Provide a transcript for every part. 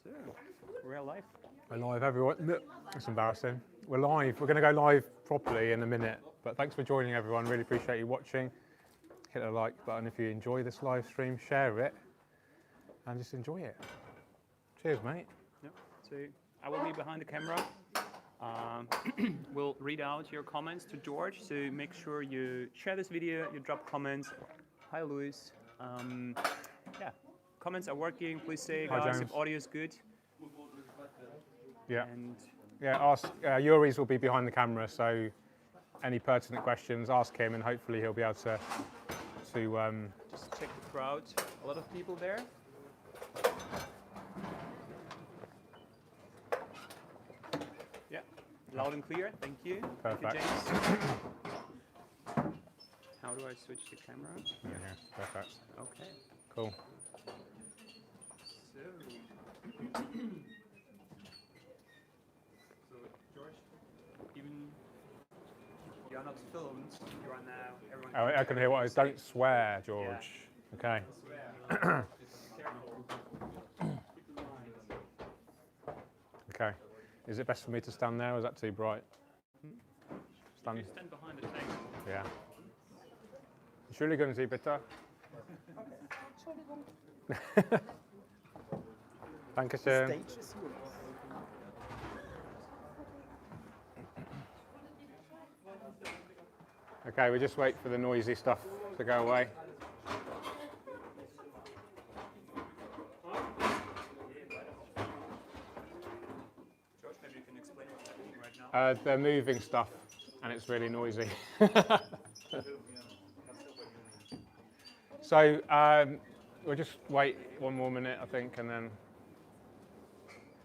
So, we're live. We're live, everyone. That's embarrassing. We're live. We're going to go live properly in a minute. But thanks for joining, everyone. Really appreciate you watching. Hit the like button if you enjoy this live stream. Share it and just enjoy it. Cheers, mate. Yep. So I will be behind the camera. We'll read out your comments to George. So make sure you share this video. You drop comments. Hi, Luis. Yeah. Comments are working. Please say, Hi, guys, James. if audio is good. Yeah. And Yeah. Ask Yuri's will be behind the camera, so any pertinent questions, ask him, and hopefully he'll be able to just check the crowd. A lot of people there. Yeah. Loud and clear. Thank you. Perfect. Thank you, James. How do I switch the camera? Yeah, perfect. Okay. Cool. So, George, even you are not filmed, you are now. Everyone Oh, I can hear what I don't swear, George. Okay. Okay. Is it best for me to stand there, or is that too bright? Stand. You stand behind the tank. Ja. Entschuldigen Sie bitte. Dankeschön. Stage is yours. Okay, we just wait for the noisy stuff to go away. George, maybe you can explain what's happening right now. They're moving stuff, and it's really noisy. So we'll just wait one more minute, I think, and then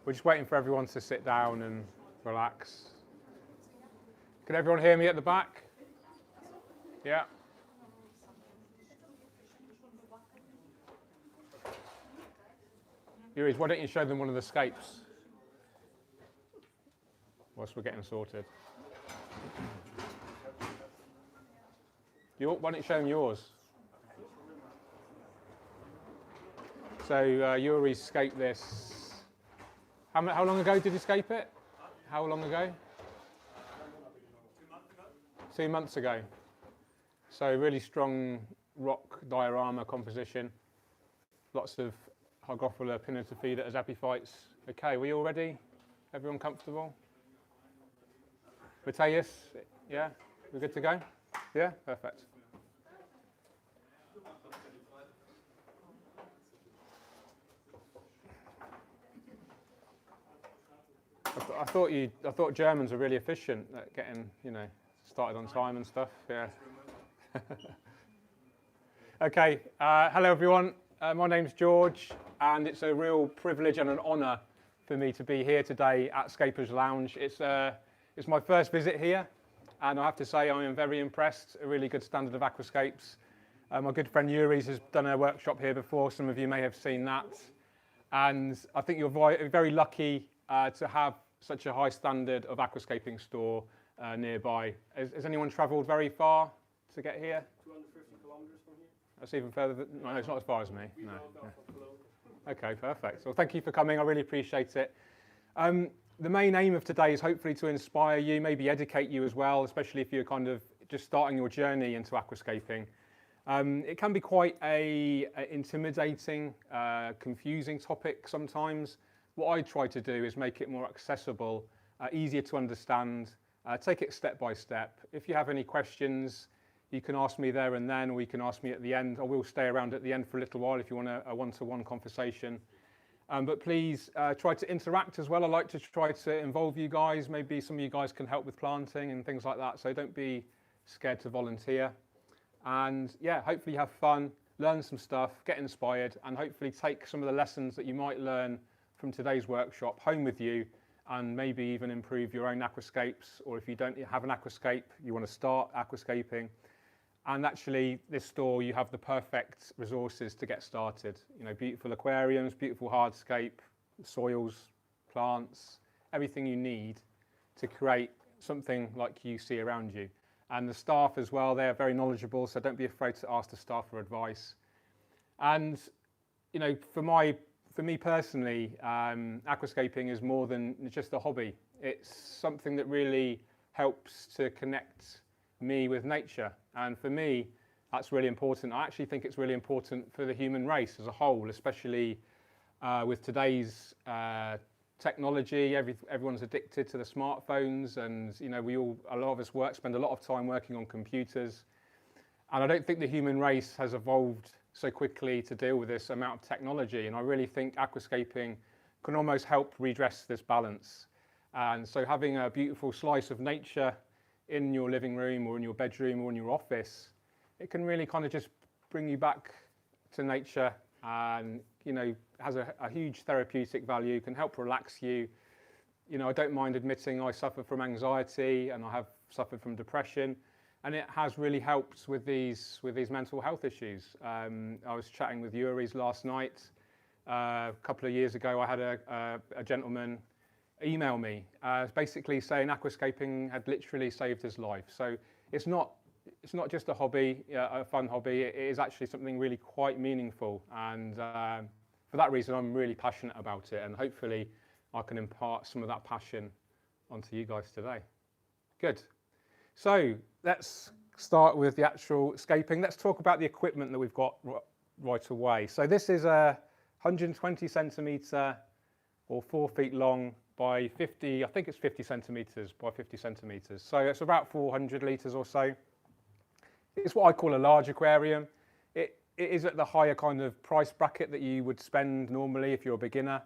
we're just waiting for everyone to sit down and relax. Can everyone hear me at the back? Yeah. Yuri's, why don't you show them one of the scapes whilst we're getting sorted? Why don't you show them yours? So Yuri scaped this. How long ago did you scape it? How long ago? 2 months ago. So really strong rock diorama composition. Lots of Hygrophila pinnatophyta as epiphytes. Okay, we all ready? Everyone comfortable? Mateus, yeah? We're good to go? Yeah? Perfect. I thought Germans were really efficient at getting, started on time and stuff. Yeah. Okay. Hello, everyone. My name's George, and it's a real privilege and an honour for me to be here today at Scapers Lounge. It's my first visit here, and I have to say I am very impressed. A really good standard of aquascapes. My good friend Yuri's has done a workshop here before. Some of you may have seen that, and I think you're very lucky to have such a high standard of aquascaping store nearby. Has anyone travelled very far to get here? 250 kilometers from here. That's even further. No, it's not as far as me. No. Okay, perfect. Well, thank you for coming. I really appreciate it. The main aim of today is hopefully to inspire you, maybe educate you as well, especially if you're kind of just starting your journey into aquascaping. It can be quite a intimidating, confusing topic sometimes. What I try to do is make it more accessible, easier to understand, take it step by step. If you have any questions, you can ask me there and then, or you can ask me at the end. I will stay around at the end for a little while if you want a one-to-one conversation. But please try to interact as well. I like to try to involve you guys. Maybe some of you guys can help with planting and things like that. So don't be scared to volunteer. And yeah, hopefully you have fun, learn some stuff, get inspired, and hopefully take some of the lessons that you might learn from today's workshop home with you, and maybe even improve your own aquascapes, or if you don't have an aquascape, you want to start aquascaping. And actually, this store, you have the perfect resources to get started. Beautiful aquariums, beautiful hardscape, soils, plants, everything you need to create something like you see around you. And the staff as well, they're very knowledgeable, so don't be afraid to ask the staff for advice. And, for my for me personally, aquascaping is more than just a hobby. It's something that really helps to connect me with nature. And for me, that's really important. I actually think it's really important for the human race as a whole, especially with today's technology. Everyone's addicted to the smartphones, and a lot of us spend a lot of time working on computers. And I don't think the human race has evolved so quickly to deal with this amount of technology. And I really think aquascaping can almost help redress this balance. And so having a beautiful slice of nature in your living room or in your bedroom or in your office, it can really kind of just bring you back to nature, and has a huge therapeutic value, can help relax you. I don't mind admitting I suffer from anxiety and I have suffered from depression, and it has really helped with these mental health issues. I was chatting with Yuri's last night. A couple of years ago, I had a gentleman email me basically saying aquascaping had literally saved his life. So it's not just a hobby, a fun hobby. It is actually something really quite meaningful, and for that reason I'm really passionate about it, and hopefully I can impart some of that passion onto you guys today. Good. So let's start with the actual scaping. Let's talk about the equipment that we've got right away. So this is a 120 centimetre or 4 feet long by 50, I think it's 50 centimetres by 50 centimetres. So it's about 400 litres or so. It's what I call a large aquarium. It is at the higher kind of price bracket that you would spend normally if you're a beginner.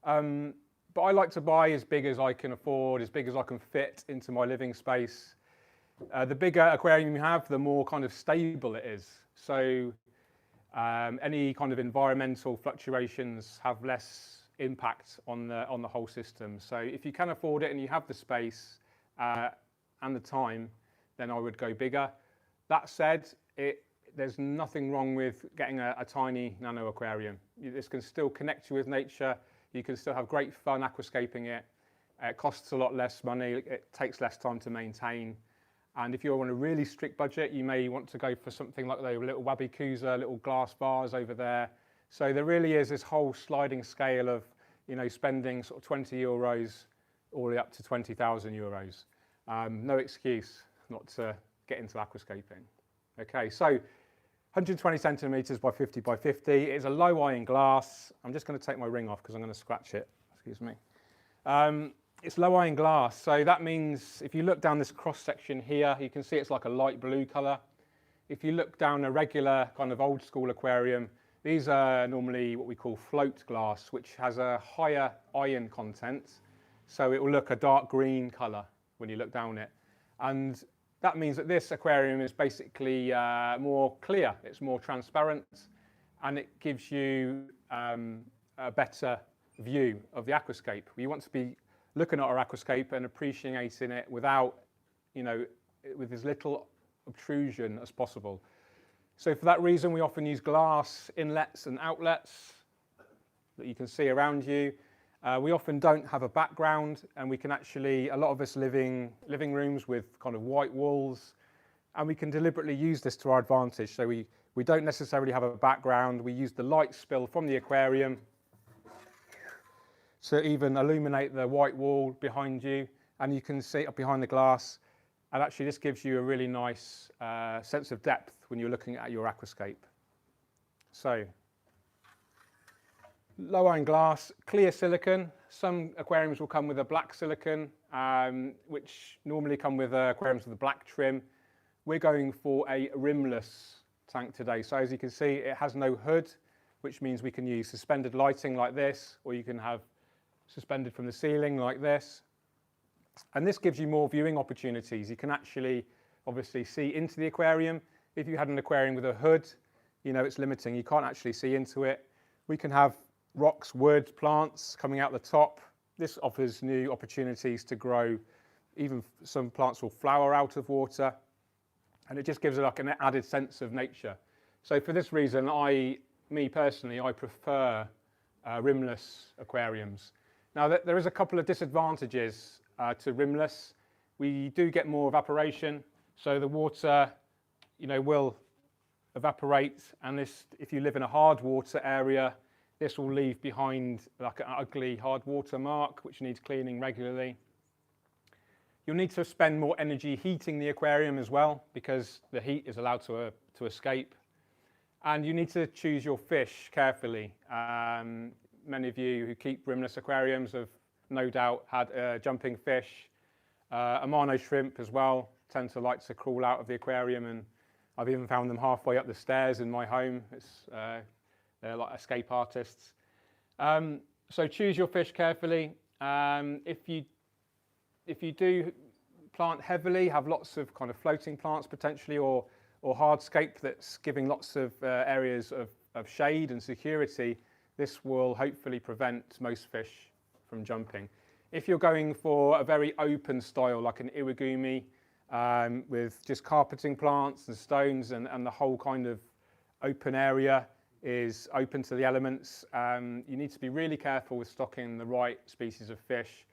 But I like to buy as big as I can afford, as big as I can fit into my living space. The bigger aquarium you have, the more kind of stable it is. So any kind of environmental fluctuations have less impact on the whole system. So if you can afford it and you have the space and the time, then I would go bigger. That said, there's nothing wrong with getting a tiny nano aquarium. This can still connect you with nature. You can still have great fun aquascaping it. It costs a lot less money. It takes less time to maintain. And if you're on a really strict budget, you may want to go for something like the little Wabikusa, little glass vase over there. So there really is this whole sliding scale of, spending sort of 20 euros all the way up to 20,000 euros. No excuse not to get into aquascaping. Okay, so 120 centimetres by 50 by 50. It is a low iron glass. I'm just going to take my ring off because I'm going to scratch it. Excuse me. It's low iron glass, so that means if you look down this cross section here, you can see it's like a light blue colour. If you look down a regular kind of old school aquarium, these are normally what we call float glass, which has a higher iron content, so it will look a dark green colour when you look down it. And that means that this aquarium is basically more clear, it's more transparent, and it gives you a better view of the aquascape. We want to be looking at our aquascape and appreciating it without, with as little obtrusion as possible. So for that reason, we often use glass inlets and outlets that you can see around you. We often don't have a background, and we can actually, a lot of us living rooms with kind of white walls, and we can deliberately use this to our advantage. So we don't necessarily have a background. We use the light spill from the aquarium to even illuminate the white wall behind you, and you can see up behind the glass, and actually this gives you a really nice sense of depth when you're looking at your aquascape. So low iron glass, clear silicone. Some aquariums will come with a black silicone, which normally come with aquariums with a black trim. We're going for a rimless tank today. So as you can see, it has no hood, which means we can use suspended lighting like this, or you can have suspended from the ceiling like this. And this gives you more viewing opportunities. You can actually obviously see into the aquarium. If you had an aquarium with a hood, it's limiting. You can't actually see into it. We can have rocks, wood, plants coming out the top. This offers new opportunities to grow. Even some plants will flower out of water, and it just gives it like an added sense of nature. So for this reason, me personally, I prefer rimless aquariums. Now there is a couple of disadvantages to rimless. We do get more evaporation, so the water, will evaporate, and if you live in a hard water area, This will leave behind like an ugly hard water mark, which needs cleaning regularly. You'll need to spend more energy heating the aquarium as well, because the heat is allowed to escape. And you need to choose your fish carefully. Many of you who keep brimless aquariums have no doubt had jumping fish. Amano shrimp as well tend to like to crawl out of the aquarium, and I've even found them halfway up the stairs in my home. They're like escape artists. So choose your fish carefully. If you do plant heavily, have lots of kind of floating plants potentially, or hardscape that's giving lots of areas of shade and security, this will hopefully prevent most fish from jumping. If you're going for a very open style, like an iwagumi, with just carpeting plants and stones, and the whole kind of open area is open to the elements, you need to be really careful with stocking the right species of fish,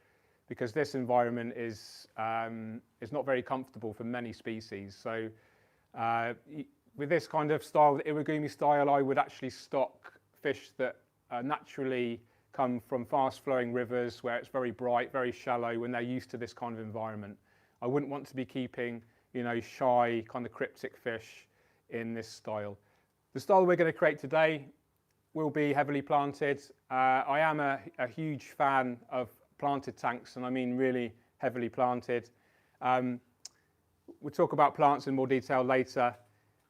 because this environment is not very comfortable for many species. So with this kind of style, the iwagumi style, I would actually stock fish that naturally come from fast-flowing rivers where it's very bright, very shallow, when they're used to this kind of environment. I wouldn't want to be keeping, shy, kind of cryptic fish in this style. The style we're going to create today will be heavily planted. I am a huge fan of planted tanks, and I mean really heavily planted. We'll talk about plants in more detail later,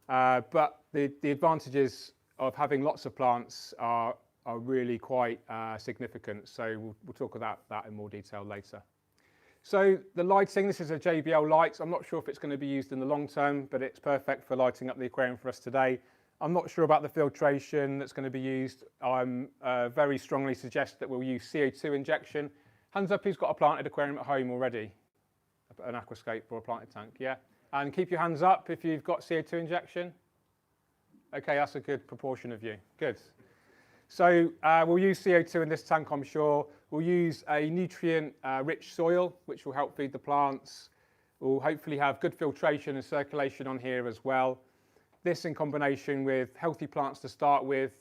but the advantages of having lots of plants are really quite significant. So we'll talk about that in more detail later. So the lighting, this is a JBL light. I'm not sure if it's going to be used in the long term, but it's perfect for lighting up the aquarium for us today. I'm not sure about the filtration that's going to be used. I'm very strongly suggest that we'll use CO2 injection. Hands up who's got a planted aquarium at home already? An Aquascape or a planted tank, yeah? And keep your hands up if you've got CO2 injection. Okay, that's a good proportion of you, good. So we'll use CO2 in this tank, I'm sure. We'll use a nutrient-rich soil, which will help feed the plants. We'll hopefully have good filtration and circulation on here as well. This in combination with healthy plants to start with,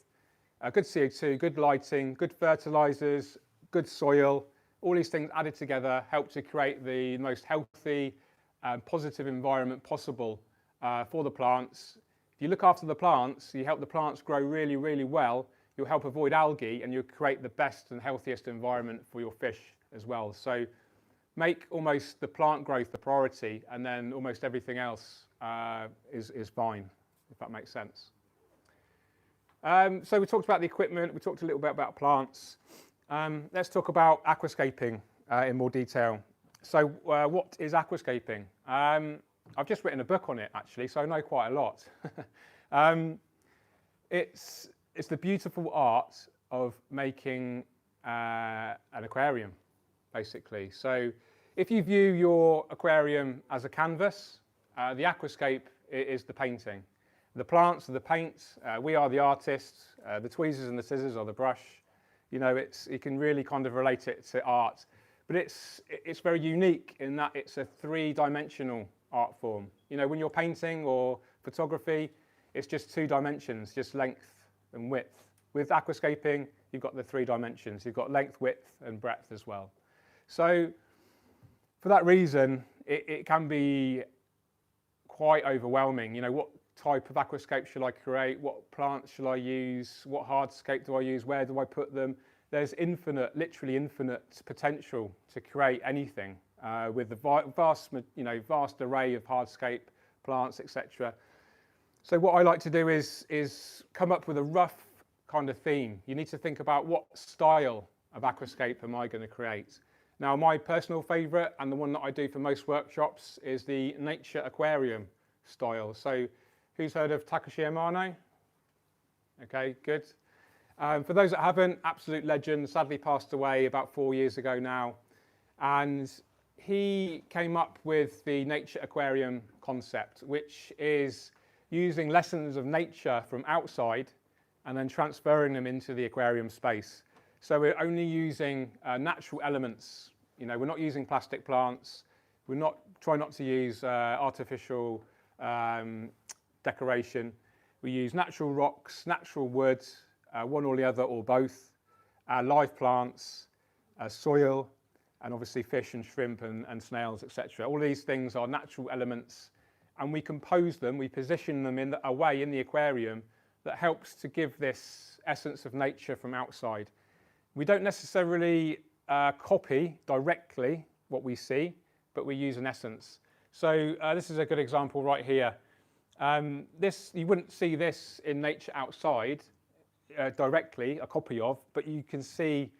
good CO2, good lighting, good fertilizers, good soil. All these things added together help to create the most healthy and positive environment possible for the plants. If you look after the plants, you help the plants grow really, really well. You'll help avoid algae, and you'll create the best and healthiest environment for your fish as well. So make almost the plant growth the priority, and then almost everything else is fine, if that makes sense. So we talked about the equipment, we talked a little bit about plants. Let's talk about aquascaping in more detail. So what is aquascaping? I've just written a book on it actually, so I know quite a lot. It's the beautiful art of making an aquarium, basically. So if you view your aquarium as a canvas, the aquascape is the painting. The plants are the paint, we are the artists, the tweezers and the scissors are the brush. You can really kind of relate it to art. But it's very unique in that it's a three-dimensional art form. When you're painting or photography, it's just two dimensions, just length and width. With aquascaping, you've got the three dimensions. You've got length, width, and breadth as well. So for that reason, it can be quite overwhelming. What type of aquascape should I create? What plants shall I use? What hardscape do I use? Where do I put them? There's infinite, literally infinite potential to create anything with the vast array of hardscape plants, etc. So what I like to do is come up with a rough kind of theme. You need to think about what style of aquascape am I going to create. Now, my personal favourite, and the one that I do for most workshops, is the nature aquarium style. So who's heard of Takashi Amano? Okay, good. For those that haven't, absolute legend, sadly passed away about 4 years ago now. And he came up with the nature aquarium concept, which is using lessons of nature from outside and then transferring them into the aquarium space. So we're only using natural elements. We're not using plastic plants. We're trying not to use artificial decoration. We use natural rocks, natural wood, one or the other or both, live plants, soil, and obviously fish and shrimp and snails, etc. All these things are natural elements, and we compose them, we position them in a way in the aquarium that helps to give this essence of nature from outside. We don't necessarily copy directly what we see, but we use an essence. So this is a good example right here. You wouldn't see this in nature outside directly, a copy of, but you can see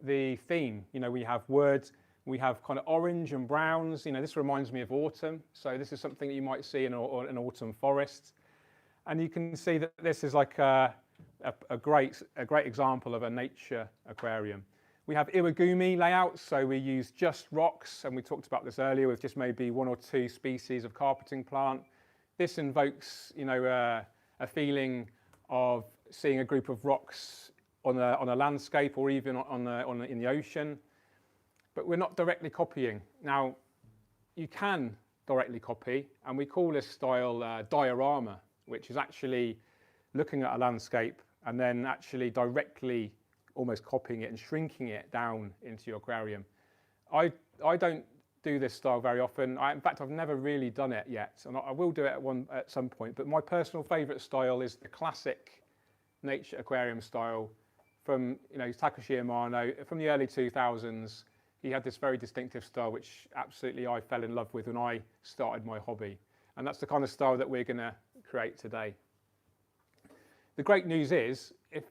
the theme. You know, we have words, we have kind of orange and browns. You know, this reminds me of autumn. So this is something that you might see in an autumn forest. And you can see that this is like a great example of a nature aquarium. We have iwagumi layouts, so we use just rocks, and we talked about this earlier with just maybe 1 or 2 species of carpeting plant. This invokes, you know, a feeling of seeing a group of rocks on a landscape or even in the ocean, but we're not directly copying. Now, you can directly copy, and we call this style diorama, which is actually looking at a landscape and then actually directly almost copying it and shrinking it down into your aquarium. I don't do this style very often. In fact, I've never really done it yet, and I will do it at some point. But my personal favourite style is the classic nature aquarium style from, you know, Takashi Amano from the early 2000s. He had this very distinctive style, which absolutely I fell in love with when I started my hobby, and that's the kind of style that we're going to create today. The great news is, if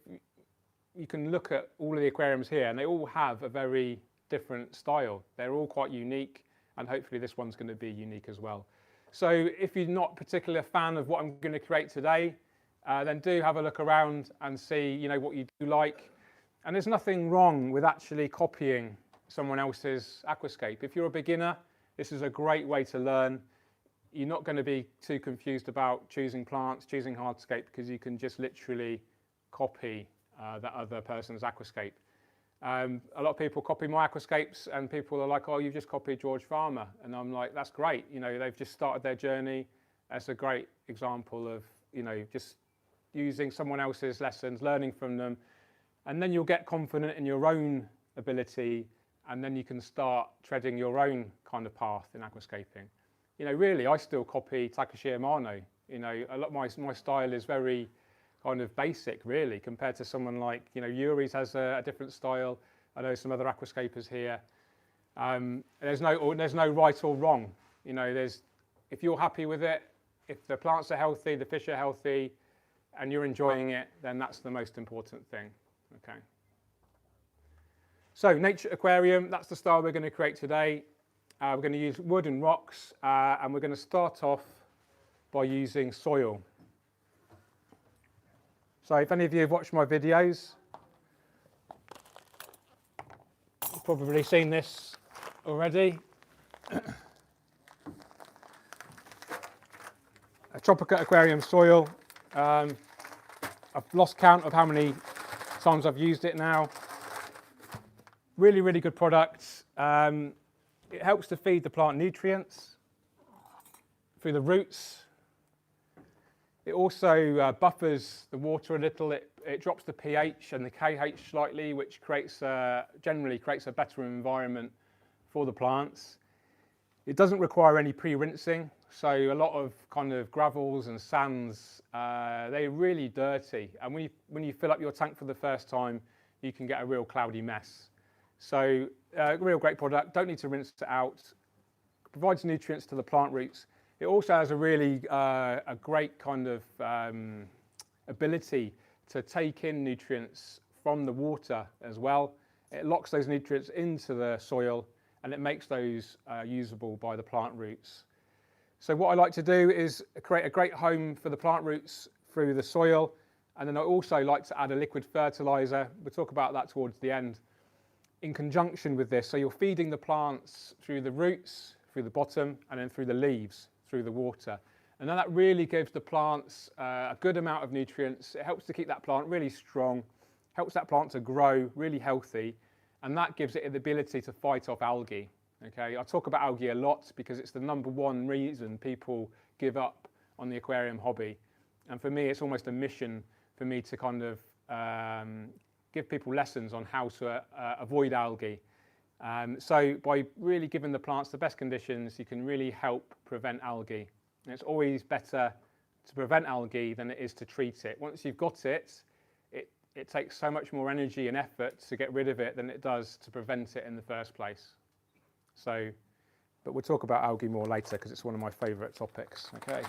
you can look at all of the aquariums here, and they all have a very different style. They're all quite unique, and hopefully this one's going to be unique as well. So if you're not a particular fan of what I'm going to create today, then do have a look around and see, you know, what you do like. And there's nothing wrong with actually copying someone else's aquascape. If you're a beginner, this is a great way to learn. You're not going to be too confused about choosing plants, choosing hardscape, because you can just literally copy that other person's aquascape. A lot of people copy my aquascapes, and people are like, oh, you've just copied George Farmer. And I'm like, that's great. You know, they've just started their journey. That's a great example of, you know, just using someone else's lessons, learning from them. And then you'll get confident in your own ability, and then you can start treading your own kind of path in aquascaping. You know, really, I still copy Takashi Amano. You know, a lot of my style is very kind of basic, really, compared to someone like, you know, Yuri's has a different style. I know some other aquascapers here. There's no right or wrong. You know, if you're happy with it, if the plants are healthy, the fish are healthy, and you're enjoying it, then that's the most important thing. Okay. So nature aquarium, that's the style we're going to create today. We're going to use wood and rocks, and we're going to start off by using soil. So if any of you have watched my videos, you've probably seen this already. A tropical aquarium soil. I've lost count of how many times I've used it now. Really, really good product. It helps to feed the plant nutrients through the roots. It also buffers the water a little. It drops the pH and the KH slightly, which generally creates a better environment for the plants. It doesn't require any pre-rinsing, so a lot of kind of gravels and sands, they're really dirty. And when you fill up your tank for the first time, you can get a real cloudy mess. So real great product, don't need to rinse it out. Provides nutrients to the plant roots. It also has a really a great kind of ability to take in nutrients from the water as well. It locks those nutrients into the soil, and it makes those usable by the plant roots. So what I like to do is create a great home for the plant roots through the soil, and then I also like to add a liquid fertilizer. We'll talk about that towards the end, in conjunction with this. So you're feeding the plants through the roots, through the bottom, and then through the leaves, through the water. And then that really gives the plants a good amount of nutrients. It helps to keep that plant really strong, helps that plant to grow really healthy, and that gives it the ability to fight off algae. Okay, I talk about algae a lot because it's the #1 reason people give up on the aquarium hobby. And for me, it's almost a mission for me to kind of give people lessons on how to avoid algae. So by really giving the plants the best conditions, you can really help prevent algae. And it's always better to prevent algae than it is to treat it. Once you've got it, it takes so much more energy and effort to get rid of it than it does to prevent it in the first place. So, but we'll talk about algae more later because it's one of my favourite topics. Okay.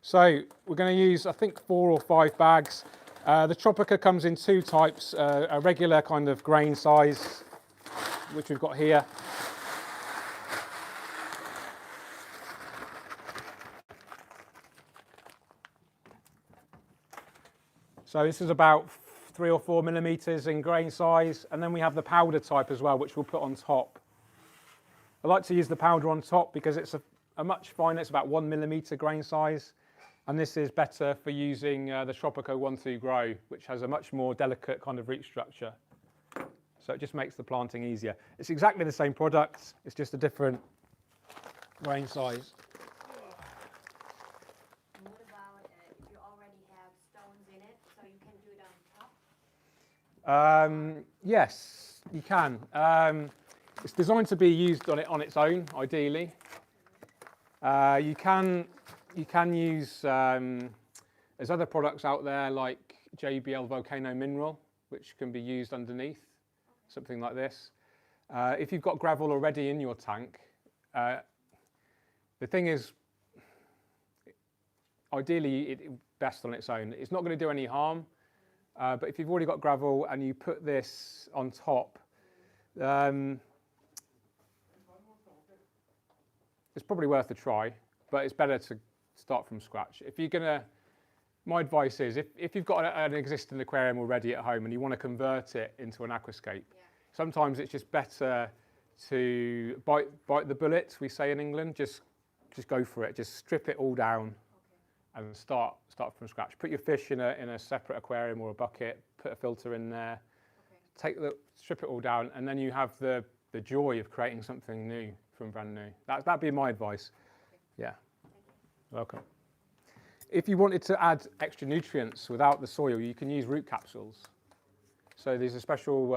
So we're going to use, I think, 4 or 5 bags. The Tropica comes in 2 types, a regular kind of grain size, which we've got here. So this is about 3 or 4 millimetres in grain size, and then we have the powder type as well, which we'll put on top. I like to use the powder on top because it's a much finer, it's about 1 millimetre grain size, and this is better for using the Tropica 1-2 Grow, which has a much more delicate kind of root structure. So it just makes the planting easier. It's exactly the same product, it's just a different grain size. Yes, you can. It's designed to be used on its own, ideally. You can use, there's other products out there like JBL Volcano Mineral, which can be used underneath, something like this. If you've got gravel already in your tank, the thing is, ideally it's best on its own. It's not going to do any harm. But if you've already got gravel and you put this on top, it's probably worth a try, but it's better to start from scratch. If you're gonna, my advice is if you've got an existing aquarium already at home and you want to convert it into an aquascape, sometimes it's just better to bite the bullet, we say in England, just go for it, just strip it all down. And start from scratch. Put your fish in a separate aquarium or a bucket. Put a filter in there. Strip it all down, and then you have the joy of creating something new from brand new. That'd be my advice. Yeah. Welcome. If you wanted to add extra nutrients without the soil, you can use root capsules. So these are special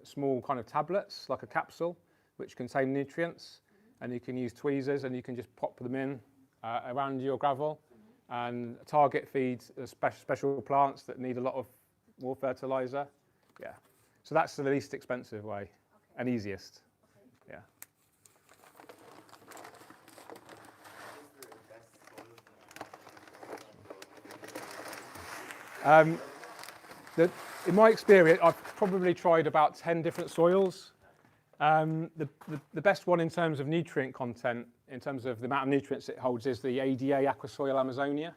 small kind of tablets, like a capsule, which contain nutrients, and you can use tweezers and you can just pop them in around your gravel and target feeds special plants that need a lot of more fertilizer. Yeah, so that's the least expensive way and easiest. Yeah. In my experience, I've probably tried about 10 different soils. The best one in terms of nutrient content, in terms of the amount of nutrients it holds, is the ADA Aquasoil Amazonia.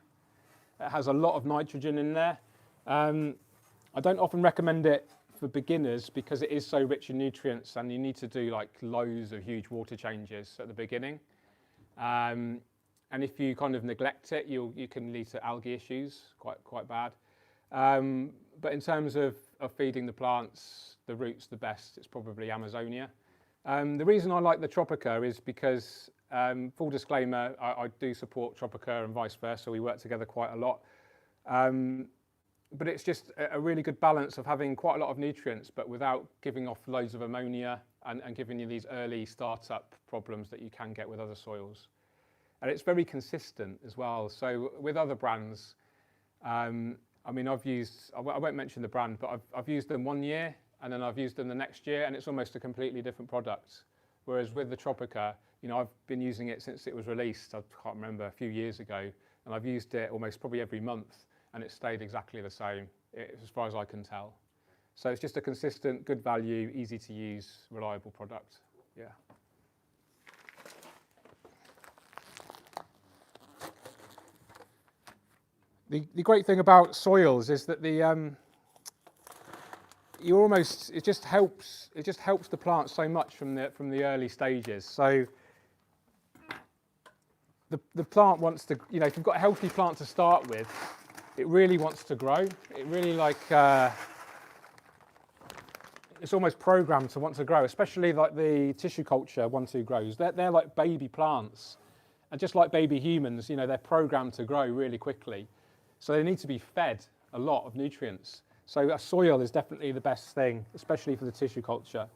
It has a lot of nitrogen in there. I don't often recommend it for beginners because it is so rich in nutrients and you need to do like loads of huge water changes at the beginning. And if you kind of neglect it, you can lead to algae issues, quite bad. But in terms of feeding the plants, the roots the best, it's probably Amazonia. The reason I like the Tropica is because, full disclaimer, I do support Tropica and vice versa. We work together quite a lot. But it's just a really good balance of having quite a lot of nutrients, but without giving off loads of ammonia and giving you these early startup problems that you can get with other soils. And it's very consistent as well. So with other brands, I mean, I won't mention the brand, but I've used them 1 year and then I've used them the next year and it's almost a completely different product. Whereas with the Tropica, you know, I've been using it since it was released, I can't remember, a few years ago, and I've used it almost probably every month and it stayed exactly the same, as far as I can tell. So it's just a consistent, good value, easy to use, reliable product. Yeah. The great thing about soils is that it just helps the plant so much from the early stages. So the plant wants to, you know, if you've got a healthy plant to start with, it really wants to grow. It really it's almost programmed to want to grow, especially like the tissue culture 1-2 grows. They're like baby plants, and just like baby humans, you know, they're programmed to grow really quickly. So they need to be fed a lot of nutrients. So a soil is definitely the best thing, especially for the tissue culture.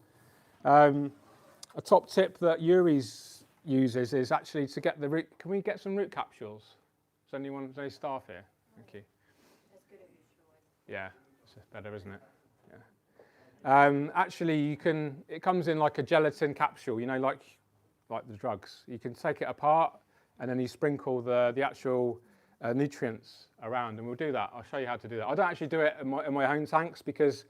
A top tip that Yuri's uses is actually to get the root. Can we get some root capsules? Is any staff here? Thank you. That's good if you show it. Yeah, it's better, isn't it? Yeah. Actually, you can. It comes in like a gelatin capsule. You know, like the drugs. You can take it apart and then you sprinkle the actual nutrients around, and we'll do that. I'll show you how to do that. I don't actually do it in my own tanks because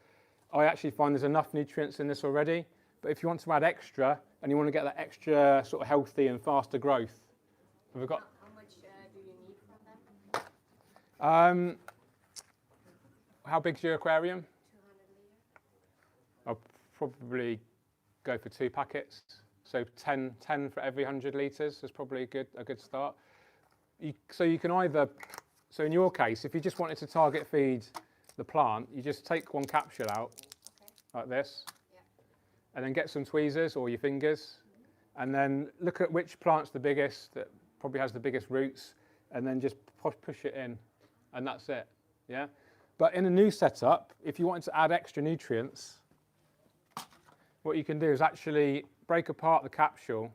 I actually find there's enough nutrients in this already. But if you want to add extra and you want to get that extra sort of healthy and faster growth, we've got. How much do you need from that? How big's your aquarium? 200 litre. I'll probably go for 2 packets. So 10 for every 100 litres is probably a good start. So you can either, so in your case, if you just wanted to target feed the plant, you just take one capsule out like this, and then get some tweezers or your fingers, and then look at which plant's the biggest, that probably has the biggest roots, and then just push it in, and that's it, yeah? But in a new setup, if you wanted to add extra nutrients, what you can do is actually break apart the capsule,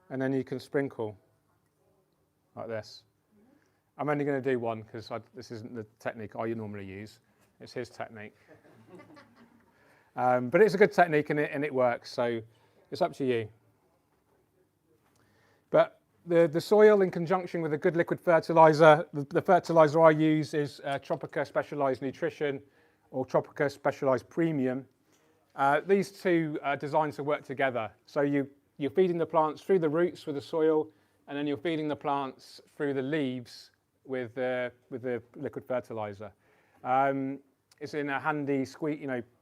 and then you can sprinkle like this. I'm only going to do one because this isn't the technique I normally use. It's his technique. But it's a good technique and it works, so it's up to you. But the soil in conjunction with a good liquid fertilizer, the fertilizer I use is Tropica Specialized Nutrition or Tropica Specialized Premium. These two are designed to work together. So you're feeding the plants through the roots with the soil, and then you're feeding the plants through the leaves with the liquid fertilizer. It's in a handy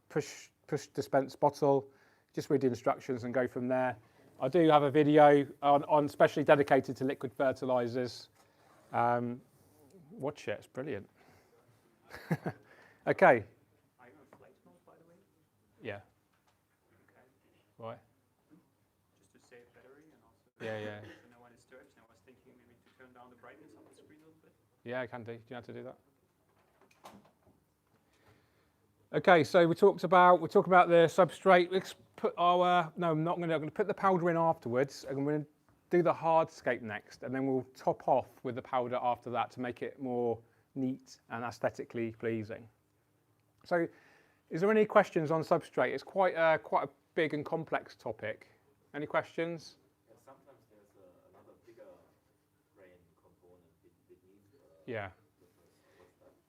push dispense bottle. Just read the instructions and go from there. I do have a video on specially dedicated to liquid fertilizers. Watch it, it's brilliant. Okay. Are you on flight mode, by the way? Yeah. Okay. Why? Just to save battery and also Yeah. so no one disturbs. And I was thinking maybe to turn down the brightness of the screen a little bit. Yeah, I can do. Do you know how to do that? Okay, so we talked about the substrate. Let's put our I'm going to put the powder in afterwards, and I'm going to do the hardscape next, and then we'll top off with the powder after that to make it more neat and aesthetically pleasing. So, is there any questions on substrate? It's quite a big and complex topic. Any questions? Yeah, sometimes there's another bigger grain component beneath. Yeah.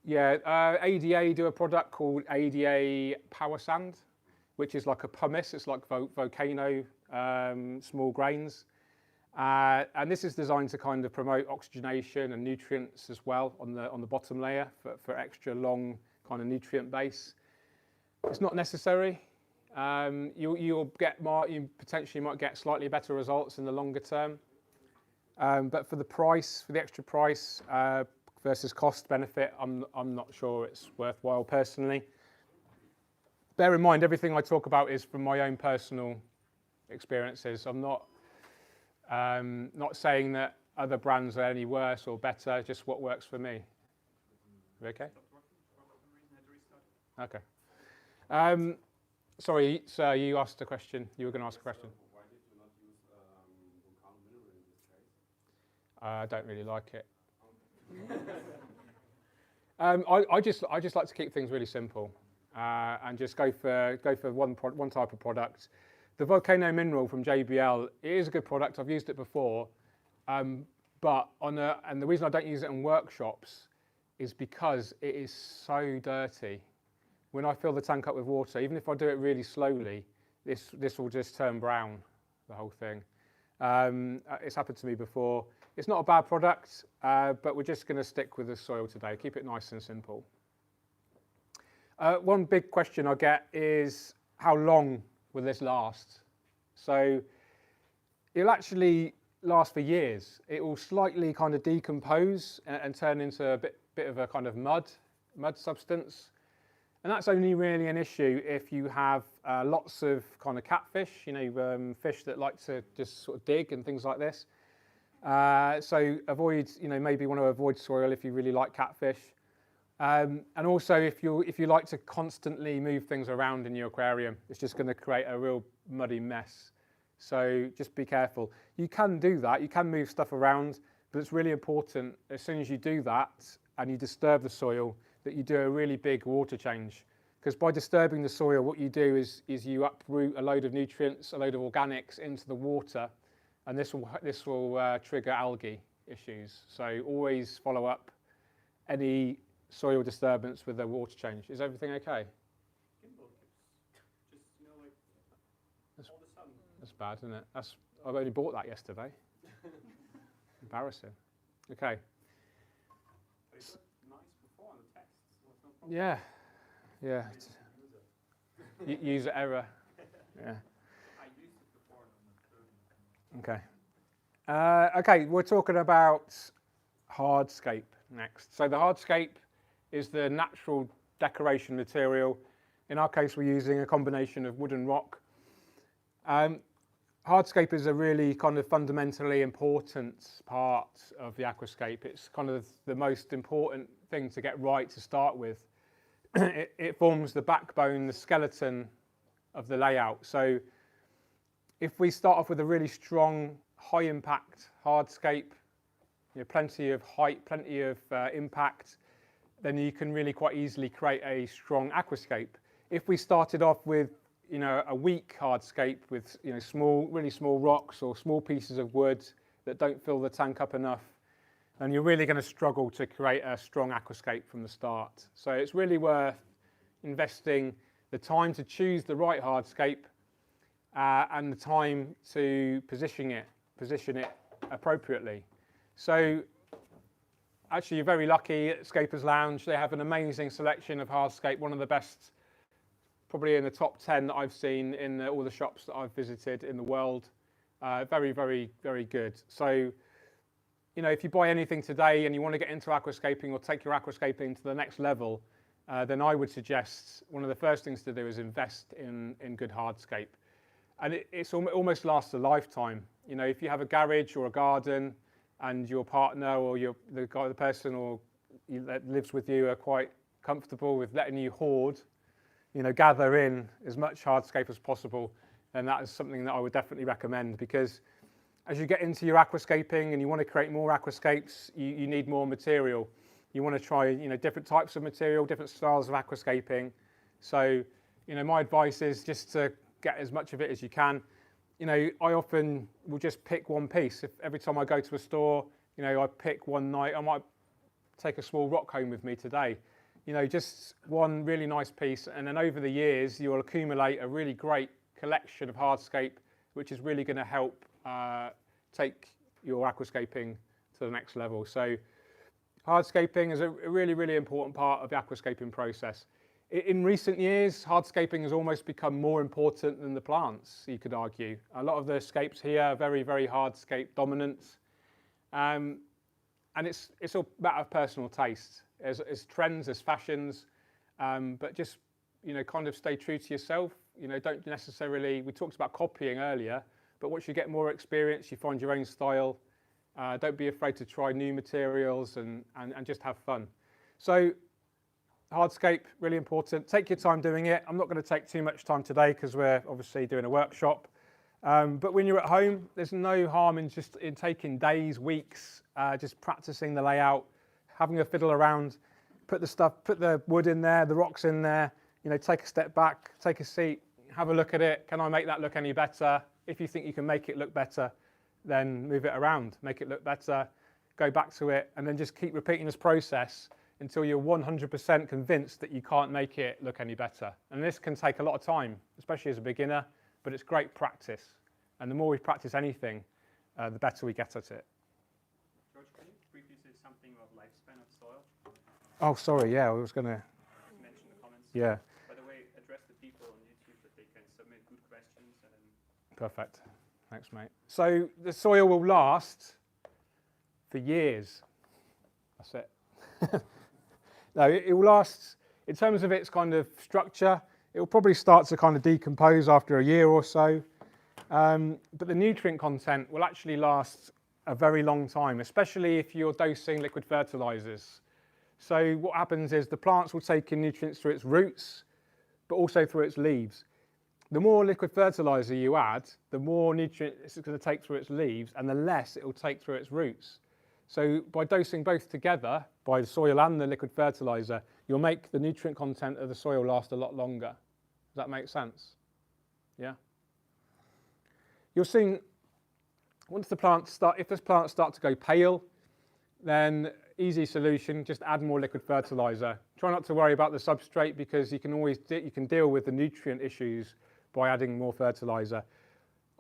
Yeah, ADA do a product called ADA Power Sand, which is like a pumice. It's like volcano small grains. And this is designed to kind of promote oxygenation and nutrients as well on the bottom layer for extra long kind of nutrient base. It's not necessary. You potentially might get slightly better results in the longer term. But for the extra price, versus cost benefit, I'm not sure it's worthwhile personally. Bear in mind, everything I talk about is from my own personal experiences. I'm not saying that other brands are any worse or better, just what works for me. You okay? Okay. Sorry, sir, you asked a question. You were going to ask a question. Why did you not use volcano mineral in this case? I don't really like it. I just like to keep things really simple and just go for one type of product. The Volcano Mineral from JBL, it is a good product. I've used it before, but and the reason I don't use it in workshops is because it is so dirty. When I fill the tank up with water, even if I do it really slowly, this will just turn brown, the whole thing. It's happened to me before. It's not a bad product, but we're just going to stick with the soil today. Keep it nice and simple. One big question I get is, how long will this last? So it'll actually last for years. It will slightly kind of decompose and turn into a bit of a kind of mud substance. And that's only really an issue if you have lots of kind of catfish, fish that like to just sort of dig and things like this. So avoid, maybe want to avoid soil if you really like catfish. And also if you like to constantly move things around in your aquarium, it's just going to create a real muddy mess. So just be careful. You can do that, you can move stuff around, but it's really important as soon as you do that and you disturb the soil that you do a really big water change. Because by disturbing the soil, what you do is you uproot a load of nutrients, a load of organics into the water, and this will trigger algae issues. So always follow up any soil disturbance with a water change. Is everything okay? That's bad, isn't it? I've only bought that yesterday. Embarrassing. Okay. Yeah. Yeah. User error. Yeah. Okay. Okay, we're talking about hardscape next. So the hardscape is the natural decoration material. In our case, we're using a combination of wood and rock. Hardscape is a really kind of fundamentally important part of the aquascape. It's kind of the most important thing to get right to start with. It forms the backbone, the skeleton of the layout. So if we start off with a really strong, high impact hardscape, plenty of height, plenty of impact, then you can really quite easily create a strong aquascape. If we started off with a weak hardscape with really small rocks or small pieces of wood that don't fill the tank up enough, then you're really going to struggle to create a strong aquascape from the start. So it's really worth investing the time to choose the right hardscape and the time to position it appropriately. So actually you're very lucky at Scapers Lounge. They have an amazing selection of hardscape, one of the best, probably in the top 10 that I've seen in all the shops that I've visited in the world. Very, very, very good. So, if you buy anything today and you want to get into aquascaping or take your aquascaping to the next level, then I would suggest one of the first things to do is invest in good hardscape. And it almost lasts a lifetime. If you have a garage or a garden and your partner or the person that lives with you are quite comfortable with letting you hoard, gather in as much hardscape as possible, and that is something that I would definitely recommend, because as you get into your aquascaping and you want to create more aquascapes, you need more material. You want to try different types of material, different styles of aquascaping. So my advice is just to get as much of it as you can. I often will just pick one piece. If every time I go to a store, I pick one night, I might take a small rock home with me today. Just one really nice piece, and then over the years you'll accumulate a really great collection of hardscape, which is really going to help take your aquascaping to the next level. So hardscaping is a really, really important part of the aquascaping process. In recent years, hardscaping has almost become more important than the plants, you could argue. A lot of the scapes here are very, very hardscape dominant. And it's all a matter of personal taste. As trends, as fashions, but just kind of stay true to yourself. Don't necessarily. We talked about copying earlier, but once you get more experience, you find your own style. Don't be afraid to try new materials and just have fun. So hardscape, really important. Take your time doing it. I'm not going to take too much time today because we're obviously doing a workshop. But when you're at home, there's no harm in taking days, weeks, just practicing the layout, having a fiddle around, put the wood in there, the rocks in there, take a step back, take a seat, have a look at it. Can I make that look any better? If you think you can make it look better, then move it around, make it look better, go back to it, and then just keep repeating this process until you're 100% convinced that you can't make it look any better. And this can take a lot of time, especially as a beginner, but it's great practice. And the more we practice anything, the better we get at it. George, can you briefly say something about lifespan of soil? Oh, sorry, yeah, I was going to Mention the comments. Yeah. By the way, address the people on YouTube that they can submit good questions. Perfect. Thanks, mate. So the soil will last for years. That's it. No, it will last, in terms of its kind of structure, it will probably start to kind of decompose after a year or so. But the nutrient content will actually last a very long time, especially if you're dosing liquid fertilizers. So what happens is the plants will take in nutrients through its roots, but also through its leaves. The more liquid fertilizer you add, the more nutrients it's going to take through its leaves and the less it will take through its roots. So by dosing both together, by the soil and the liquid fertilizer, you'll make the nutrient content of the soil last a lot longer. Does that make sense? Yeah? You'll see, once the plants start, if the plants start to go pale, then easy solution, just add more liquid fertilizer. Try not to worry about the substrate because you can deal with the nutrient issues by adding more fertilizer.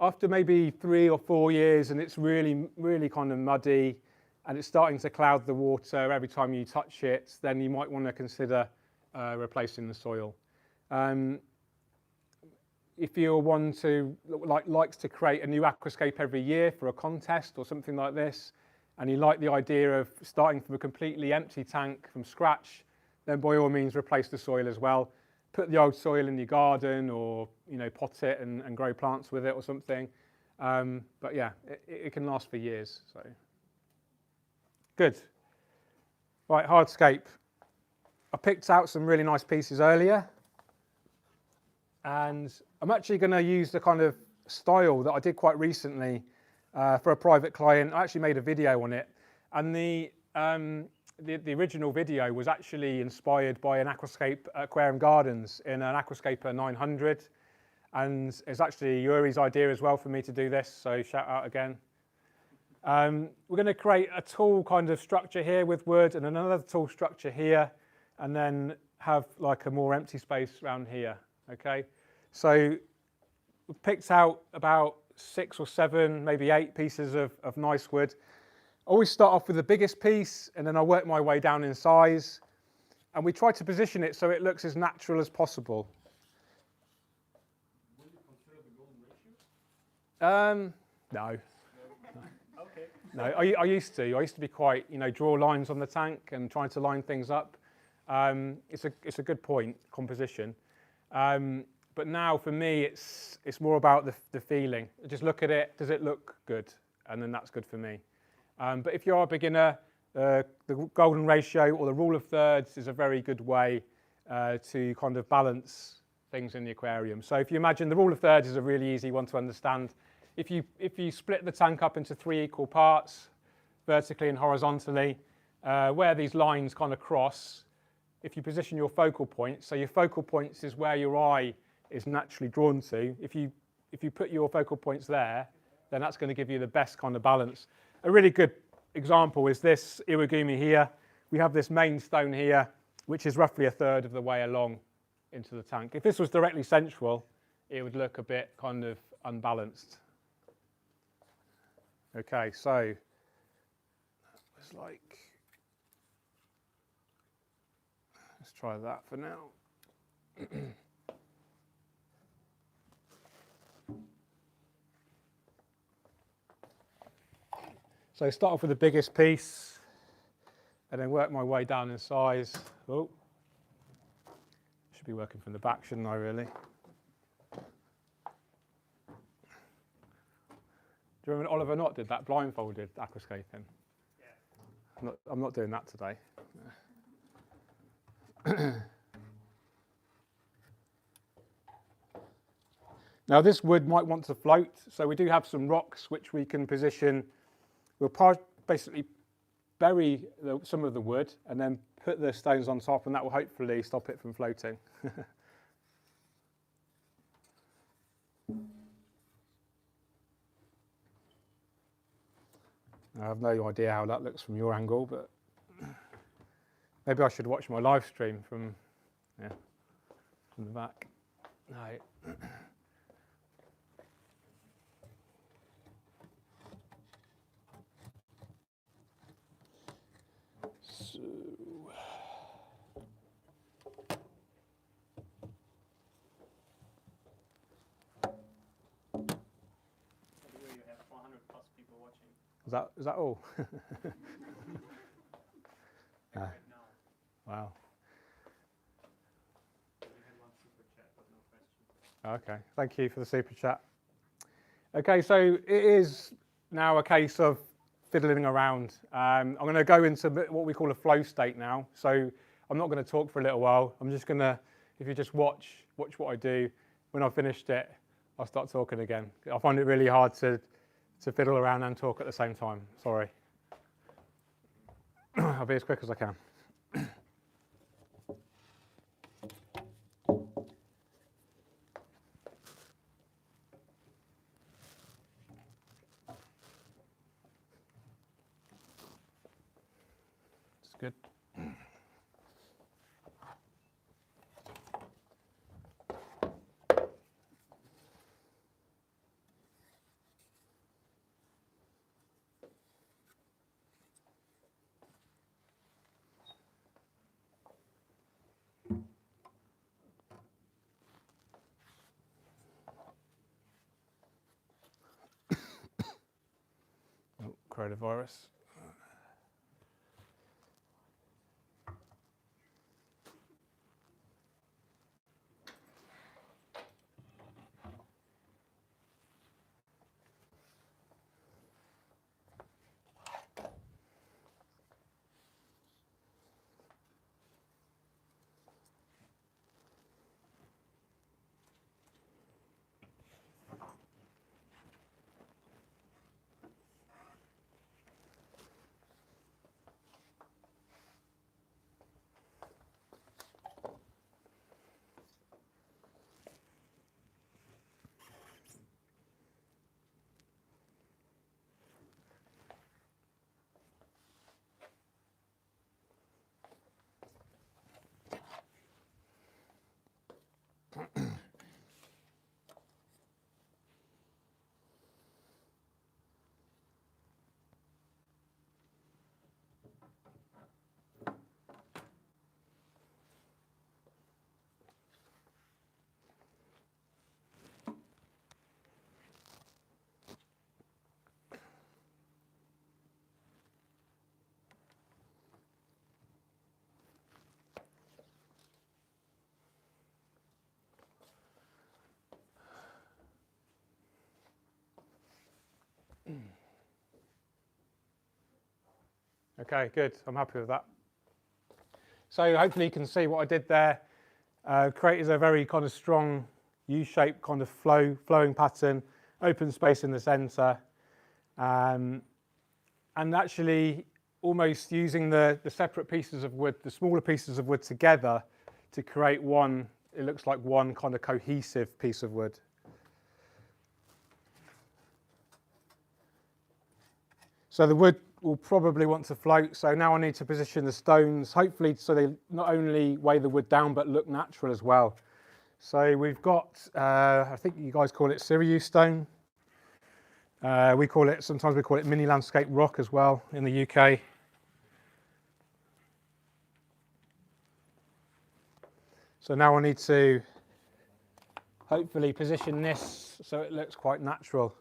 After maybe 3 or 4 years and it's really, really kind of muddy and it's starting to cloud the water every time you touch it, then you might want to consider replacing the soil. If you're one who likes to create a new aquascape every year for a contest or something like this, and you like the idea of starting from a completely empty tank from scratch, then by all means replace the soil as well. Put the old soil in your garden, or pot it and grow plants with it or something. But yeah, it can last for years. So good. Right, hardscape. I picked out some really nice pieces earlier, and I'm actually going to use the kind of style that I did quite recently for a private client. I actually made a video on it, and the original video was actually inspired by an Aquascape Aquarium Gardens in an Aquascaper 900, and it's actually Yuri's idea as well for me to do this, so shout out again. We're going to create a tall kind of structure here with wood and another tall structure here, and then have like a more empty space around here. Okay, so we picked out about 6 or 7, maybe 8 pieces of nice wood. I always start off with the biggest piece and then I work my way down in size, and we try to position it so it looks as natural as possible. Would you consider the golden ratio? No. Okay. No, I used to. I used to be quite, draw lines on the tank and trying to line things up. It's a good point, composition. But now for me, it's more about the feeling. Just look at it. Does it look good? And then that's good for me. But if you're a beginner, the golden ratio or the rule of thirds is a very good way to kind of balance things in the aquarium. So if you imagine, the rule of thirds is a really easy one to understand. If you split the tank up into 3 equal parts, vertically and horizontally, where these lines kind of cross, if you position your focal points, so your focal points is where your eye is naturally drawn to. If you put your focal points there, then that's going to give you the best kind of balance. A really good example is this iwagumi here. We have this main stone here, which is roughly 1/3 of the way along into the tank. If this was directly central, it would look a bit kind of unbalanced. Okay, so it's like, let's try that for now. So start off with the biggest piece and then work my way down in size. Oh, should be working from the back, shouldn't I, really? Do you remember Oliver Knott did that blindfolded aquascaping? Yeah. I'm not doing that today. Now this wood might want to float, so we do have some rocks which we can position. We'll basically bury some of the wood and then put the stones on top, and that will hopefully stop it from floating. I have no idea how that looks from your angle, but maybe I should watch my live stream from the back. No. So. You have 400+ people watching. Is that all? Right now. Wow. We had one super chat, but no questions. Okay, thank you for the super chat. Okay, so it is now a case of fiddling around. I'm going to go into what we call a flow state now. So I'm not going to talk for a little while. I'm just going to, if you just watch what I do. When I've finished it, I'll start talking again. I find it really hard to fiddle around and talk at the same time. Sorry. I'll be as quick as I can. It's good. Oh, coronavirus. Okay, good. I'm happy with that. So hopefully you can see what I did there. Created a very kind of strong U-shaped kind of flowing pattern, open space in the centre, and actually almost using the separate pieces of wood, the smaller pieces of wood together to create one, it looks like one kind of cohesive piece of wood. So the wood will probably want to float, so now I need to position the stones, hopefully so they not only weigh the wood down but look natural as well. So we've got, I think you guys call it Sirius stone. Sometimes we call it mini landscape rock as well in the UK. So now I need to hopefully position this so it looks quite natural.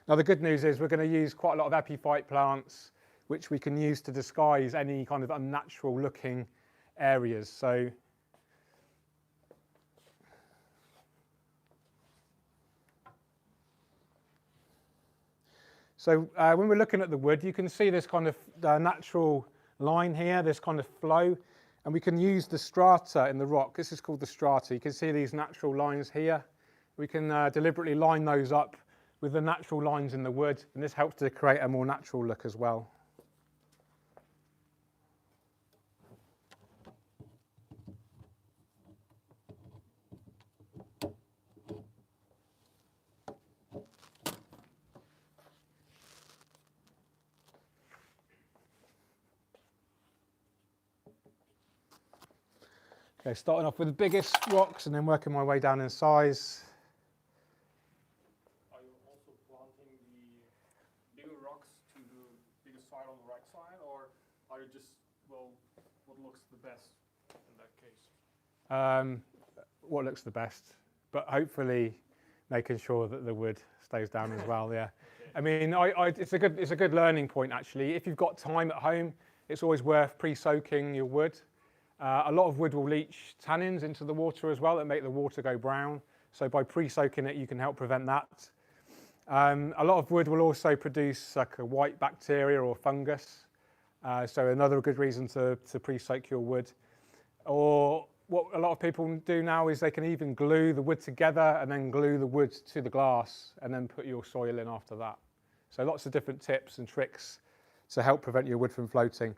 Now the good news is we're going to use quite a lot of epiphyte plants which we can use to disguise any kind of unnatural looking areas. So when we're looking at the wood, you can see this kind of natural line here, this kind of flow, and we can use the strata in the rock. This is called the strata. You can see these natural lines here. We can deliberately line those up with the natural lines in the wood, and this helps to create a more natural look as well. Okay, starting off with the biggest rocks and then working my way down in size. Are you also planting the bigger rocks to the bigger side on the right side, or are you just, well, what looks the best in that case? What looks the best, but hopefully making sure that the wood stays down as well, yeah. I mean, it's a good learning point actually. If you've got time at home, it's always worth pre-soaking your wood. A lot of wood will leach tannins into the water as well that make the water go brown. So by pre-soaking it, you can help prevent that. A lot of wood will also produce like a white bacteria or fungus. So another good reason to pre-soak your wood. Or what a lot of people do now is they can even glue the wood together and then glue the wood to the glass and then put your soil in after that. So lots of different tips and tricks to help prevent your wood from floating.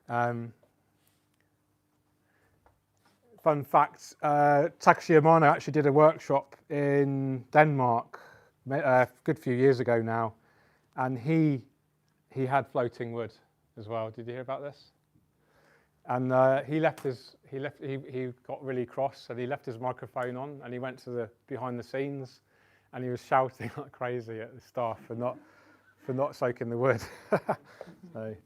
Fun fact, Takashi Amano actually did a workshop in Denmark a good few years ago now, and he had floating wood as well. Did you hear about this? And he got really cross, and he left his microphone on, and he went to the behind the scenes, and he was shouting like crazy at the staff for not soaking the wood. So.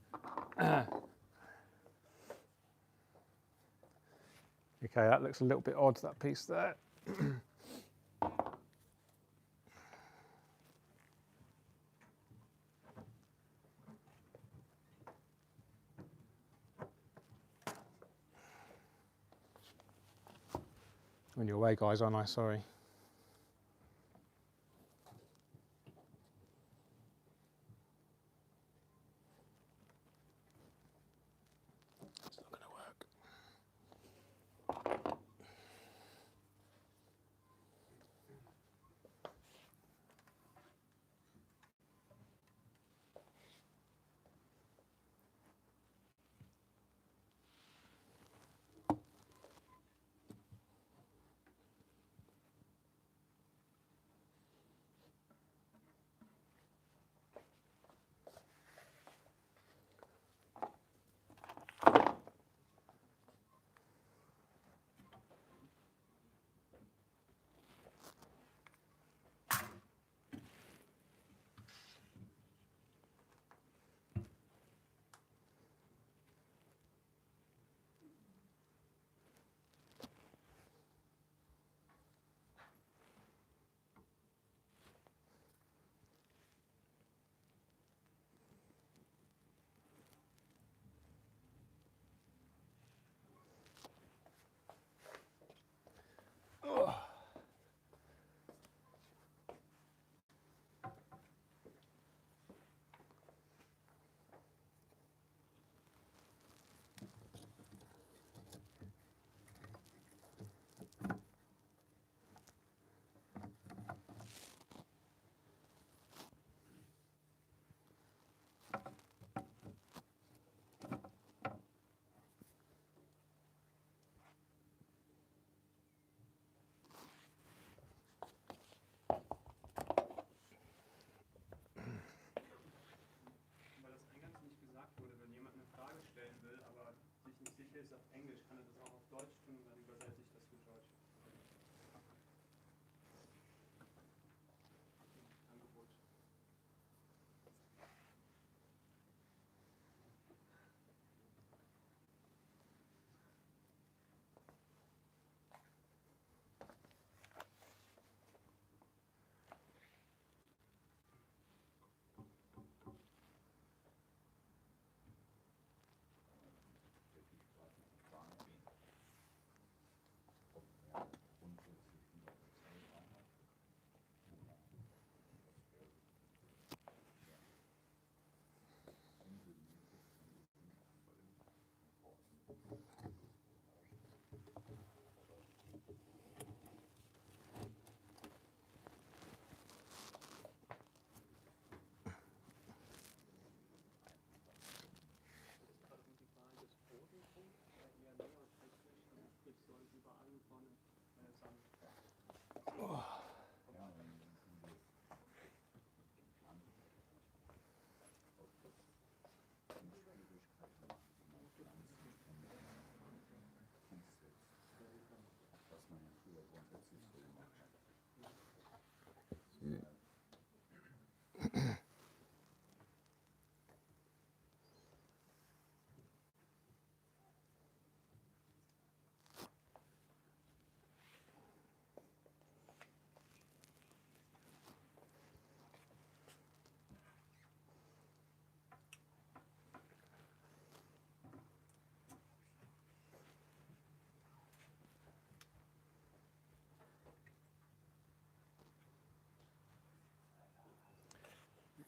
Okay, that looks a little bit odd, that piece there. On your way, guys, aren't I? Sorry. It's not going to work.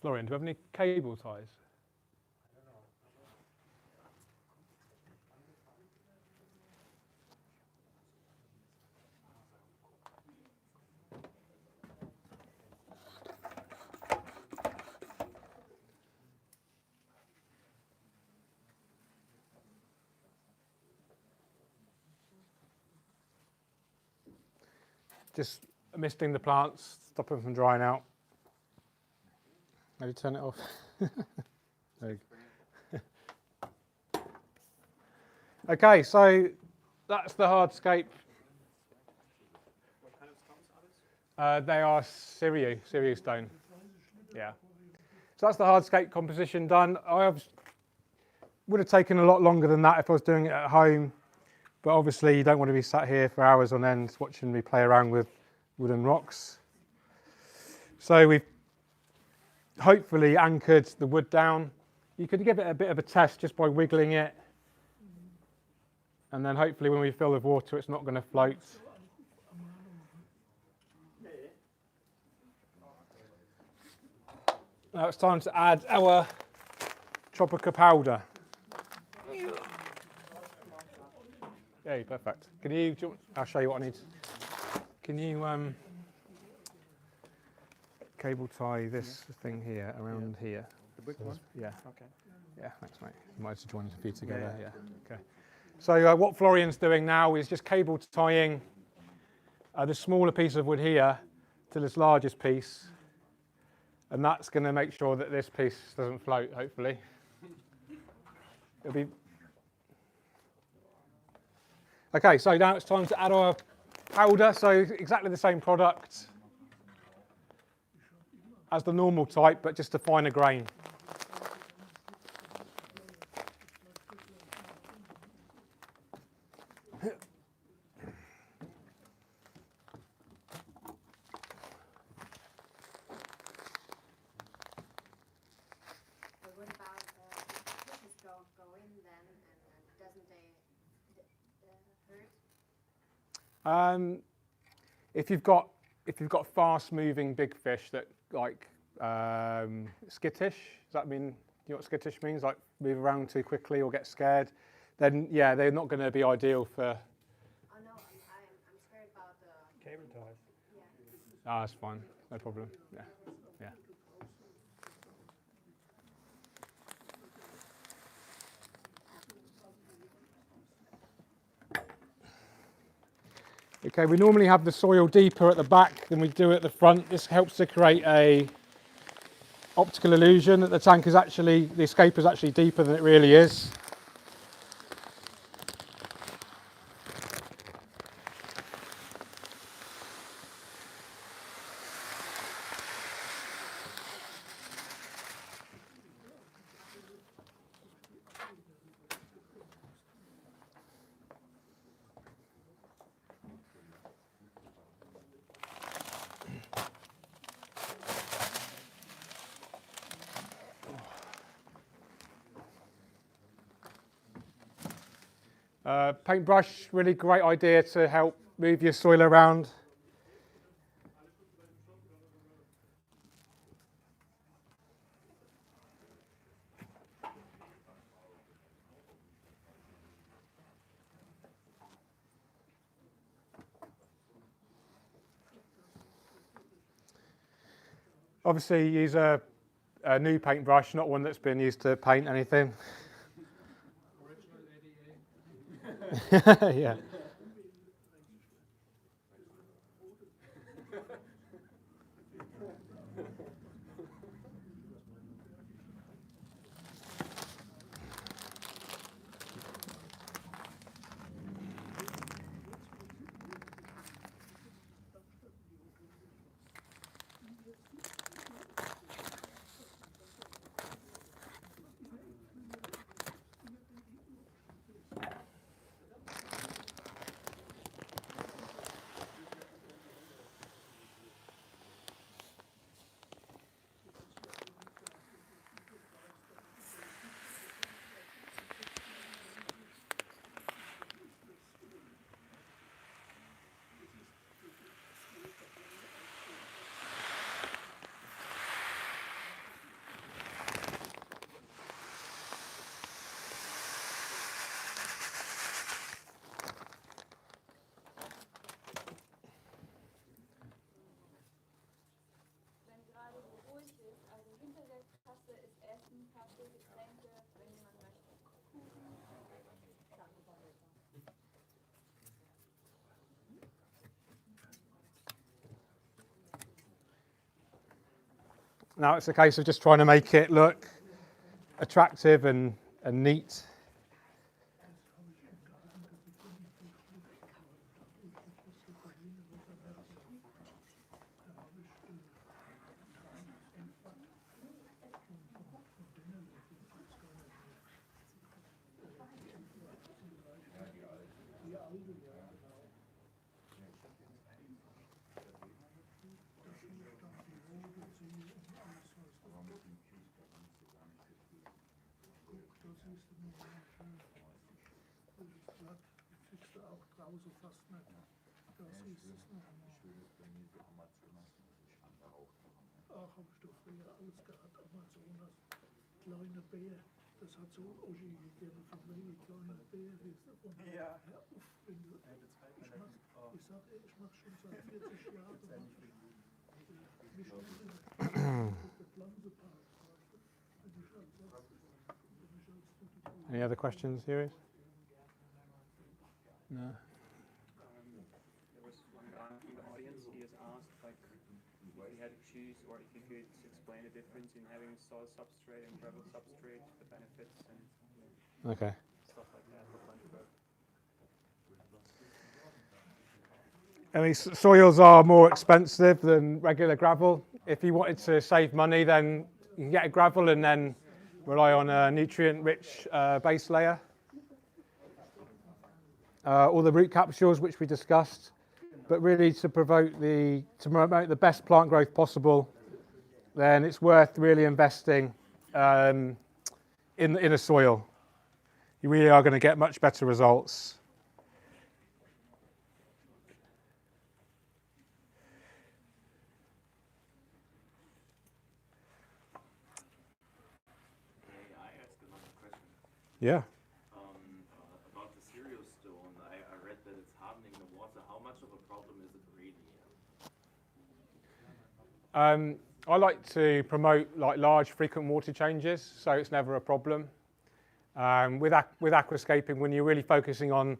Florian, do we have any cable ties? Just misting the plants, stop them from drying out. Maybe turn it off. There you go. Okay, so that's the hardscape. What kind of stones are these? They are Syrio stone. Yeah. So that's the hardscape composition done. Would have taken a lot longer than that if I was doing it at home. But obviously you don't want to be sat here for hours on end watching me play around with wooden rocks. So we've hopefully anchored the wood down. You could give it a bit of a test just by wiggling it. And then hopefully when we fill with water it's not going to float. Now it's time to add our Tropica powder. Yeah, perfect. I'll show you what I need. Can you cable tie this thing here around here? The big one? Yeah. Okay. Yeah, thanks, mate. You might have to join the feet together. Yeah. Okay. So what Florian's doing now is just cable tying the smaller piece of wood here to this largest piece, and that's going to make sure that this piece doesn't float. Hopefully, it'll be. Okay, so now it's time to add our powder. So exactly the same product as the normal type, but just a finer grain. But what about fishes go in then, and doesn't they hurt? If you've got fast moving big fish that like skittish, does that mean, you know what skittish means? Like move around too quickly or get scared, then yeah, they're not going to be ideal for. Oh no, I'm scared about the. Cable ties. Yeah. Ah, that's fine, no problem. Yeah, yeah. Okay, we normally have the soil deeper at the back than we do at the front. This helps to create a optical illusion that the tank is actually, the escape is actually deeper than it really is. Paintbrush, really great idea to help move your soil around. Obviously use a new paintbrush, not one that's been used to paint anything. Yeah. Now it's a case of just trying to make it look attractive and neat. Ach, hab ich doch früher alles gehabt, Amazonas, kleine Bär, das hat so ein Oschi gegeben von mir, kleine Bär, ja. Hör auf, wenn du, ich sag, ich mach schon seit 40 Jahren, mich der Pflanzenpark, wenn ich als Any other questions, series? No. There was one guy from the audience. He has asked, like, if you had to choose, or if you could explain the difference in having soil substrate and gravel substrate, the benefits and Okay. stuff like that for plant growth. I mean, soils are more expensive than regular gravel. If you wanted to save money, then you can get a gravel and then rely on a nutrient-rich base layer. All the root capsules, which we discussed, but really to promote the best plant growth possible, then it's worth really investing in a soil. You really are going to get much better results. May I ask another question? Yeah. About the cereal stone, I read that it's hardening the water. How much of a problem is it really? I like to promote like large frequent water changes, so it's never a problem. With aquascaping, when you're really focusing on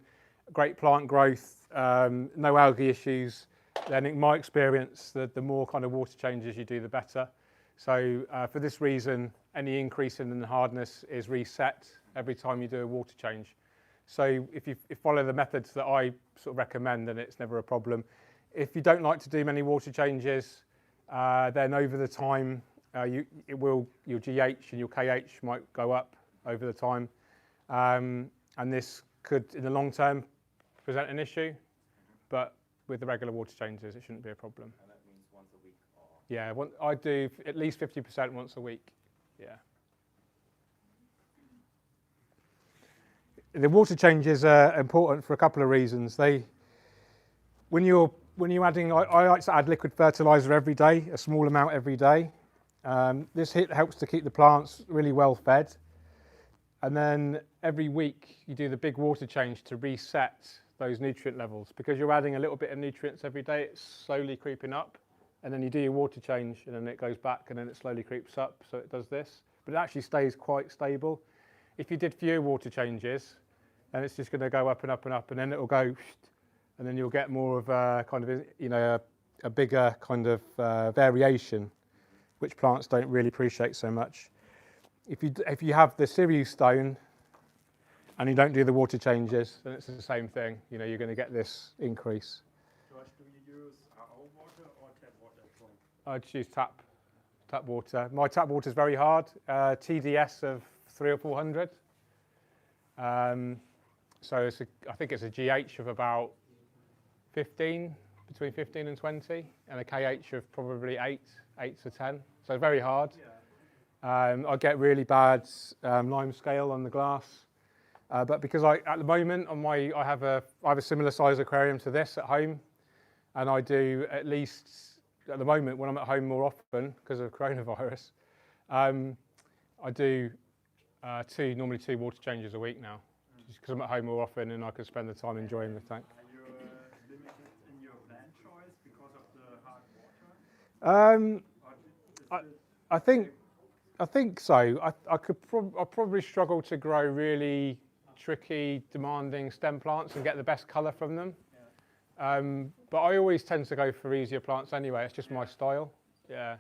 great plant growth, no algae issues, then in my experience, the more kind of water changes you do, the better. So for this reason, any increase in the hardness is reset every time you do a water change. So if you follow the methods that I sort of recommend, then it's never a problem. If you don't like to do many water changes, then over the time, your GH and your KH might go up over the time. And this could, in the long term, present an issue. But with the regular water changes, it shouldn't be a problem. And that means once a week? Or Yeah, I do at least 50% once a week. Yeah. The water changes are important for a couple of reasons. When you're adding, I like to add liquid fertilizer every day, a small amount every day. This helps to keep the plants really well fed. And then every week you do the big water change to reset those nutrient levels. Because you're adding a little bit of nutrients every day, it's slowly creeping up. And then you do your water change and then it goes back and then it slowly creeps up. So it does this, but it actually stays quite stable. If you did fewer water changes, then it's just going to go up and up and up, and then it'll go, and then you'll get more of a kind of, a bigger kind of variation, which plants don't really appreciate so much. If you have the cereal stone and you don't do the water changes, then it's the same thing. You're going to get this increase. Josh, do you use RO water or tap water at home? I just use tap water. My tap water is very hard, TDS of 300 or 400. So I think it's a GH of about 15, between 15 and 20, and a KH of probably 8 to 10. So very hard. Yeah. I get really bad lime scale on the glass, but because at the moment I have a similar size aquarium to this at home, and I do at least at the moment when I'm at home more often because of coronavirus, I do normally two water changes a week now, just because I'm at home more often and I can spend the time enjoying the tank. Are you limited in your plant choice because of the hard water? I think so. I probably struggle to grow really tricky, demanding stem plants and get the best colour from them. Yeah. But I always tend to go for easier plants anyway. It's just my style. Yeah.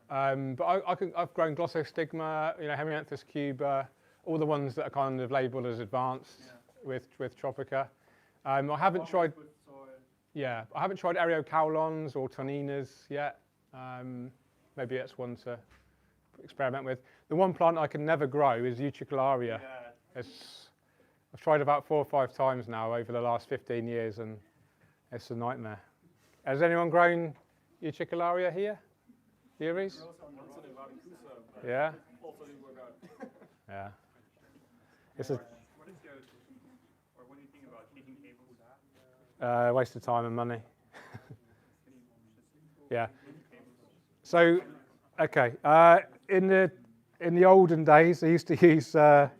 But I've grown Glossostigma, Hemianthus cuba, all the ones that are kind of labelled as advanced with Tropica. I haven't tried. Yeah, I haven't tried Areocaulons or Toninas yet. Maybe that's one to experiment with. The one plant I can never grow is Utricularia. I've tried about 4 or 5 times now over the last 15 years, and it's a nightmare. Has anyone grown Utricularia here? Theories? Yeah. Yeah. It's a What do you think about heating cables? waste of time and money. Yeah. So, okay. In the olden days, they used to use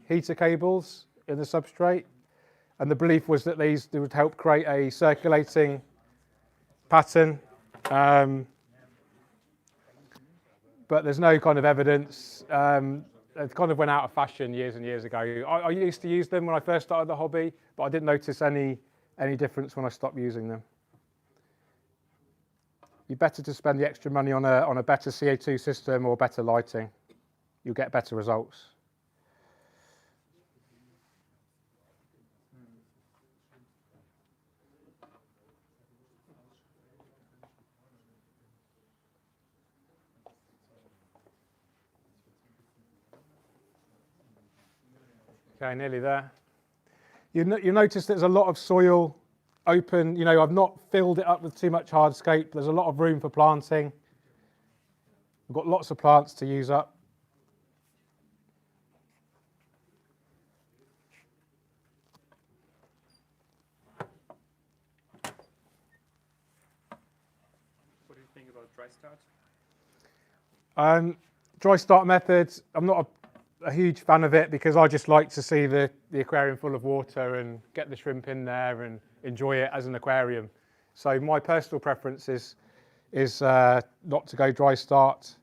heater cables in the substrate, and the belief was that they would help create a circulating pattern. But there's no kind of evidence. It kind of went out of fashion years and years ago. I used to use them when I first started the hobby, but I didn't notice any difference when I stopped using them. You're better to spend the extra money on a better CO2 system or better lighting. You'll get better results. Okay, nearly there. You notice there's a lot of soil open. I've not filled it up with too much hardscape. There's a lot of room for planting. We've got lots of plants to use up. What do you think about dry start? Dry start methods, I'm not a huge fan of it because I just like to see the aquarium full of water and get the shrimp in there and enjoy it as an aquarium. So my personal preference is not to go dry start,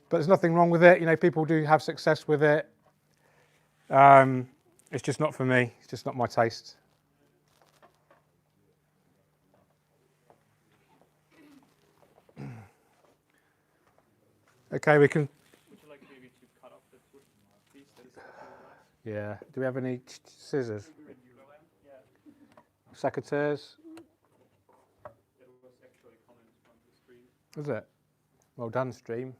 but there's nothing wrong with it. People do have success with it. It's just not for me. It's just not my taste. Okay, we can. Would you like maybe to cut off the wood piece that is Yeah. Do we have any scissors? Secateurs? That was actually a comment on the stream. Is it? Well done, stream.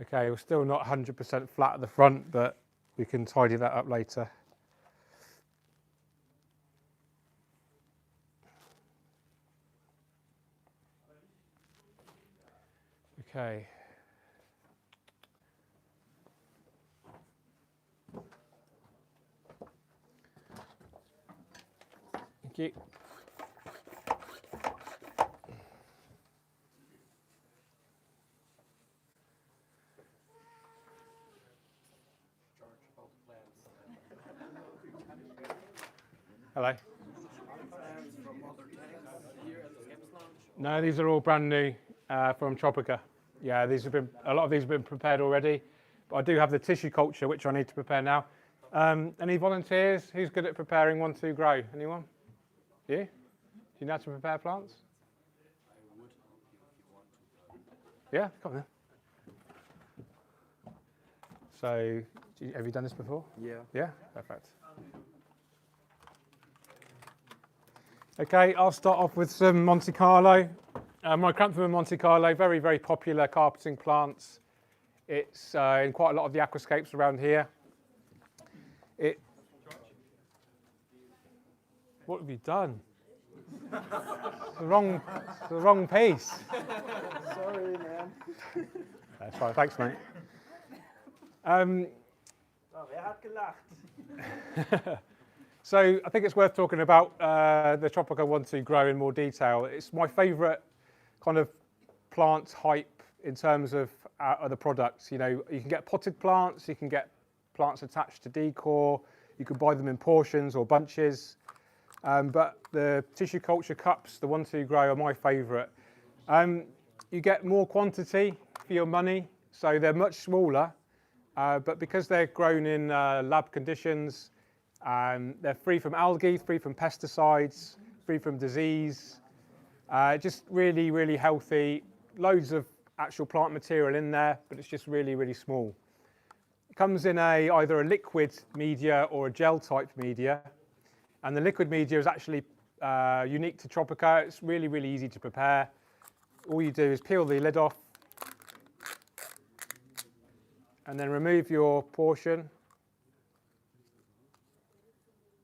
Okay, we're still not 100% flat at the front, but we can tidy that up later. Okay. Thank you. Hello. No, these are all brand new from Tropica. Yeah, a lot of these have been prepared already, but I do have the tissue culture which I need to prepare now. Any volunteers? Who's good at preparing 1-2 grow? Anyone? You? Do you know how to prepare plants? I would help you if you want to. Yeah, come on then. So, have you done this before? Yeah. Yeah, perfect. Okay, I'll start off with some Monte Carlo. My Cranthum Monte Carlo, very, very popular carpeting plants. It's in quite a lot of the aquascapes around here. What have you done? the wrong piece. Sorry, man. That's fine, thanks, mate. Wer hat gelacht? So I think it's worth talking about the Tropica 1-2 grow in more detail. It's my favourite kind of plant hype in terms of the products. You can get potted plants, you can get plants attached to decor, you can buy them in portions or bunches. But the tissue culture cups, the 1-2 grow, are my favourite. You get more quantity for your money, so they're much smaller, but because they're grown in lab conditions, they're free from algae, free from pesticides, free from disease. Just really, really healthy. Loads of actual plant material in there, but it's just really, really small. It comes in either a liquid media or a gel type media. And the liquid media is actually unique to Tropica. It's really, really easy to prepare. All you do is peel the lid off and then remove your portion.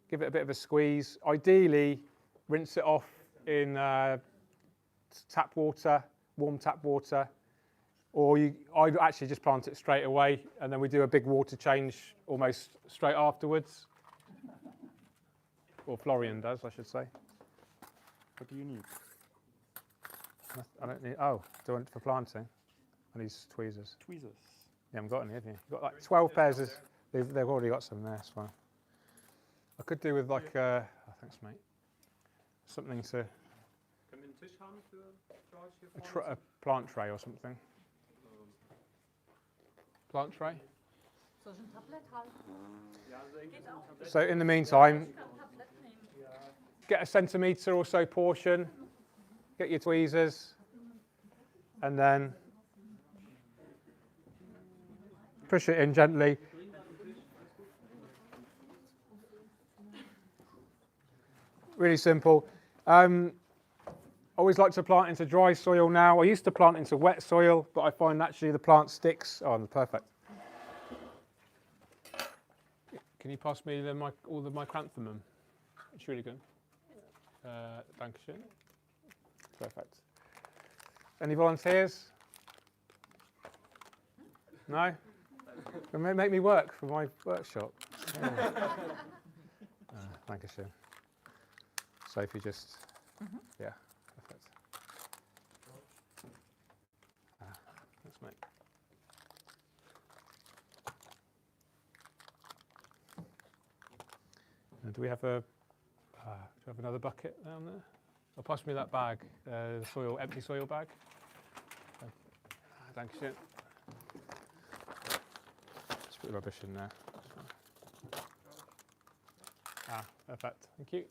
Give it a bit of a squeeze. Ideally, rinse it off in tap water, warm tap water, or I'd actually just plant it straight away, and then we do a big water change almost straight afterwards. Or Florian does, I should say. What do you need? I don't need. Oh, do I want for planting? I need tweezers. Tweezers. You haven't got any, have you? You've got like 12 pairs. They've already got some there. It's fine. I could do with like. Oh, thanks, mate. Something to. Können wir einen Tisch haben für George hier vorne? A plant tray or something. Plant tray. Soll ich ein Tablett halten? Ja, also irgendwie so ein Tablett. So in the meantime, Ich kann ein Tablett nehmen. get a centimetre or so portion. Get your tweezers, and then push it in gently. Really simple. Always like to plant into dry soil now. I used to plant into wet soil, but I find naturally the plant sticks. Oh, perfect. Can you pass me all the micranthemum? It's really good. Dankeschön. Perfect. Any volunteers? No? Make me work for my workshop. Dankeschön. Sophie just, yeah, perfect. Thanks, mate. Do we have another bucket down there? Oh, pass me that bag, the empty soil bag. Dankeschön. Just put the rubbish in there. Perfect. Thank you.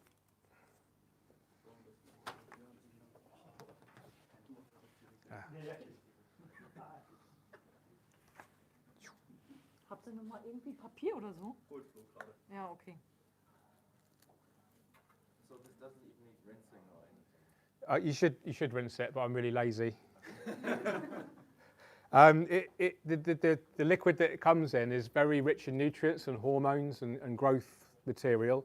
Habt ihr noch mal irgendwie Papier oder so? Ja, okay. So this doesn't even need rinsing or anything. You should rinse it, but I'm really lazy. The liquid that it comes in is very rich in nutrients and hormones and growth material,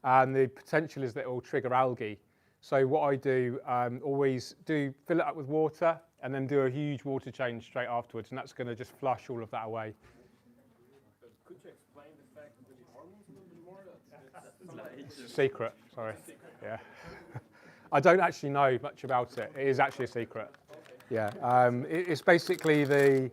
and the potential is that it will trigger algae. So what I do, always fill it up with water and then do a huge water change straight afterwards, and that's going to just flush all of that away. Could you explain the fact with the hormones a little bit more? Secret, sorry. Yeah. I don't actually know much about it. It is actually a secret. Yeah. It's basically it's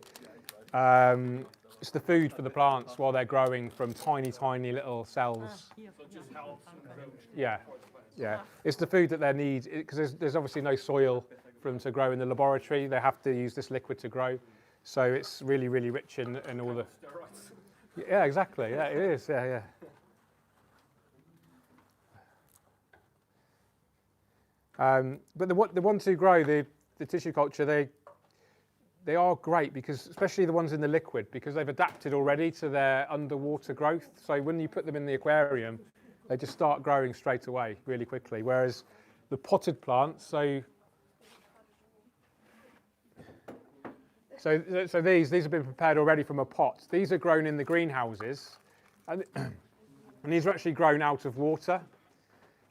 the food for the plants while they're growing from tiny, tiny little cells. So it just helps grow Yeah. for the plants. Yeah. It's the food that they need because there's obviously no soil for them to grow in the laboratory. They have to use this liquid to grow. So it's really, really rich in all the. Steroids. Yeah, exactly. Yeah, it is. Yeah, yeah. But the ones who grow the tissue culture, they are great because, especially the ones in the liquid, because they've adapted already to their underwater growth. So when you put them in the aquarium, they just start growing straight away, really quickly. Whereas the potted plants, so these have been prepared already from a pot. These are grown in the greenhouses, and these are actually grown out of water.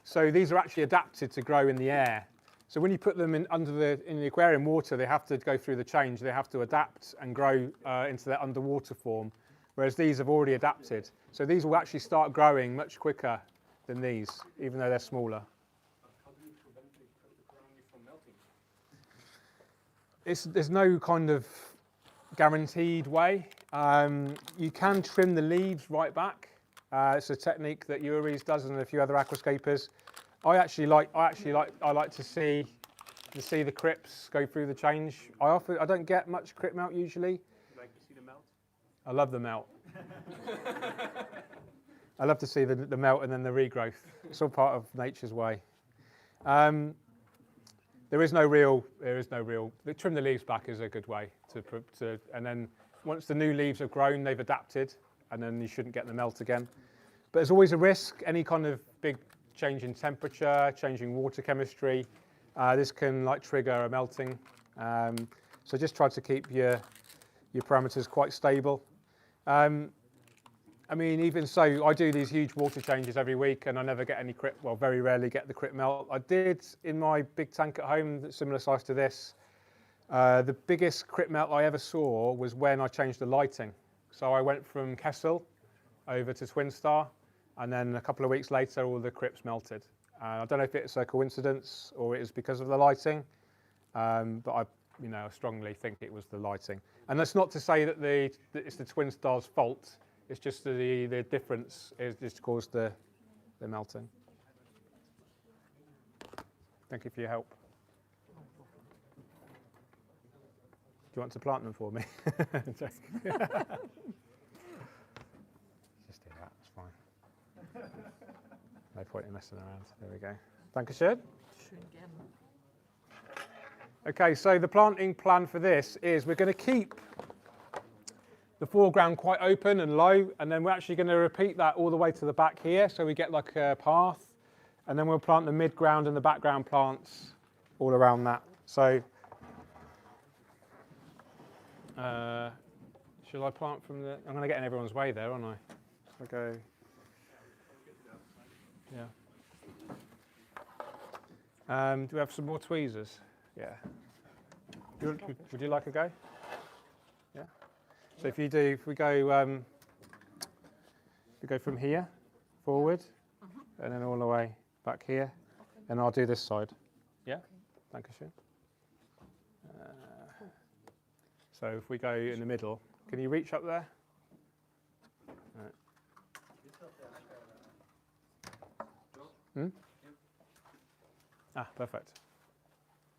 So these are actually adapted to grow in the air. So when you put them in the aquarium water, they have to go through the change. They have to adapt and grow into their underwater form, whereas these have already adapted. So these will actually start growing much quicker than these, even though they're smaller. How do you prevent the ground from melting? There's no kind of guaranteed way. You can trim the leaves right back. It's a technique that Yuri's does and a few other aquascapers. I like to see the crypts go through the change. I don't get much crypt melt usually. You like to see the melt? I love the melt. I love to see the melt and then the regrowth. It's all part of nature's way. there is no real. Trim the leaves back is a good way to, and then once the new leaves have grown, they've adapted, and then you shouldn't get the melt again. But there's always a risk. Any kind of big change in temperature, changing water chemistry, this can like trigger a melting. So just try to keep your parameters quite stable. I mean, even so, I do these huge water changes every week, and I never get any crypt. Well, very rarely get the crypt melt. I did in my big tank at home, that's similar size to this. The biggest crypt melt I ever saw was when I changed the lighting. So I went from Kessel over to Twin Star, and then a couple of weeks later, all the crypts melted. I don't know if it's a coincidence or it is because of the lighting, but I strongly think it was the lighting. And that's not to say that it's the Twin Star's fault. It's just the difference is just caused the melting. Thank you for your help. Do you want to plant them for me? Just do that, it's fine. No point in messing around. There we go. Dankeschön. Okay, so the planting plan for this is we're going to keep the foreground quite open and low, and then we're actually going to repeat that all the way to the back here, so we get like a path, and then we'll plant the mid-ground and the background plants all around that. So, shall I plant from the... I'm going to get in everyone's way there, aren't I? So I go... Yeah. Do we have some more tweezers? Yeah. Would you like a go? Yeah. So if we go from here forward, and then all the way back here, and I'll do this side. Yeah. Dankeschön. So if we go in the middle, can you reach up there? Right. Ah, perfect.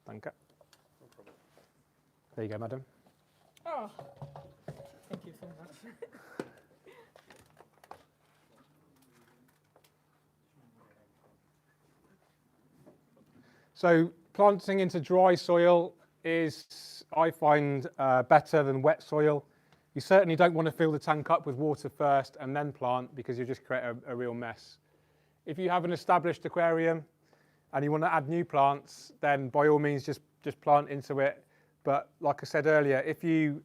Danke. There you go, madam. Oh, thank you so much. So planting into dry soil is, I find, better than wet soil. You certainly don't want to fill the tank up with water first and then plant, because you just create a real mess. If you have an established aquarium and you want to add new plants, then by all means just plant into it. But like I said earlier, if you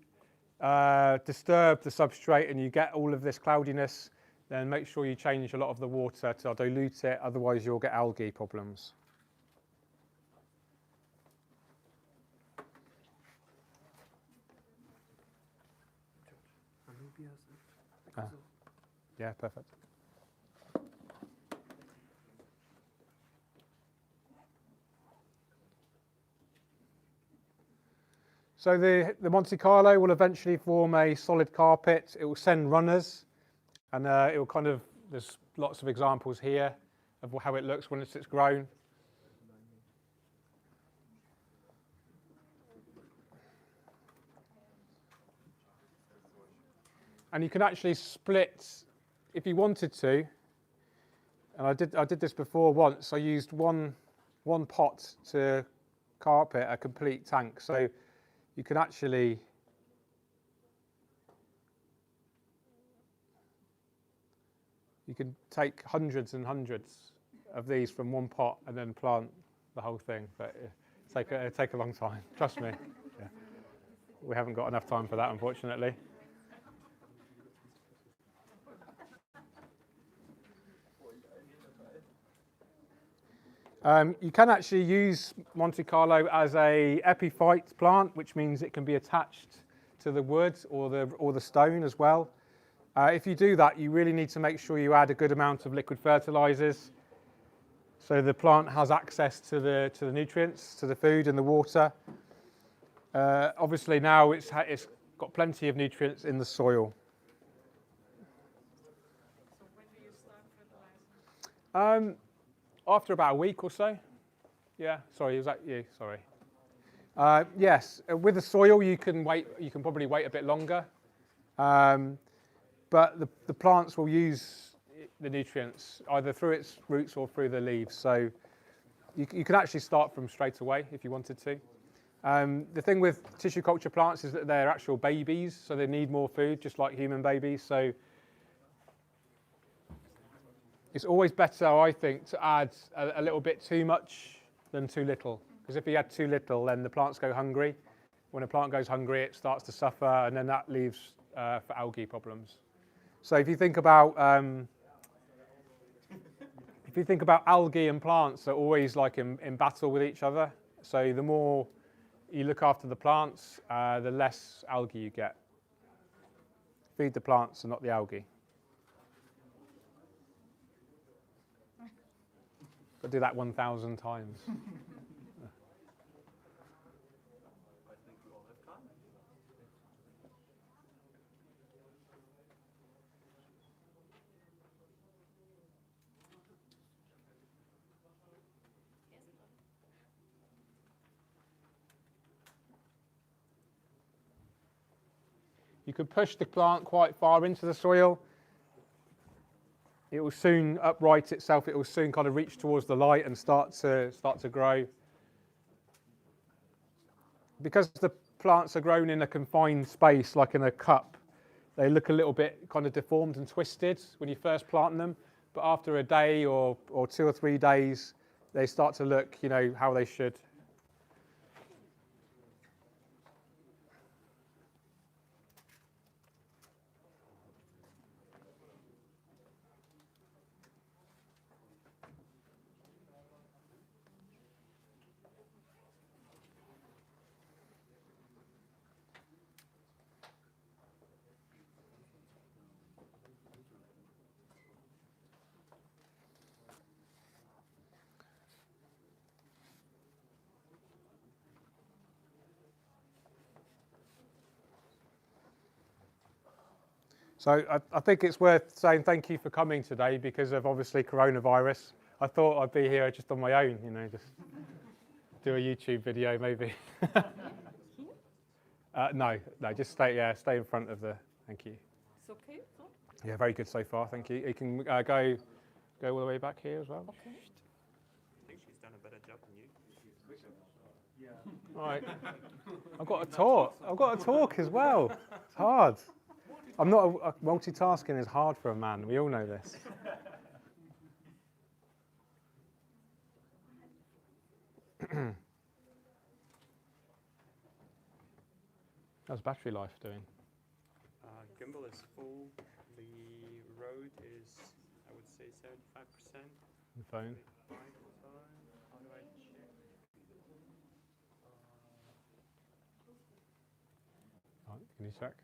disturb the substrate and you get all of this cloudiness, then make sure you change a lot of the water to dilute it, otherwise you'll get algae problems. Yeah, perfect. So the Monte Carlo will eventually form a solid carpet. It will send runners, and it will kind of, there's lots of examples here of how it looks when it's grown. And you can actually split, if you wanted to, and I did this before once. I used one pot to carpet a complete tank. So you can actually take hundreds and hundreds of these from one pot and then plant the whole thing. But it'll take a long time, trust me. Yeah. We haven't got enough time for that, unfortunately. You can actually use Monte Carlo as a epiphyte plant, which means it can be attached to the wood or the stone as well. If you do that, you really need to make sure you add a good amount of liquid fertilizers, so the plant has access to the nutrients, to the food and the water. Obviously now it's got plenty of nutrients in the soil. So when do you start fertilizing? After about a week or so. Yeah, sorry, was that you? Sorry. Yes, with the soil you can wait. You can probably wait a bit longer, but the plants will use the nutrients either through its roots or through the leaves. So you can actually start from straight away if you wanted to. The thing with tissue culture plants is that they're actual babies, so they need more food, just like human babies. So it's always better, I think, to add a little bit too much than too little. Because if you add too little, then the plants go hungry. When a plant goes hungry, it starts to suffer, and then that leaves for algae problems. So if you think about algae and plants, they're always like in battle with each other. So the more you look after the plants, the less algae you get. Feed the plants and not the algae. Got to do that 1,000 times. I think we all have time. You could push the plant quite far into the soil. It will soon upright itself. It will soon kind of reach towards the light and start to grow. Because the plants are grown in a confined space, like in a cup, they look a little bit kind of deformed and twisted when you first plant them. But after a day or 2 or 3 days, they start to look, you know, how they should. So I think it's worth saying thank you for coming today because of obviously coronavirus. I thought I'd be here just on my own, you know, just do a YouTube video maybe. No, just stay in front of the, thank you. It's okay, so? Yeah, very good so far, thank you. You can go all the way back here as well. Okay. I think she's done a better job than you. Yeah. All right. I've got to talk as well. It's hard. I'm not multitasking is hard for a man. We all know this. How's battery life doing? Gimbal is full. The road is, I would say, 75%. The phone? How do I check? Right, can you check?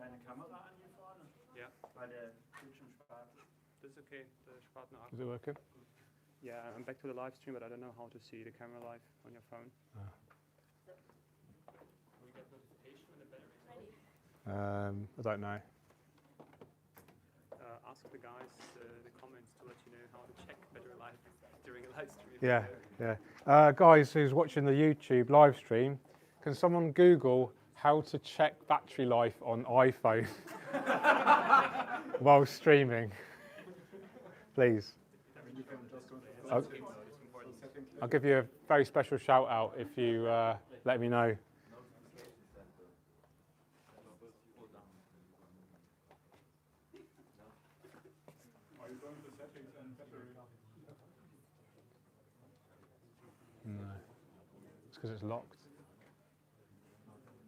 Deine Kamera an hier vorne? Ja. Bei der Bildschirmsparte. That's okay. The Spartan Aqua. Is it working? Yeah, I'm back to the live stream, but I don't know how to see the camera live on your phone. Will you get notification when the battery is ready? I don't know. Ask the guys the comments to let you know how to check battery life during a live stream. Yeah. Guys who's watching the YouTube live stream, can someone Google how to check battery life on iPhone while streaming? Please. I'll give you a very special shout out if you let me know. No, it's because it's locked.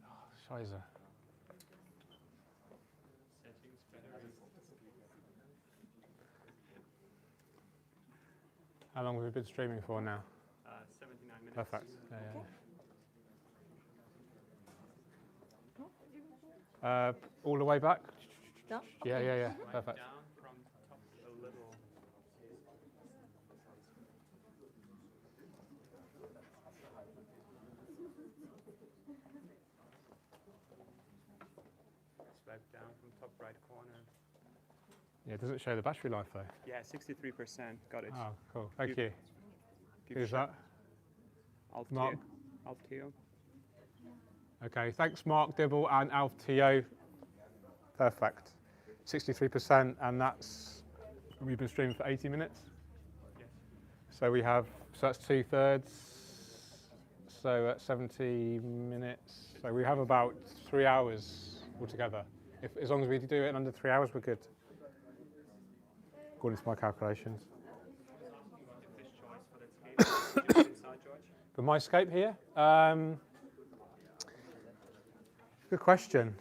Oh, Scheiße. Settings, battery. How long have we been streaming for now? 79 minutes. Perfect. All the way back? Yeah. Yeah. Right Perfect. down from top a little. Swipe down from top right corner. Yeah, it doesn't show the battery life though. Yeah, 63%. Got it. Oh, cool. Thank you. Give Who's shot. that? Alt Mark. Theo. Okay, thanks Mark Dibble and Alf Tio. Perfect. 63%, and we've been streaming for 80 minutes. Yes. So that's 2/3. So at 70 minutes. So we have about 3 hours altogether. As long as we do it in under 3 hours, we're good. According to my calculations. If this choice for that scape, inside George. For my scape here? Good question.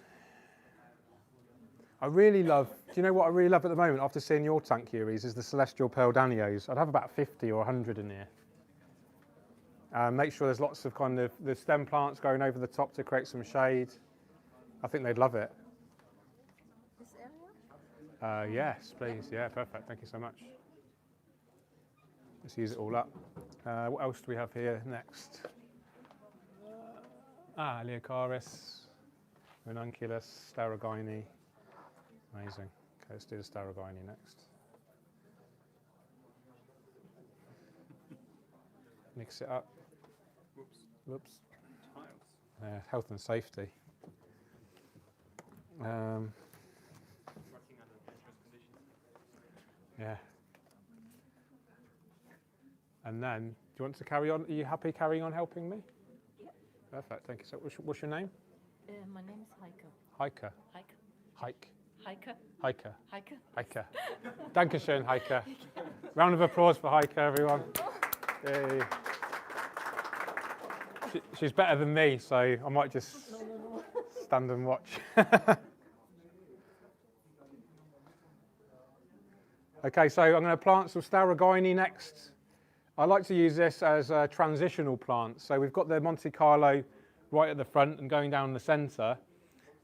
I really love, do you know what I really love at the moment after seeing your tank, Yuris, is the Celestial Pearl Danios. I'd have about 50 or 100 in here. Make sure there's lots of kind of the stem plants going over the top to create some shade. I think they'd love it. This area? Yes, please. Yeah, perfect. Thank you so much. Let's use it all up. What else do we have here next? Leocaris, Ranunculus, Staragini. Amazing. Okay, let's do the Staragini next. Mix it up. Whoops. Tiles. Health and safety. Working under dangerous conditions. Yeah. And then, do you want to carry on? Are you happy carrying on helping me? Yeah. Perfect, thank you. So, what's your name? My name is Heike. Heike. Heike. Heike. Heike. Heike. Heike. Heike. Dankeschön, Heike. Round of applause for Heike, everyone. Yay. She's better than me, so I might just stand and watch. Okay, so I'm going to plant some Staragini next. I like to use this as a transitional plant. So we've got the Monte Carlo right at the front and going down the centre.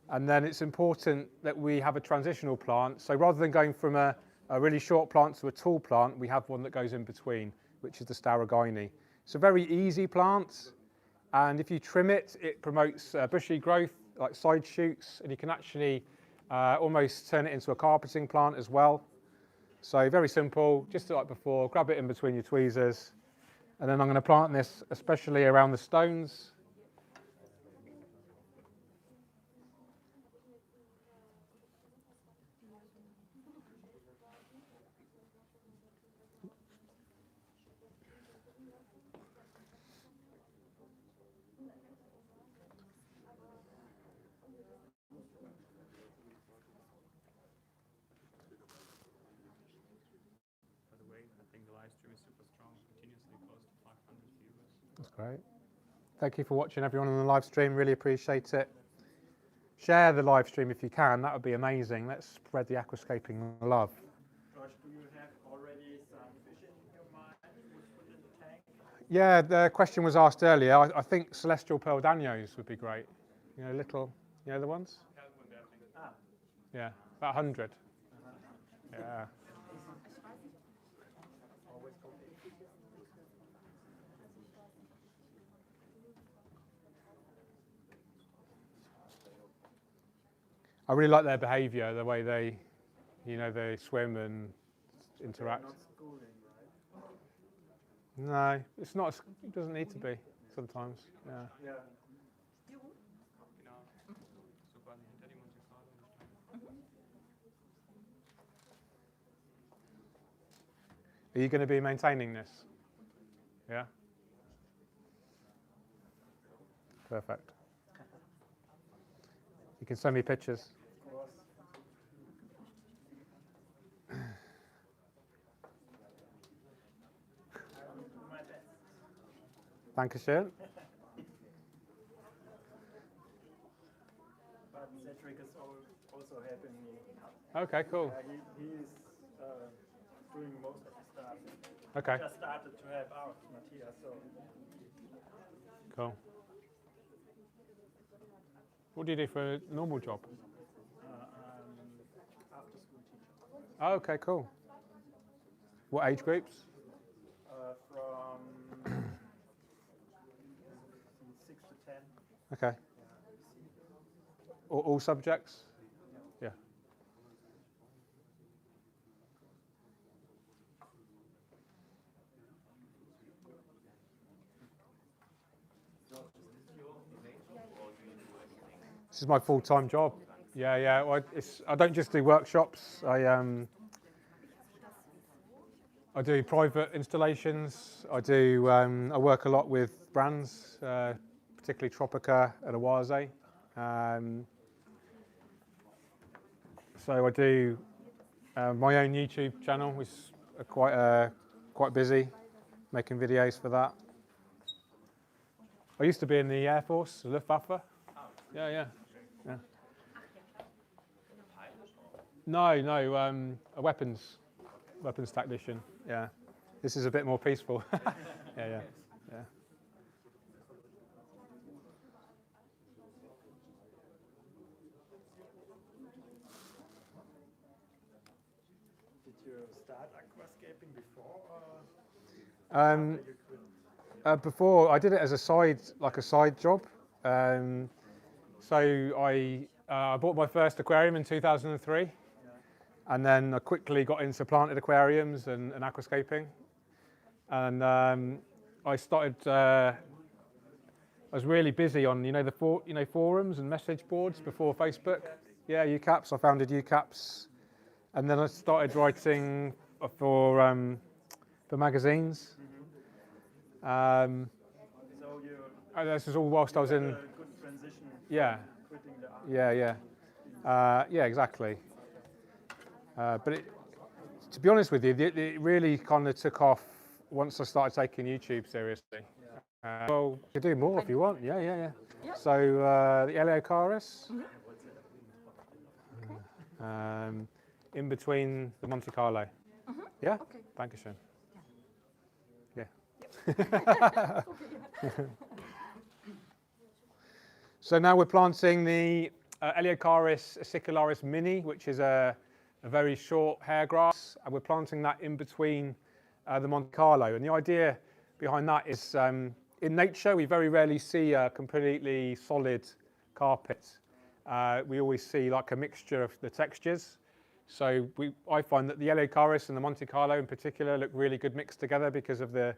And then it's important that we have a transitional plant. So rather than going from a really short plant to a tall plant, we have one that goes in between, which is the Staragini. It's a very easy plant. And if you trim it, it promotes bushy growth, like side shoots, and you can actually almost turn it into a carpeting plant as well. So very simple, just like before, grab it in between your tweezers. And then I'm going to plant this especially around the stones. That's great. Thank you for watching, everyone on the live stream. Really appreciate it. Share the live stream if you can. That would be amazing. Let's spread the aquascaping love. George, do you have already some fish in your mind you would put in the tank? Yeah, the question was asked earlier. I think Celestial Pearl Danios would be great. You know, little, you know the ones? Ah. Yeah, about 100. Yeah. I really like their behaviour, the way they, they swim and interact. Not schooling, right? No, it's not. It doesn't need to be sometimes. Yeah. Yeah. Are you going to be maintaining this? Yeah. Perfect. You can send me pictures. Of course. I will do my best. Dankeschön. But Cedric is also helping me. Okay, cool. He is doing most of the stuff. Okay, Just started to help out Matthias, so cool. What do you do for a normal job? after school teacher. Oh, okay, cool. What age groups? From 6 to 10. Okay. All subjects? Yeah. So is this your main job or do you do This is my full-time job. Yeah. Well, I don't just do workshops. I do private installations. I work a lot with brands, particularly Tropica and Awase. So I do my own YouTube channel, which is quite busy, making videos for that. I used to be in the Air Force, the Luftwaffe. Yeah. No, a weapons technician. Yeah, this is a bit more peaceful. Yeah. Did you start aquascaping before? Before I did it as a side job. So I bought my first aquarium in 2003, and then I quickly got into planted aquariums and aquascaping. And I started. I was really busy on the forums and message boards before Facebook. Yeah, UCAPs. I founded UCAPs, and then I started writing for magazines. So you. This is all whilst I was in. A good transition. Yeah. Quitting the art. Yeah, exactly. But to be honest with you, it really kind of took off once I started taking YouTube seriously. Well, you can do more if you want. Yeah. So the Eleocharis, in between the Monte Carlo. Yeah. Okay. Dankeschön. Yeah. So now we're planting the Eleocharis acicularis mini, which is a very short hair grass, and we're planting that in between the Monte Carlo. And the idea behind that is, in nature, we very rarely see a completely solid carpet. We always see like a mixture of the textures. So I find that the Eleocharis and the Monte Carlo in particular look really good mixed together because of the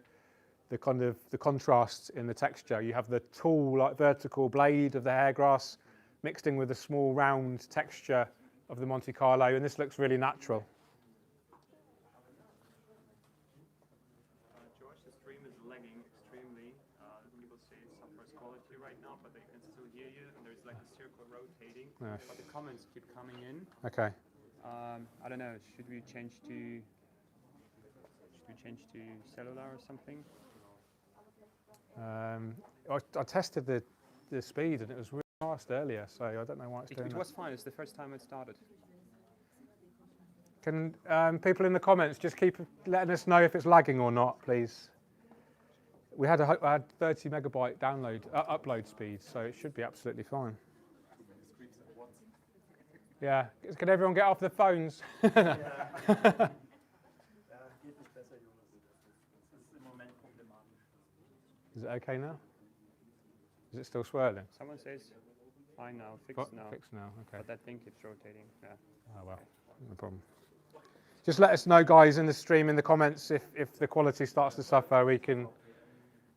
contrast in the texture. You have the tall, like vertical blade of the hairgrass mixed in with the small round texture of the Monte Carlo, and this looks really natural. George, the stream is lagging extremely. People say it suffers quality right now, but they can still hear you, and there's like a circle rotating. Yes. But the comments keep coming in. Okay. I don't know. Should we change to cellular or something? I tested the speed and it was really fast earlier, so I don't know why it's doing It that. was fine. It's the first time it started. Can people in the comments just keep letting us know if it's lagging or not, please? I had 30 megabyte upload speed, so it should be absolutely fine. Yeah, can everyone get off the phones? Is it okay now? Is it still swirling? Someone says fine now, fixed now. Fixed now, okay. But that thing keeps rotating. Yeah. Oh well, no problem. Just let us know, guys, in the stream, in the comments, if the quality starts to suffer, we can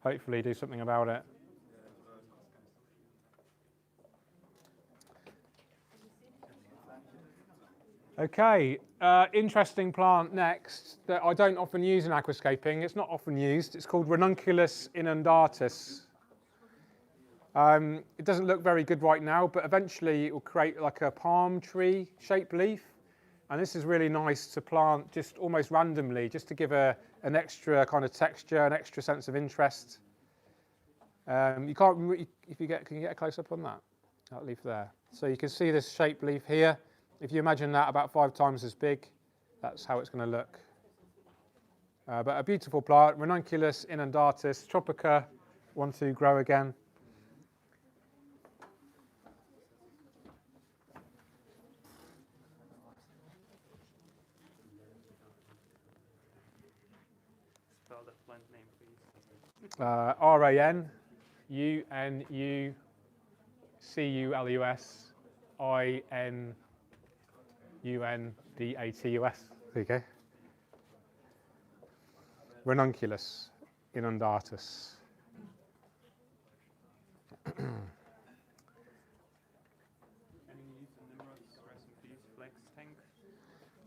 hopefully do something about it. Okay, interesting plant next that I don't often use in aquascaping. It's not often used. It's called Ranunculus inundatus. It doesn't look very good right now, but eventually it will create like a palm tree shaped leaf. And this is really nice to plant just almost randomly, just to give an extra kind of texture, an extra sense of interest. You can't really, can you get a close up on that leaf there? So you can see this shaped leaf here. If you imagine that about 5 times as big, that's how it's going to look. But a beautiful plant, Ranunculus inundatus, Tropica, want to grow again. Spell the plant name, please. Ranunculus There you go. Ranunculus inundatus.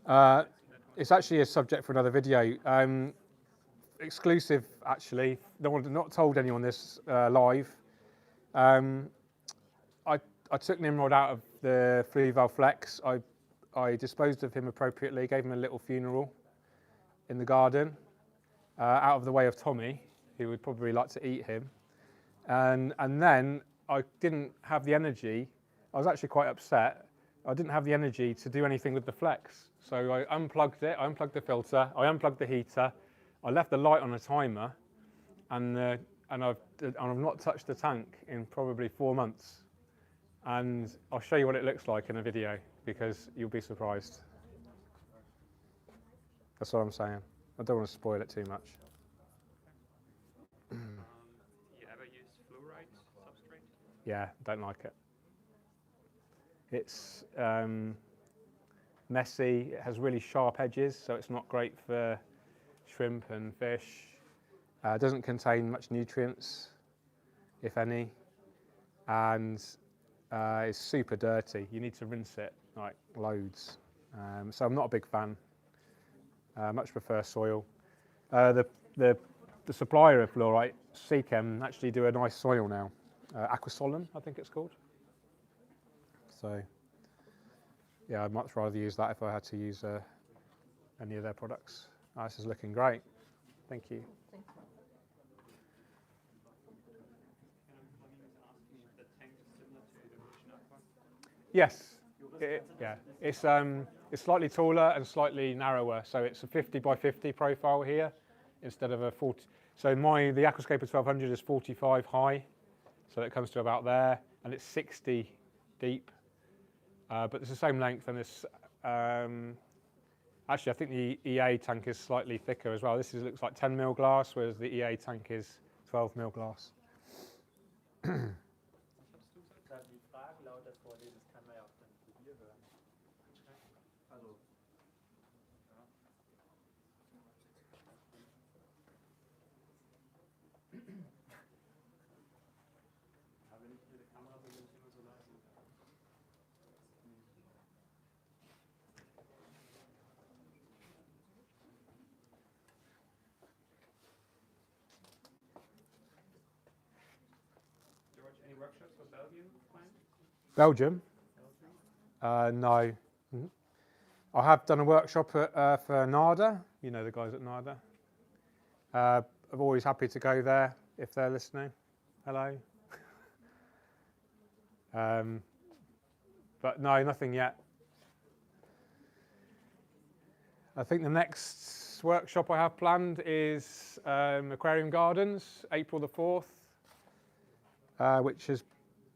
It's actually a subject for another video. Exclusive, actually. Not told anyone this live. I took Nimrod out of the flue valve flex. I disposed of him appropriately, gave him a little funeral in the garden, out of the way of Tommy, who would probably like to eat him. And then I didn't have the energy. I was actually quite upset. I didn't have the energy to do anything with the flex. So I unplugged it, I unplugged the filter, I unplugged the heater, I left the light on a timer, and I've not touched the tank in probably 4 months. And I'll show you what it looks like in a video, because you'll be surprised. That's what I'm saying. I don't want to spoil it too much. Do you ever use fluoride substrate? Yeah, don't like it. It's messy, it has really sharp edges, so it's not great for shrimp and fish. It doesn't contain much nutrients, if any, and it's super dirty. You need to rinse it like loads. So I'm not a big fan. Much prefer soil. The supplier of fluorite, Seachem, actually do a nice soil now. Aquascape, I think it's called. So, yeah, I'd much rather use that if I had to use any of their products. Oh, this is looking great. Thank you. Yes. It's slightly taller and slightly narrower, so it's a 50 by 50 profile here instead of a 40. So the Aquascape 1200 is 45 high, so it comes to about there, and it's 60 deep. But it's the same length, and it's actually I think the EA tank is slightly thicker as well. This looks like 10 mil glass, whereas the EA tank is 12 mil glass. Die Frage laut der Vorlesung, das kann man ja auch dann Klavier hören. Also, ja. Aber wenn ich hier die Kamera bin, bin ich immer so leise. George, any workshops for Belgium planned? Belgium? No. I have done a workshop for NADA. You know the guys at NADA. I'm always happy to go there if they're listening. Hello. But no, nothing yet. I think the next workshop I have planned is Aquarium Gardens, April the 4th, which has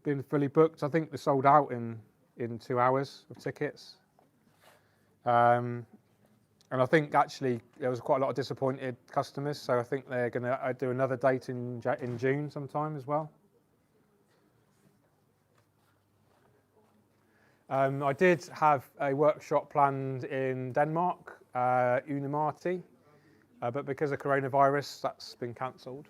been fully booked. I think they're sold out in 2 hours of tickets. And I think actually there was quite a lot of disappointed customers, so I think they're going to do another date in June sometime as well. I did have a workshop planned in Denmark, Unemati, but because of coronavirus, that's been cancelled.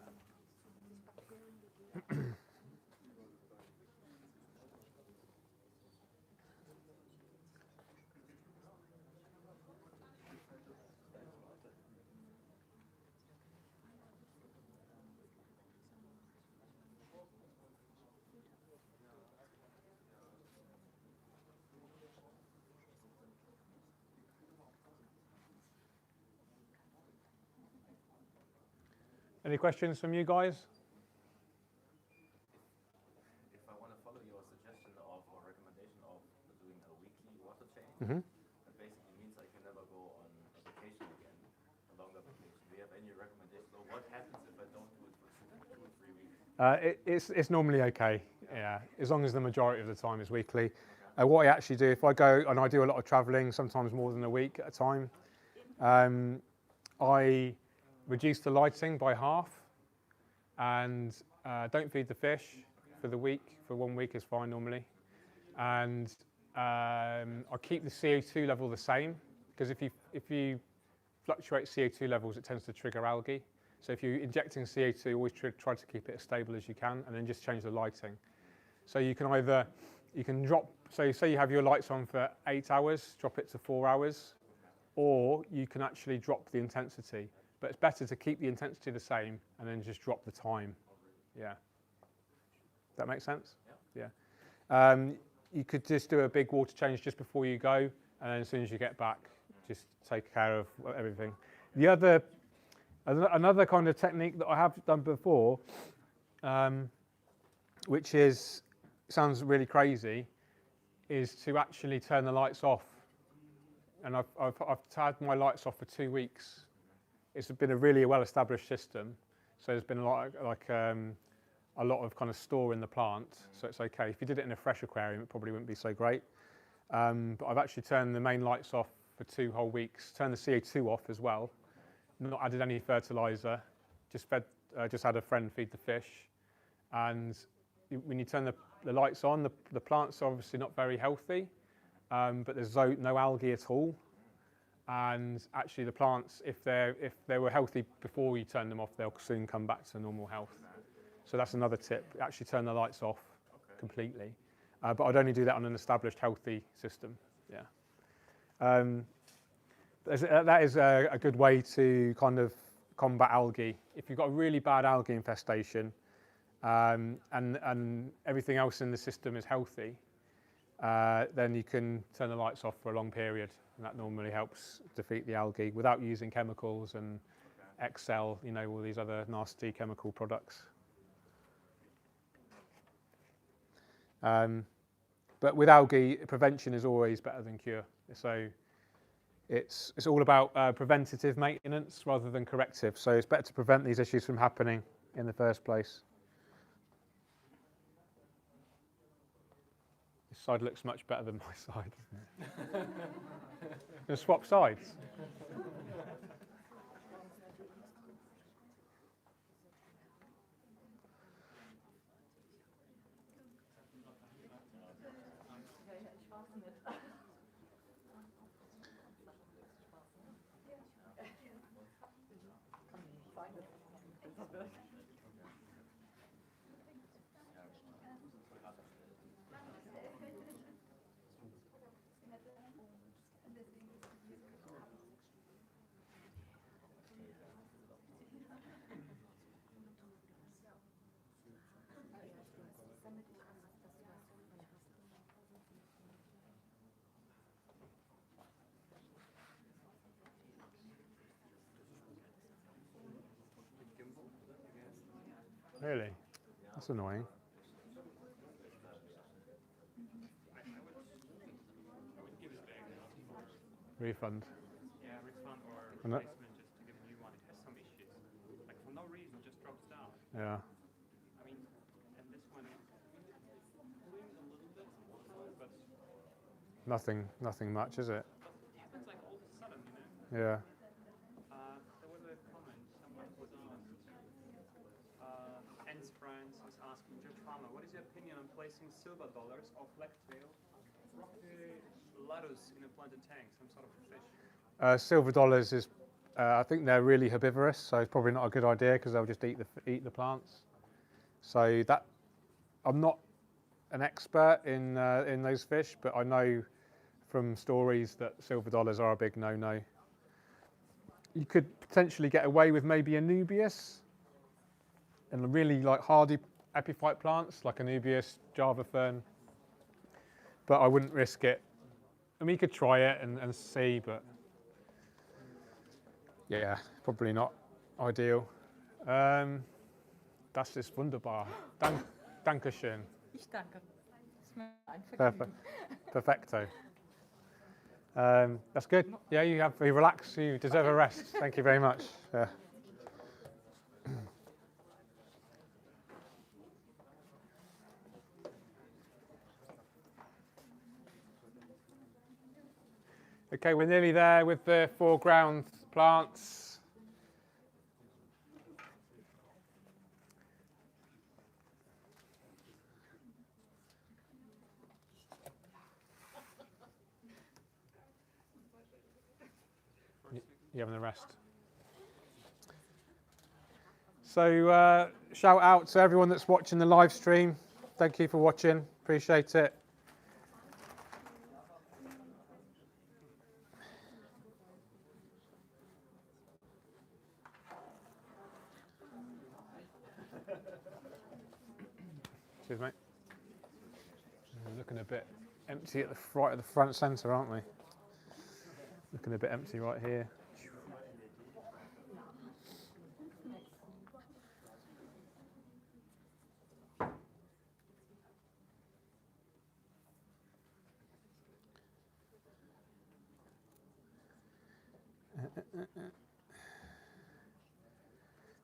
Any questions from you guys? If I want to follow your suggestion or recommendation of doing a weekly water change, that basically means I can never go on a vacation again, a longer vacation. Do you have any recommendation? Or what happens if I don't do it for 2 or 3 weeks? It's normally okay, yeah, as long as the majority of the time is weekly. What I actually do, if I go, and I do a lot of travelling, sometimes more than a week at a time, I reduce the lighting by half and don't feed the fish for the week. For 1 week is fine normally. And I keep the CO2 level the same, because if you fluctuate CO2 levels, it tends to trigger algae. So if you're injecting CO2, always try to keep it as stable as you can, and then just change the lighting. So you can drop, so say you have your lights on for 8 hours, drop it to 4 hours, or you can actually drop the intensity. But it's better to keep the intensity the same and then just drop the time. Yeah. Does that make sense? Yeah. You could just do a big water change just before you go, and then as soon as you get back, just take care of everything. Another kind of technique that I have done before, which sounds really crazy, is to actually turn the lights off. And I've had my lights off for 2 weeks. It's been a really well-established system, so there's been a lot of kind of store in the plant, so it's okay. If you did it in a fresh aquarium, it probably wouldn't be so great. But I've actually turned the main lights off for 2 whole weeks, turned the CO2 off as well, not added any fertilizer, just had a friend feed the fish. And when you turn the lights on, the plants are obviously not very healthy, but there's no algae at all. And actually the plants, if they were healthy before you turn them off, they'll soon come back to normal health. So that's another tip, actually turn the lights off completely. But I'd only do that on an established healthy system, yeah. That is a good way to kind of combat algae. If you've got a really bad algae infestation and everything else in the system is healthy, then you can turn the lights off for a long period, and that normally helps defeat the algae without using chemicals and Excel, all these other nasty chemical products. But with algae, prevention is always better than cure. So it's all about preventative maintenance rather than corrective. So it's better to prevent these issues from happening in the first place. This side looks much better than my side, doesn't it? Gonna swap sides. Really? That's annoying. Refund. Yeah, refund or replacement just to get a new one. It has some issues. Like for no reason, just drops down. Yeah. I mean, and this one is pulling a little bit, but Nothing much, is it? it happens like all of a sudden, Yeah. There was a comment, someone was asked, Ends Brands is asking, Judge Farmer, what is your opinion on placing silver dollars or blacktail lotus in a planted tank, some sort of fish? Silver dollars is, I think they're really herbivorous, so it's probably not a good idea because they'll just eat the plants. So that, I'm not an expert in those fish, but I know from stories that silver dollars are a big no-no. You could potentially get away with maybe Anubias and really like hardy epiphyte plants like Anubias, Java fern, but I wouldn't risk it. I mean, you could try it and see, but yeah, probably not ideal. Das ist wunderbar. Dankeschön. Ich danke. Das ist mir ein Vergnügen. Perfecto. That's good. Yeah, you relax. You deserve a rest. Thank you very much. Yeah. Okay, we're nearly there with the foreground plants. You having a rest? So shout out to everyone that's watching the live stream. Thank you for watching. Appreciate it. Cheers, mate. We're looking a bit empty at the right at the front centre, aren't we? Looking a bit empty right here.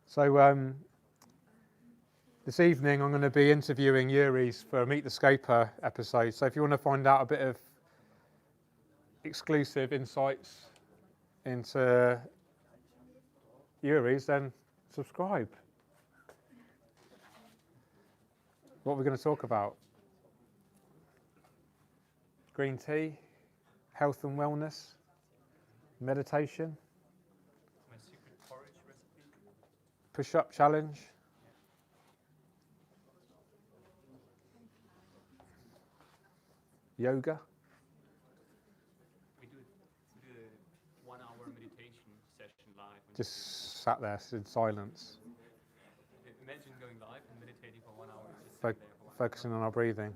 So this evening I'm going to be interviewing Yuri's for a Meet the Scaper episode. So if you want to find out a bit of exclusive insights into Yuri's, then subscribe. What are we going to talk about? Green tea, health and wellness, meditation, My secret porridge recipe. push-up challenge. Yoga. We do a 1 hour meditation session live. Just sat there in silence, Imagine going live and meditating for 1 hour. Just Fo- sit there for 1 hour. focusing on our breathing.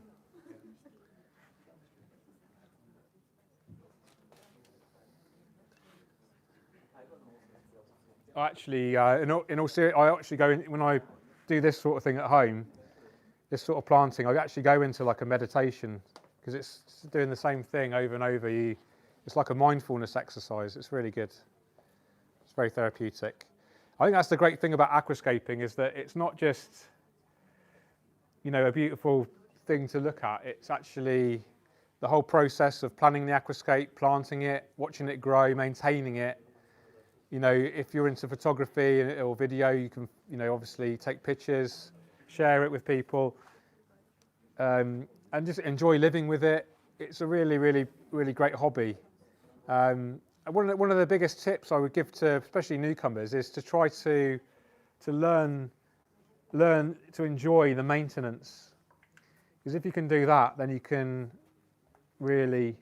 Actually, in all seriousness, I actually go in when I do this sort of thing at home. This sort of planting, I actually go into like a meditation because it's doing the same thing over and over. It's like a mindfulness exercise. It's really good. It's very therapeutic. I think that's the great thing about aquascaping is that it's not just, a beautiful thing to look at. It's actually the whole process of planning the aquascape, planting it, watching it grow, maintaining it. If you're into photography or video, you can, obviously take pictures, share it with people, and just enjoy living with it. It's a really, really, really great hobby. One of the biggest tips I would give to especially newcomers is to try to learn to enjoy the maintenance. Because if you can do that, then you can really,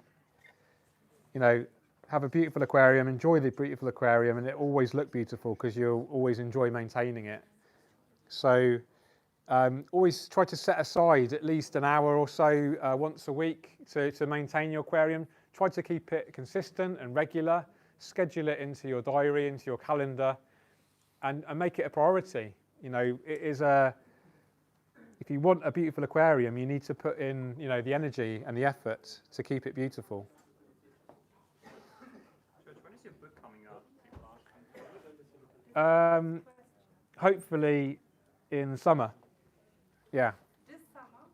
have a beautiful aquarium, enjoy the beautiful aquarium, and it always look beautiful because you'll always enjoy maintaining it. So always try to set aside at least an hour or so once a week to maintain your aquarium. Try to keep it consistent and regular. Schedule it into your diary, into your calendar, and make it a priority. It is if you want a beautiful aquarium, you need to put in, the energy and the effort to keep it beautiful. George, when is your book coming out? People ask. Hopefully in the summer. Yeah. This summer?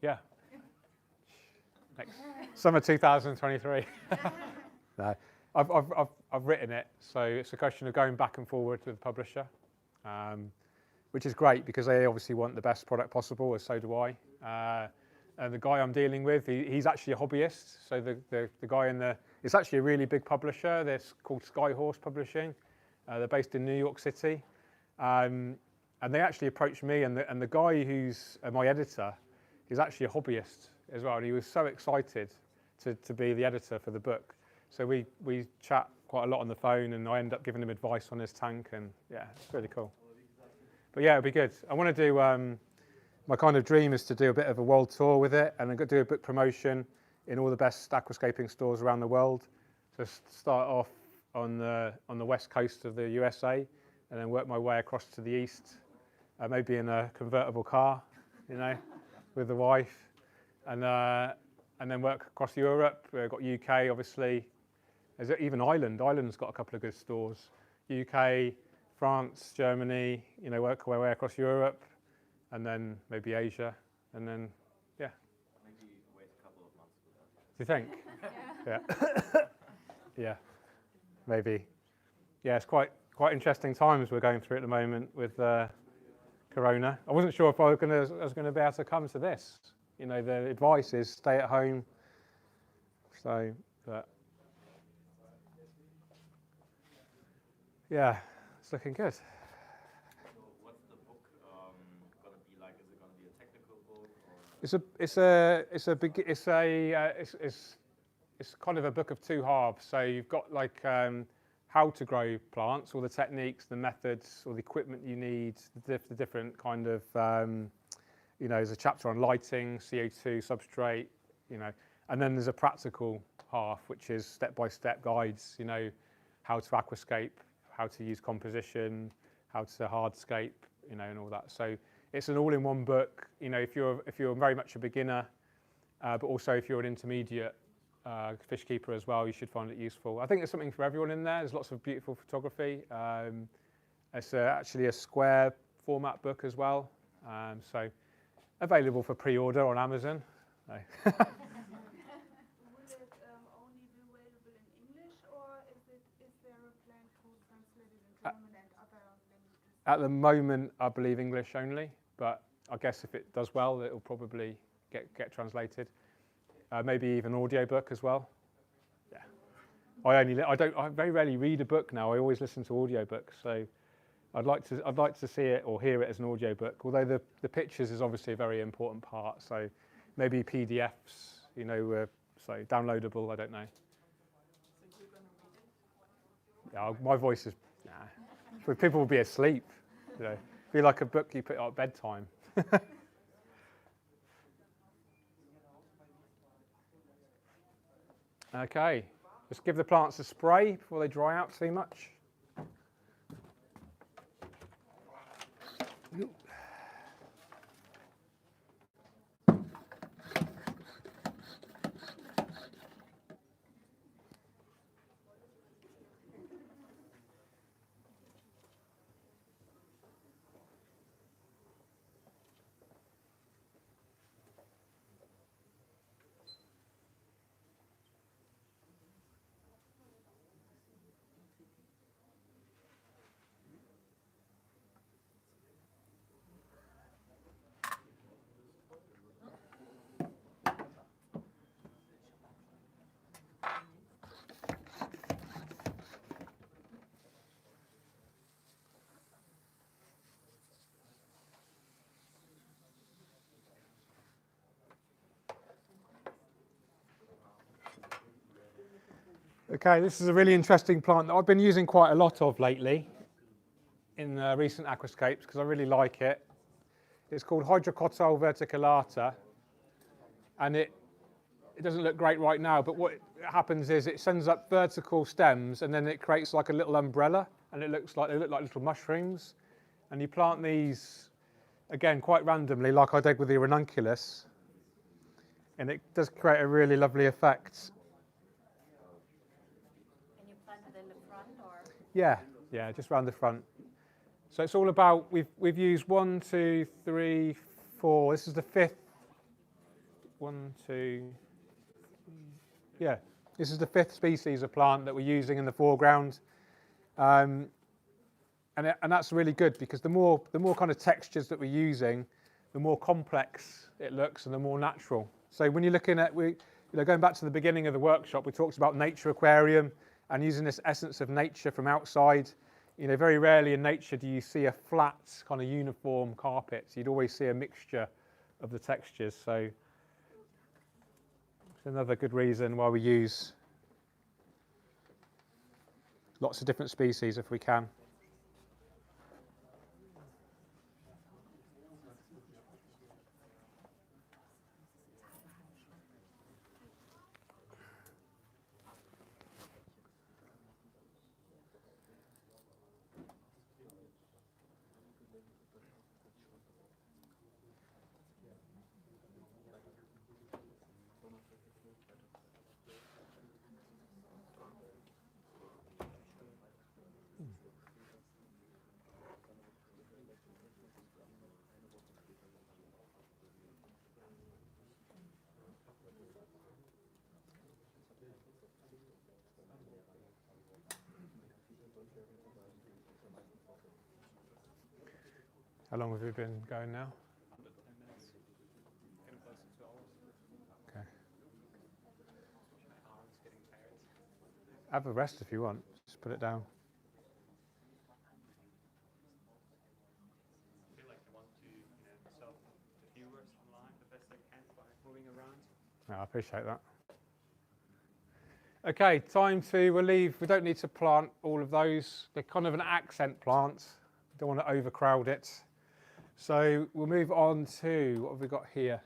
Yeah. Summer 2023. No, I've written it, so it's a question of going back and forward with the publisher, which is great because they obviously want the best product possible, as so do I. And the guy I'm dealing with, he's actually a hobbyist. So the guy it's actually a really big publisher. They're called Skyhorse Publishing. They're based in New York City, and they actually approached me. And the guy who's my editor is actually a hobbyist as well. And he was so excited to be the editor for the book. So we chat quite a lot on the phone, and I end up giving him advice on his tank, and yeah, it's really cool. But yeah, it'll be good. I want to do, my kind of dream is to do a bit of a world tour with it, and do a book promotion in all the best aquascaping stores around the world. So start off on the west coast of the USA, and then work my way across to the east, maybe in a convertible car, with the wife, and then work across Europe. We've got UK, obviously. There's even Ireland. Ireland's got a couple of good stores. UK, France, Germany, work our way across Europe, and then maybe Asia, and then, yeah. Maybe wait a couple of months for that. Do you think? Yeah. Yeah, maybe. Yeah, it's quite interesting times we're going through at the moment with Corona. I wasn't sure if I was going to be able to come to this. The advice is stay at home. So, but yeah, it's looking good. So what's the book gonna be like? Is it gonna be a technical book, or? It's kind of a book of two halves. So you've got like how to grow plants, all the techniques, the methods, all the equipment you need, the different kind of there's a chapter on lighting, CO2, substrate, and then there's a practical half, which is step-by-step guides, how to aquascape, how to use composition, how to hardscape, and all that. So it's an all-in-one book, if you're very much a beginner, but also if you're an intermediate fish keeper as well, you should find it useful. I think there's something for everyone in there. There's lots of beautiful photography. It's actually a square format book as well, so available for pre-order on Amazon. Will it only be available in English, or is there a plan to translate it in German and other languages? At the moment, I believe English only, but I guess if it does well, it'll probably get translated. Maybe even audiobook as well. Yeah, I very rarely read a book now. I always listen to audiobooks, so I'd like to see it or hear it as an audiobook. Although the pictures is obviously a very important part, so maybe PDFs, so downloadable. I don't know. Yeah, my voice is people will be asleep. Be like a book you put at bedtime. Okay, just give the plants a spray before they dry out too much. Okay, this is a really interesting plant that I've been using quite a lot of lately in recent aquascapes because I really like it. It's called Hydrocotyl verticillata, and it doesn't look great right now, but what happens is it sends up vertical stems and then it creates like a little umbrella, and they look like little mushrooms. And you plant these, again, quite randomly, like I did with the ranunculus, and it does create a really lovely effect. Yeah, just around the front. So it's all about, we've used 1, 2, 3, 4. This is the 5th. 1, 2. Yeah, this is the 5th species of plant that we're using in the foreground, and that's really good because the more kind of textures that we're using, the more complex it looks and the more natural. So when you're looking at going back to the beginning of the workshop, we talked about nature aquarium and using this essence of nature from outside. Very rarely in nature do you see a flat kind of uniform carpet. You'd always see a mixture of the textures. So it's another good reason why we use lots of different species if we can. How long have you been going now? Under 10 minutes. Getting close to 2 hours. Okay. My arm's getting tired. Have a rest if you want. Just put it down. I feel like I want to serve the viewers online the best I can by moving around. I appreciate that. Okay, time to leave. We don't need to plant all of those. They're kind of an accent plant. Don't want to overcrowd it. So we'll move on to, what have we got here?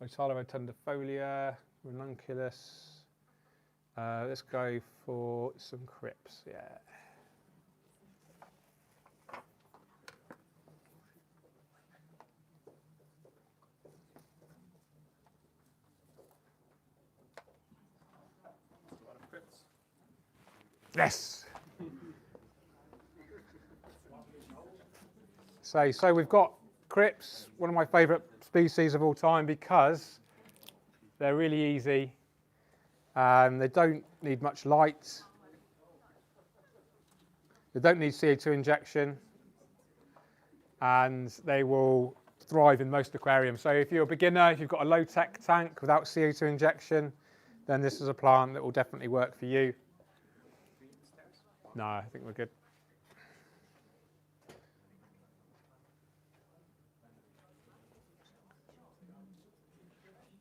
Rotundifolia, ranunculus. Let's go for some crypts, yeah. A lot of crypts. Yes! So we've got crypts, one of my favourite species of all time because they're really easy. They don't need much light. They don't need CO2 injection. And they will thrive in most aquariums. So if you're a beginner, if you've got a low-tech tank without CO2 injection, then this is a plant that will definitely work for you. No, I think we're good.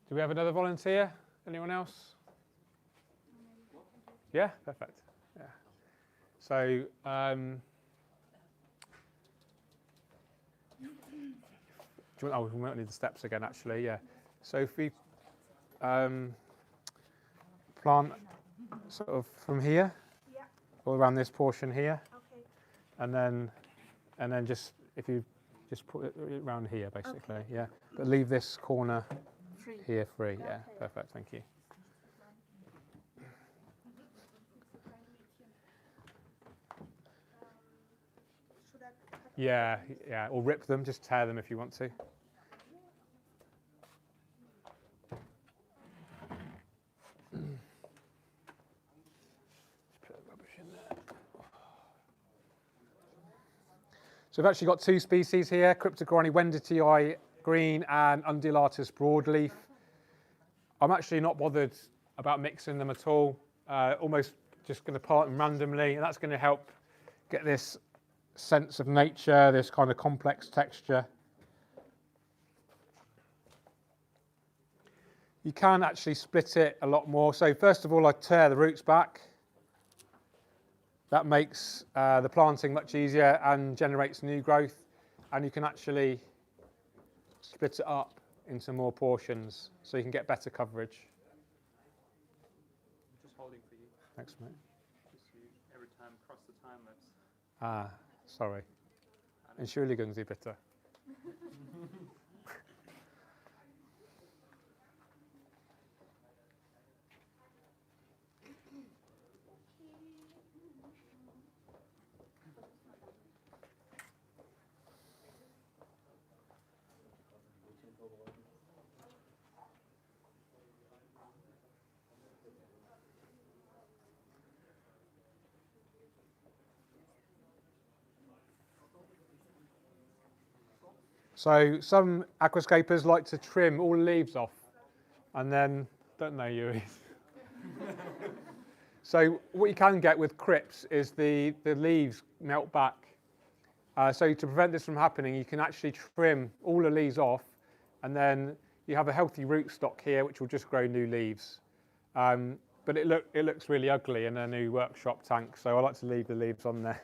Do we have another volunteer? Anyone else? Yeah, perfect. Yeah. So, we won't need the steps again, actually. Yeah. So if we plant sort of from here, Yeah. all around this portion here, Okay. and then just if you just put it around here, basically. Okay. Yeah. But leave this corner Free. here free. Yeah. Okay. Perfect. Thank you. Should I cut Yeah, yeah, or rip them, just tear them if you want to. Put the rubbish in there. So we've actually got two species here, Cryptogorny wenditii green and Undulatus broadleaf. I'm actually not bothered about mixing them at all, almost just going to plant them randomly, and that's going to help get this sense of nature, this kind of complex texture. You can actually split it a lot more. So first of all, I tear the roots back. That makes the planting much easier and generates new growth. And you can actually split it up into more portions so you can get better coverage. Just holding for you. Thanks, mate. Just you every time cross the time lapse. Ah, sorry. Entschuldigung, Sie bitte. So some aquascapers like to trim all the leaves off, and then, don't they, Yuri? So what you can get with crypts is the leaves melt back. So to prevent this from happening, you can actually trim all the leaves off, and then you have a healthy rootstock here, which will just grow new leaves. But it looks really ugly in a new workshop tank, so I like to leave the leaves on there.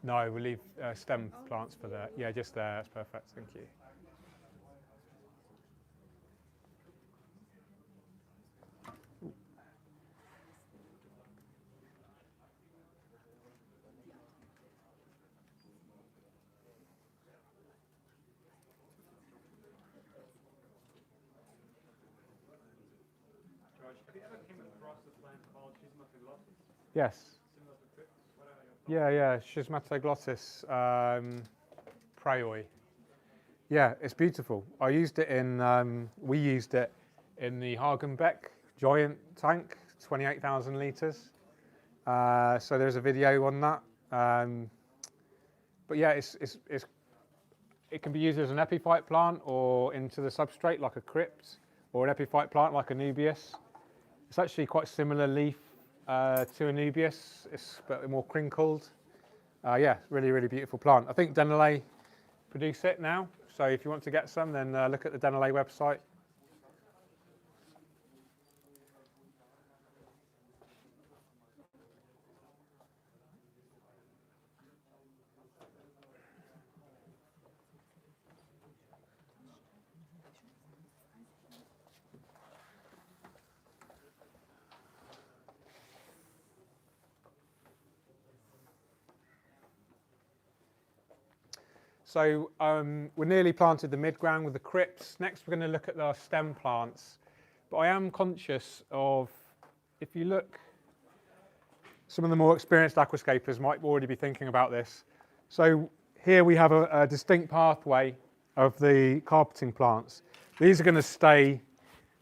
No, we'll leave stem plants for there. Yeah, just there. That's perfect. Thank you. Raj, have you ever came across a plant called Schismatoglottis? Yes. Similar to crypts? What are your thoughts? Yeah, Schismatoglottis praioi. Yeah, it's beautiful. I used it in, we used it in the Hagenbeck giant tank, 28,000 litres. So there's a video on that. But yeah, it can be used as an epiphyte plant or into the substrate like a crypt, or an epiphyte plant like a nubius. It's actually quite similar leaf to a nubius. It's a bit more crinkled. Yeah, really, really beautiful plant. I think Denelay produce it now. So if you want to get some, then look at the Denelay website. So we're nearly planted the mid-ground with the crypts. Next we're going to look at our stem plants. But I am conscious of, if you look, some of the more experienced aquascapers might already be thinking about this. So here we have a distinct pathway of the carpeting plants. These are going to stay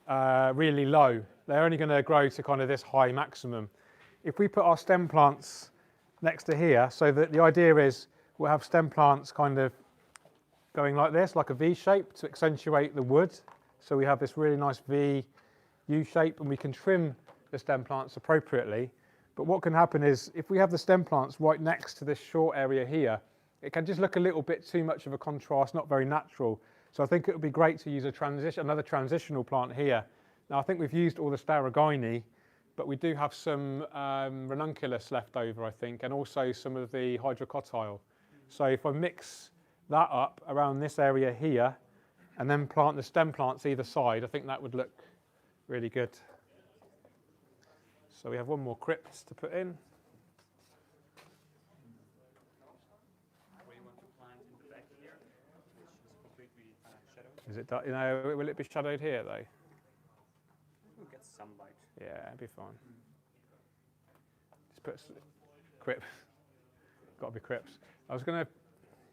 really low. They're only going to grow to kind of this high maximum. If we put our stem plants next to here, so that the idea is we'll have stem plants kind of going like this, like a V shape to accentuate the wood. So we have this really nice V, U shape, and we can trim the stem plants appropriately. But what can happen is if we have the stem plants right next to this short area here, it can just look a little bit too much of a contrast, not very natural. So I think it would be great to use another transitional plant here. Now I think we've used all the Staragini, but we do have some ranunculus left over, I think, and also some of the hydrocotyle. So if I mix that up around this area here and then plant the stem plants either side, I think that would look really good. So we have one more crypt to put in. Where you want to plant in the back here, which is completely shadowed. Is it, will it be shadowed here though? We'll get some light. Yeah, it'd be fine. Just put crypt. Got to be crypts. I was going to,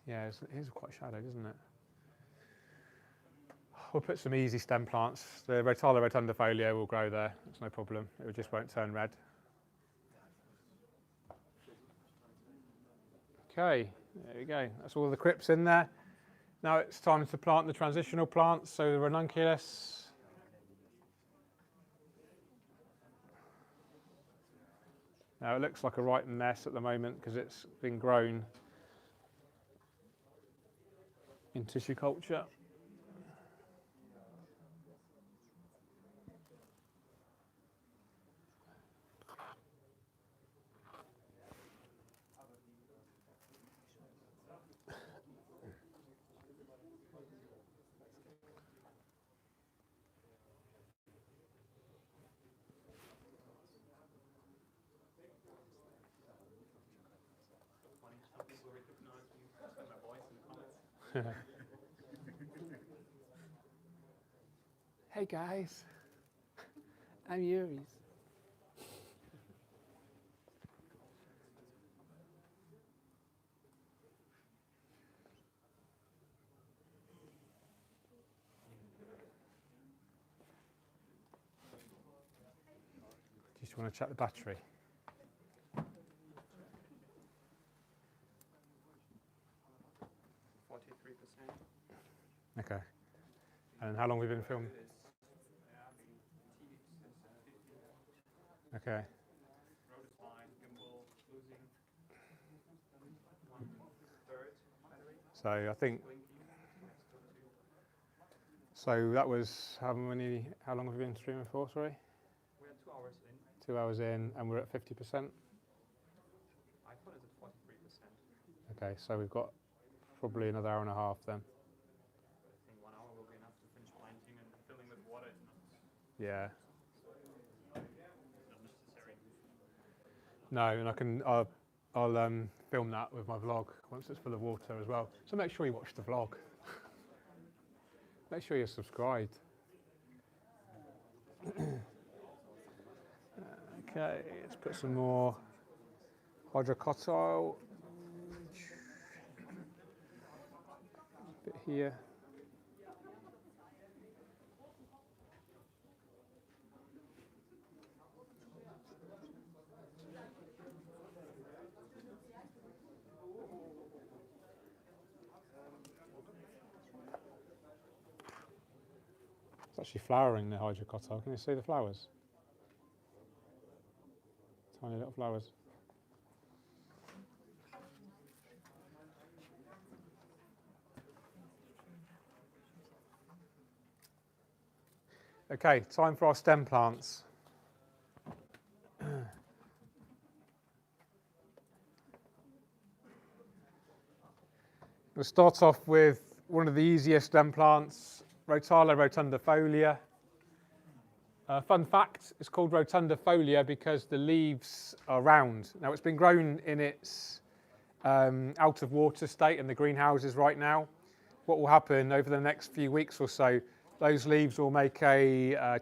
yeah, it is quite shadowed, isn't it? We'll put some easy stem plants. The Rotala rotundifolia will grow there. It's no problem. It just won't turn red. Okay, there we go. That's all the crypts in there. Now it's time to plant the transitional plants. So the ranunculus. Now it looks like a right mess at the moment because it's been grown in tissue culture. Some people recognize me by my voice in the comments. Hey guys, I'm Yuri's. Do you want to check the battery? Okay. And how long have we been filming? Okay. Road is fine, gimbal losing 1/3 battery. So I think. So that was how long have we been streaming for? Sorry. We're 2 hours in. 2 hours in, and we're at 50%. iPhone is at 43%. Okay, so we've got probably another hour and a half then. I think 1 hour will be enough to finish planting and filling with water. It's not Yeah. necessary. No, and I'll film that with my vlog once it's full of water as well. So make sure you watch the vlog. Make sure you're subscribed. Okay, let's put some more hydrocotyle. Bit here. It's actually flowering, the hydrocotyl. Can you see the flowers? Tiny little flowers. Okay, time for our stem plants. We'll start off with one of the easiest stem plants, Rotala rotundifolia. Fun fact, it's called rotundifolia because the leaves are round. Now it's been grown in its out of water state in the greenhouses right now. What will happen over the next few weeks or so, those leaves will make a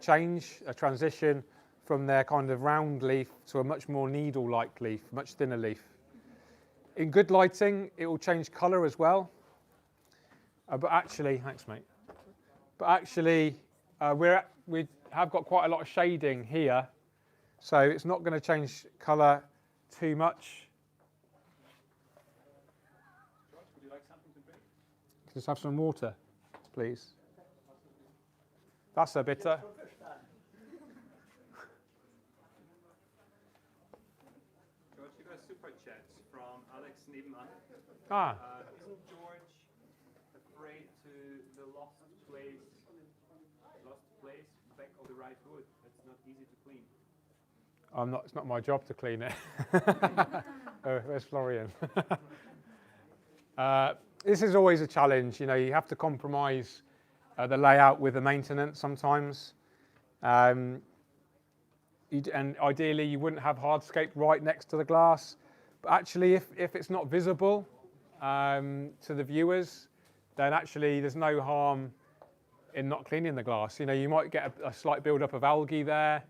transition from their kind of round leaf to a much more needle-like leaf, much thinner leaf. In good lighting, it will change colour as well. But actually, thanks mate. But actually, we have got quite a lot of shading here, so it's not going to change colour too much. George, would you like something to drink? Just have some water, please. That's a bitter. George, you got a super chat from Alex Nebenmann. Ah, Isn't George afraid to the lost place back of the right wood? It's not easy to clean. it's not my job to clean it. Where's Florian? This is always a challenge. You know, you have to compromise the layout with the maintenance sometimes. And ideally, you wouldn't have hardscape right next to the glass. But actually, if it's not visible to the viewers, then actually there's no harm in not cleaning the glass. You know, you might get a slight build-up of algae there,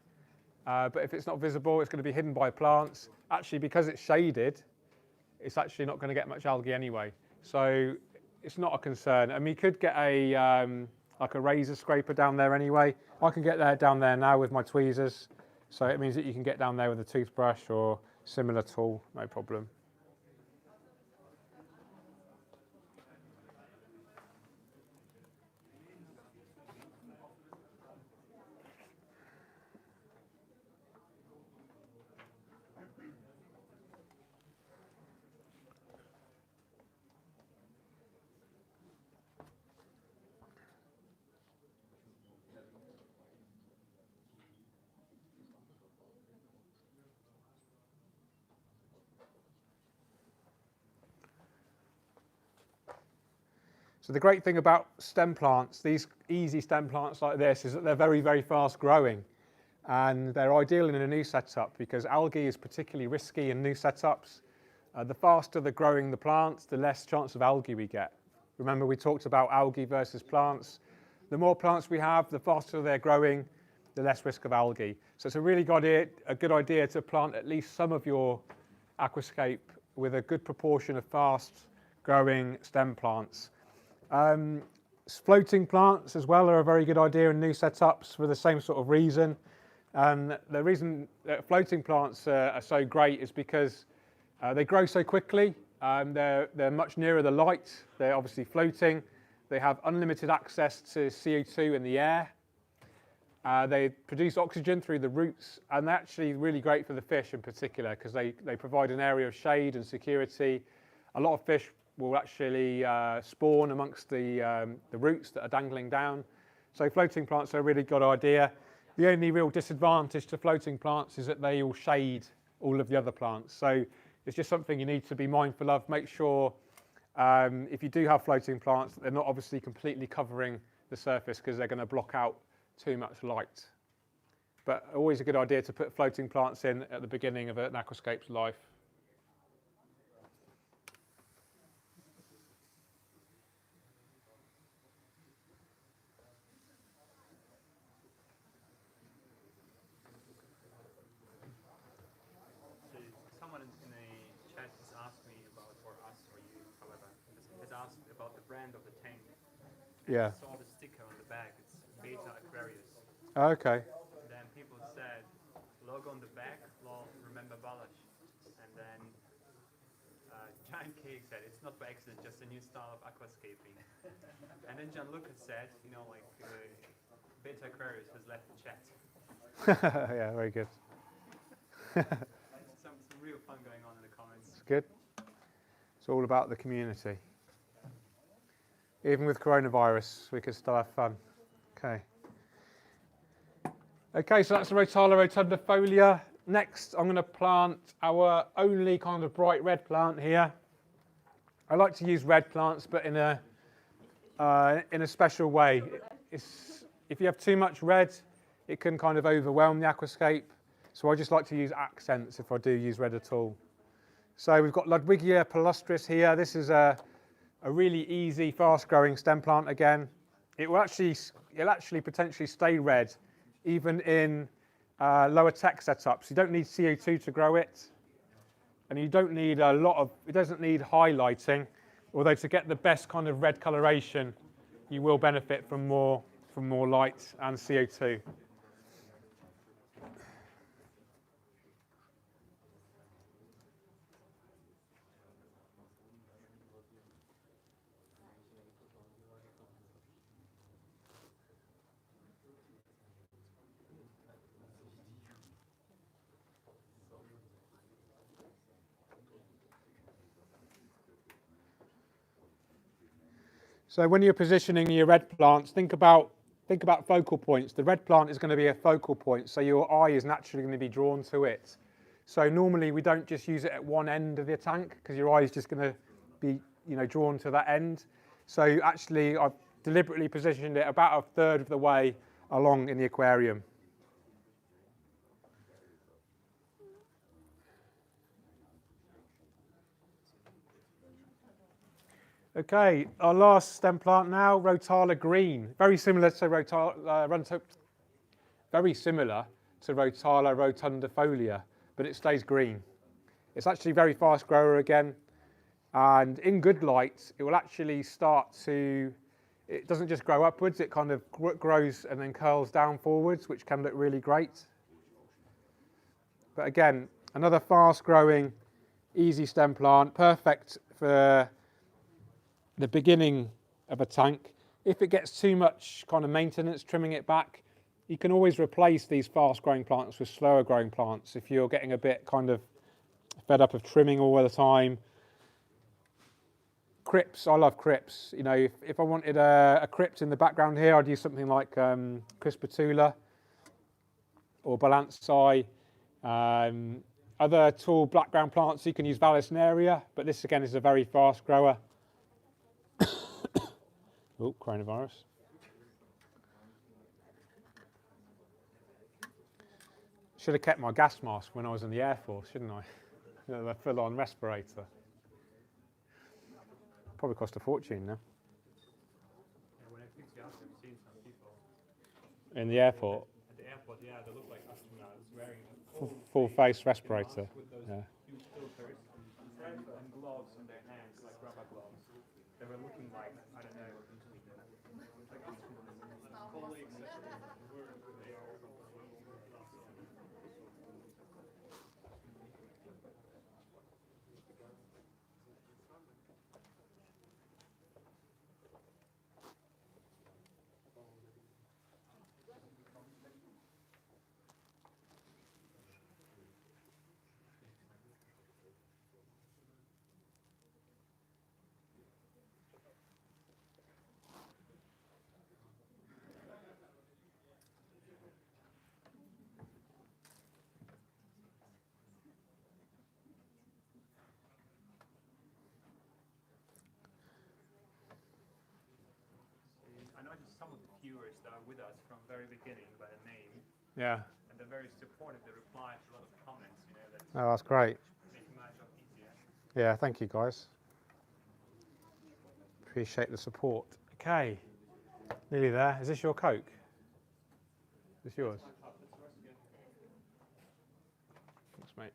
but if it's not visible, it's going to be hidden by plants. Actually, because it's shaded, it's actually not going to get much algae anyway. So it's not a concern. And we could get like a razor scraper down there anyway. I can get down there now with my tweezers. So it means that you can get down there with a toothbrush or similar tool, no problem. So the great thing about stem plants, these easy stem plants like this, is that they're very, very fast growing. And they're ideal in a new setup because algae is particularly risky in new setups. The faster they're growing the plants, the less chance of algae we get. Remember, we talked about algae versus plants. The more plants we have, the faster they're growing, the less risk of algae. So it's a really good idea to plant at least some of your aquascape with a good proportion of fast growing stem plants. Floating plants as well are a very good idea in new setups for the same sort of reason. And the reason that floating plants are so great is because they grow so quickly. They're much nearer the light. They're obviously floating. They have unlimited access to CO2 in the air. They produce oxygen through the roots, and they're actually really great for the fish in particular because they provide an area of shade and security. A lot of fish will actually spawn amongst the roots that are dangling down. So floating plants are a really good idea. The only real disadvantage to floating plants is that they will shade all of the other plants. So it's just something you need to be mindful of. Make sure if you do have floating plants, that they're not obviously completely covering the surface because they're going to block out too much light. But always a good idea to put floating plants in at the beginning of an aquascape's life. Someone in the chat has asked me about, or us, or you, however, has asked about the brand of the tank. Yeah. I saw the sticker on the back. It's Beta Aquarius. Okay. Then people said, logo on the back, well, remember Balash. And then Giant Cake said, it's not by accident, just a new style of aquascaping. And then John Lucas said, you know, like, Beta Aquarius has left the chat. Yeah, very good. Some real fun going on in the comments. It's good. It's all about the community. Even with coronavirus, we can still have fun. Okay. Okay, so that's the Rotala rotundifolia. Next, I'm going to plant our only kind of bright red plant here. I like to use red plants, but in a special way. If you have too much red, it can kind of overwhelm the aquascape. So I just like to use accents if I do use red at all. So we've got Ludwigia palustris here. This is a really easy, fast-growing stem plant again. It'll actually potentially stay red, even in lower tech setups. You don't need CO2 to grow it, and you don't need it doesn't need highlighting, although to get the best kind of red coloration, you will benefit from more light and CO2. So when you're positioning your red plants, think about focal points. The red plant is going to be a focal point, so your eye is naturally going to be drawn to it. So normally we don't just use it at one end of the tank because your eye is just going to be, drawn to that end. So actually, I've deliberately positioned it about a third of the way along in the aquarium. Okay, our last stem plant now, Rotala green. Very similar to Rotala rotundifolia, but it stays green. It's actually a very fast grower again, and in good light, it will actually start to. It doesn't just grow upwards; it kind of grows and then curls down forwards, which can look really great. But again, another fast-growing, easy stem plant, perfect for the beginning of a tank. If it gets too much kind of maintenance, trimming it back, you can always replace these fast-growing plants with slower-growing plants if you're getting a bit kind of fed up of trimming all the time. Crypts, I love crypts. If I wanted a crypt in the background here, I'd use something like Crispatula or Balansae. Other tall background plants, you can use Vallisneria, but this again is a very fast grower. Oh, coronavirus. Should have kept my gas mask when I was in the Air Force, shouldn't I? The full-on respirator. Probably cost a fortune now. Yeah, when I picked you up, I've seen some people. In the airport? At the airport, yeah, they look like astronauts wearing a Full-face respirator. with those Yeah. huge filters and gloves on their hands, like rubber gloves. They were looking like, I don't know, like colleagues that were they are. I noticed some of the viewers that are with us from very beginning by the name, Yeah. and they're very supportive. They reply to a lot of comments, that Oh, that's great. making my job easier. Yeah, thank you guys. Appreciate the support. Okay, nearly there. Is this your Coke? Is this yours? Thanks, mate.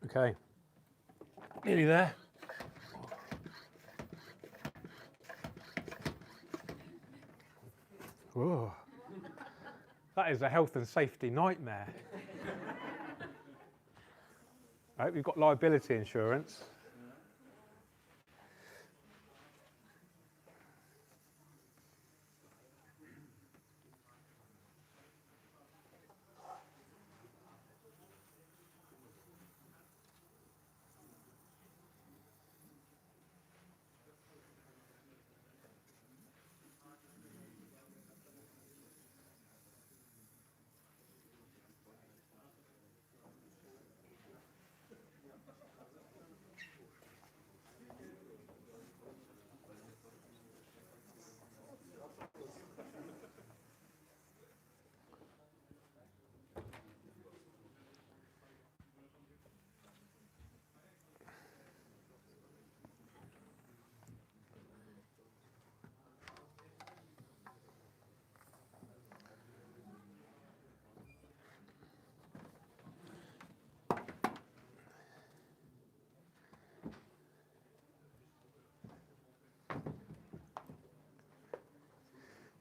Okay, nearly there. Whoa. That is a health and safety nightmare. I hope you've got liability insurance.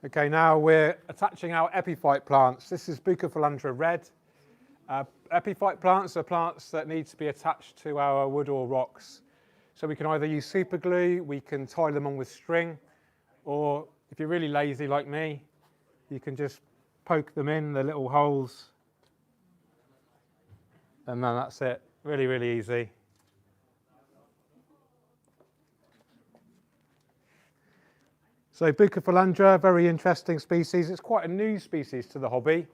Okay, now we're attaching our epiphyte plants. This is Bucophalandra red. Epiphyte plants are plants that need to be attached to our wood or rocks. So we can either use super glue, we can tie them on with string, or if you're really lazy like me, you can just poke them in the little holes, and then that's it. Really, really easy. So Bucophalandra, very interesting species. It's quite a new species to the hobby.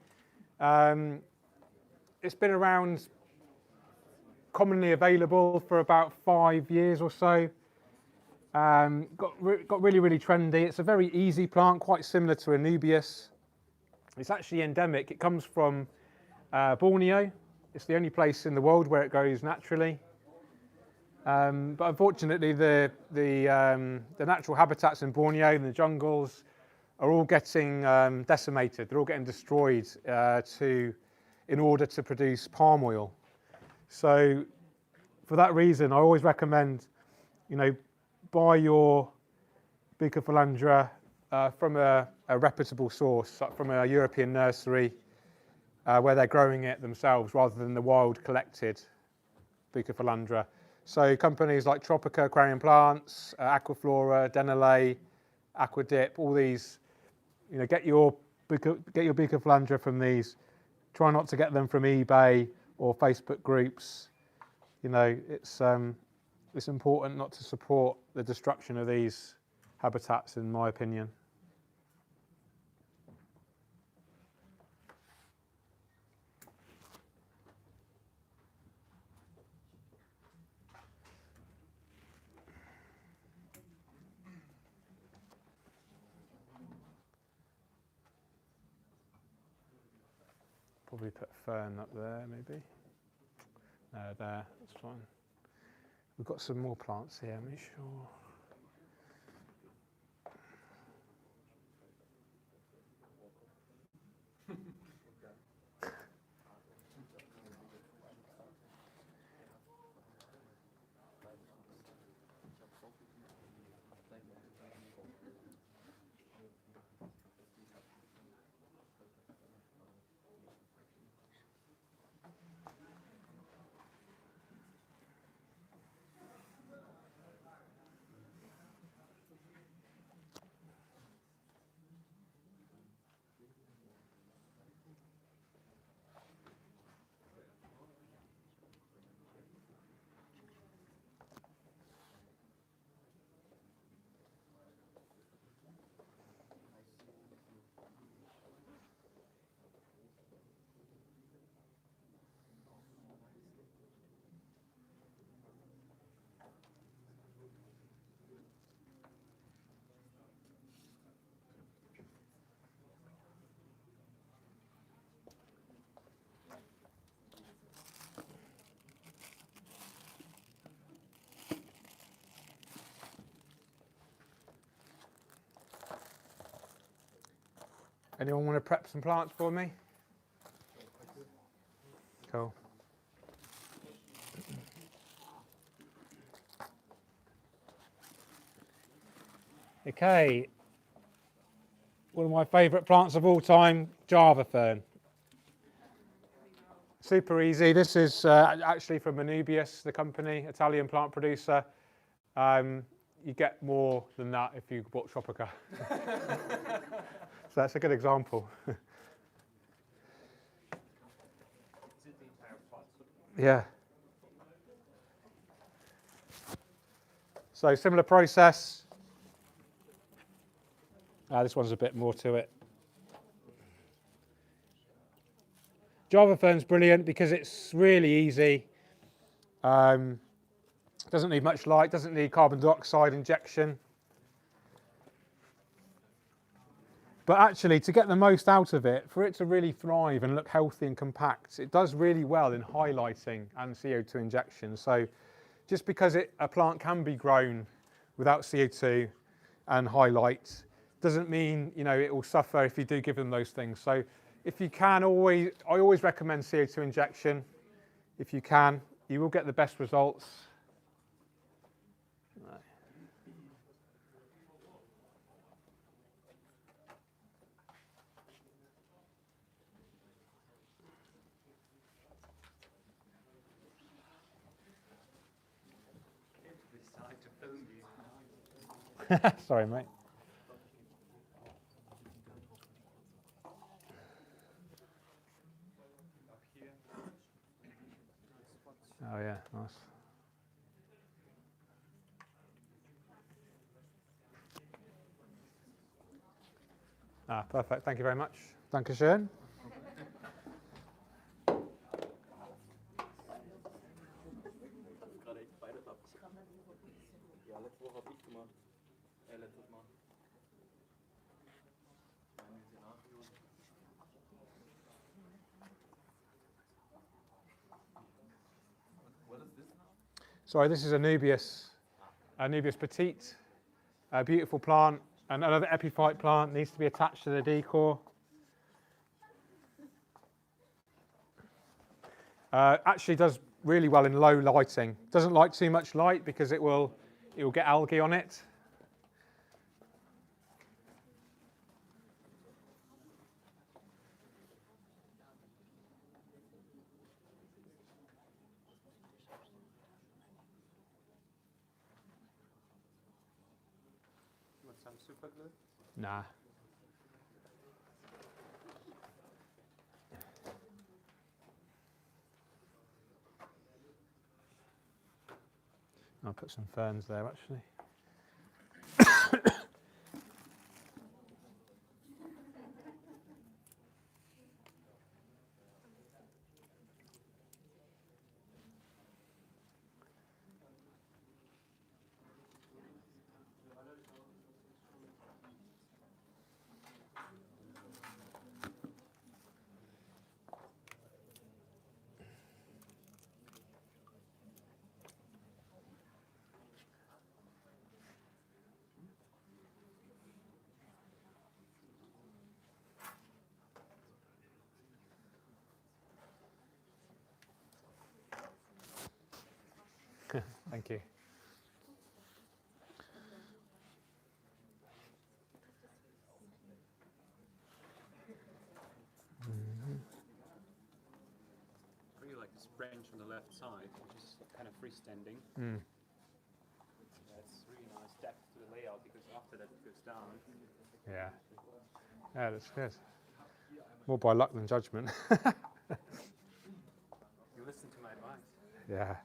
It's been around, commonly available for about 5 years or so. Got really, really trendy. It's a very easy plant, quite similar to Anubias. It's actually endemic. It comes from Borneo. It's the only place in the world where it grows naturally. But unfortunately, the natural habitats in Borneo and the jungles are all getting decimated. They're all getting destroyed in order to produce palm oil. So for that reason, I always recommend, buy your Bucophalandra from a reputable source, like from a European nursery where they're growing it themselves rather than the wild collected Bucophalandra. So companies like Tropica Aquarium Plants, Aquaflora, Denale, Aquadip, all these, get your Bucophalandra from these. Try not to get them from eBay or Facebook groups. It's important not to support the destruction of these habitats, in my opinion. Probably put a fern up there, maybe. No, there, that's fine. We've got some more plants here, make sure. Anyone want to prep some plants for me? Cool. Okay. One of my favourite plants of all time, Java fern. Super easy. This is actually from Anubias, the company, Italian plant producer. You get more than that if you bought Tropica. So that's a good example. Yeah. So similar process. This one's a bit more to it. Java fern's brilliant because it's really easy. Doesn't need much light, doesn't need carbon dioxide injection. But actually, to get the most out of it, for it to really thrive and look healthy and compact, it does really well in highlighting and CO2 injection. So just because a plant can be grown without CO2 and highlight doesn't mean it will suffer if you do give them those things. So if you can, I always recommend CO2 injection. If you can, you will get the best results. to film you. Sorry, mate. Up here. Nice spots. Oh yeah, nice. Ah, perfect. Thank you very much. Dankeschön. Gerade echt beide habt. Ja, letzte Woche habe ich gemacht. Letztes Mal. What is this now? Sorry, this is Anubias petite, a beautiful plant, and another epiphyte plant needs to be attached to the decor. Actually does really well in low lighting. Doesn't like too much light because it will get algae on it. Want some super glue? Nah. I'll put some ferns there actually. Thank you. I really like this branch on the left side, which is kind of freestanding. That's really nice depth to the layout because after that it goes down. Yeah. Yeah, that's good. More by luck than judgment. You listen to my advice. Yeah.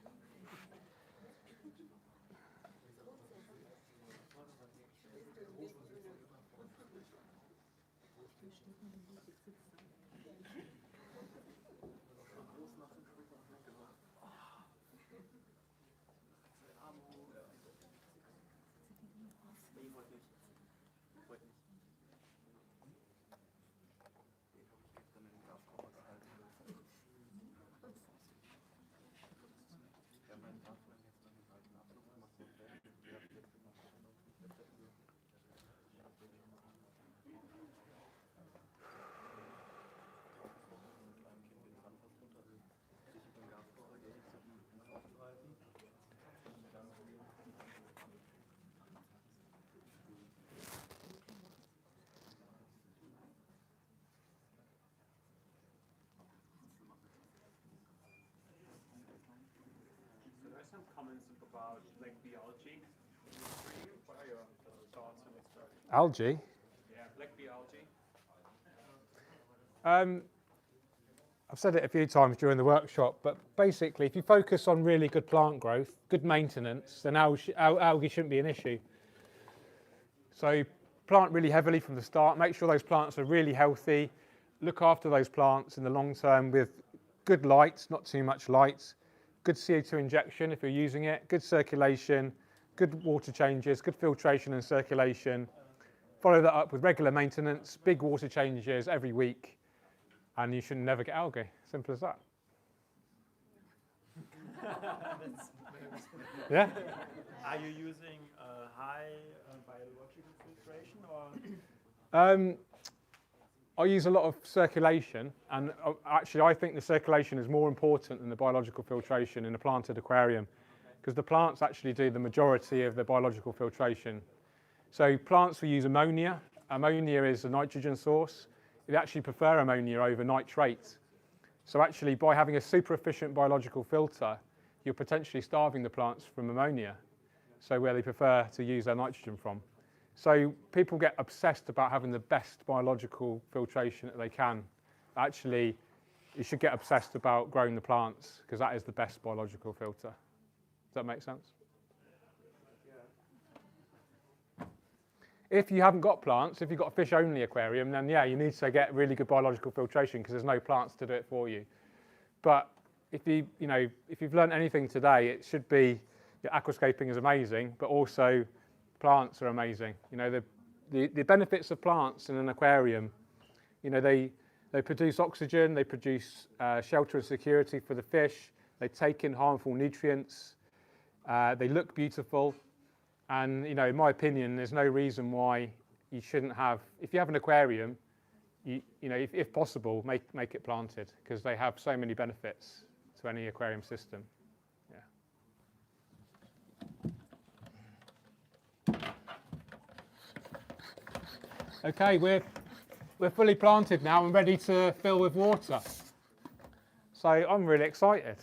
So there are some comments about like algae. What are your thoughts on this project? Algae. Yeah, black bee algae. I've said it a few times during the workshop, but basically if you focus on really good plant growth, good maintenance, then algae shouldn't be an issue. So plant really heavily from the start, make sure those plants are really healthy, look after those plants in the long term with good light, not too much light, good CO2 injection if you're using it, good circulation, good water changes, good filtration and circulation. Follow that up with regular maintenance, big water changes every week, and you should never get algae. Simple as that. Yeah? Are you using high biological filtration or? I use a lot of circulation, and actually I think the circulation is more important than the biological filtration in a planted aquarium, because the plants actually do the majority of the biological filtration. So plants will use ammonia. Ammonia is a nitrogen source. They actually prefer ammonia over nitrate. So actually by having a super efficient biological filter, you're potentially starving the plants from ammonia. so where they prefer to use their nitrogen from. So people get obsessed about having the best biological filtration that they can. Actually, you should get obsessed about growing the plants, because that is the best biological filter. Does that make sense? If you haven't got plants, if you've got a fish-only aquarium, then yeah, you need to get really good biological filtration because there's no plants to do it for you. But if you've learned anything today, it should be aquascaping is amazing, but also plants are amazing. The benefits of plants in an aquarium, they produce oxygen, they produce shelter and security for the fish, they take in harmful nutrients, they look beautiful. And, in my opinion, there's no reason why you shouldn't have, if you have an aquarium, if possible, make it planted, because they have so many benefits to any aquarium system. Yeah. Okay, we're fully planted now and ready to fill with water. So I'm really excited.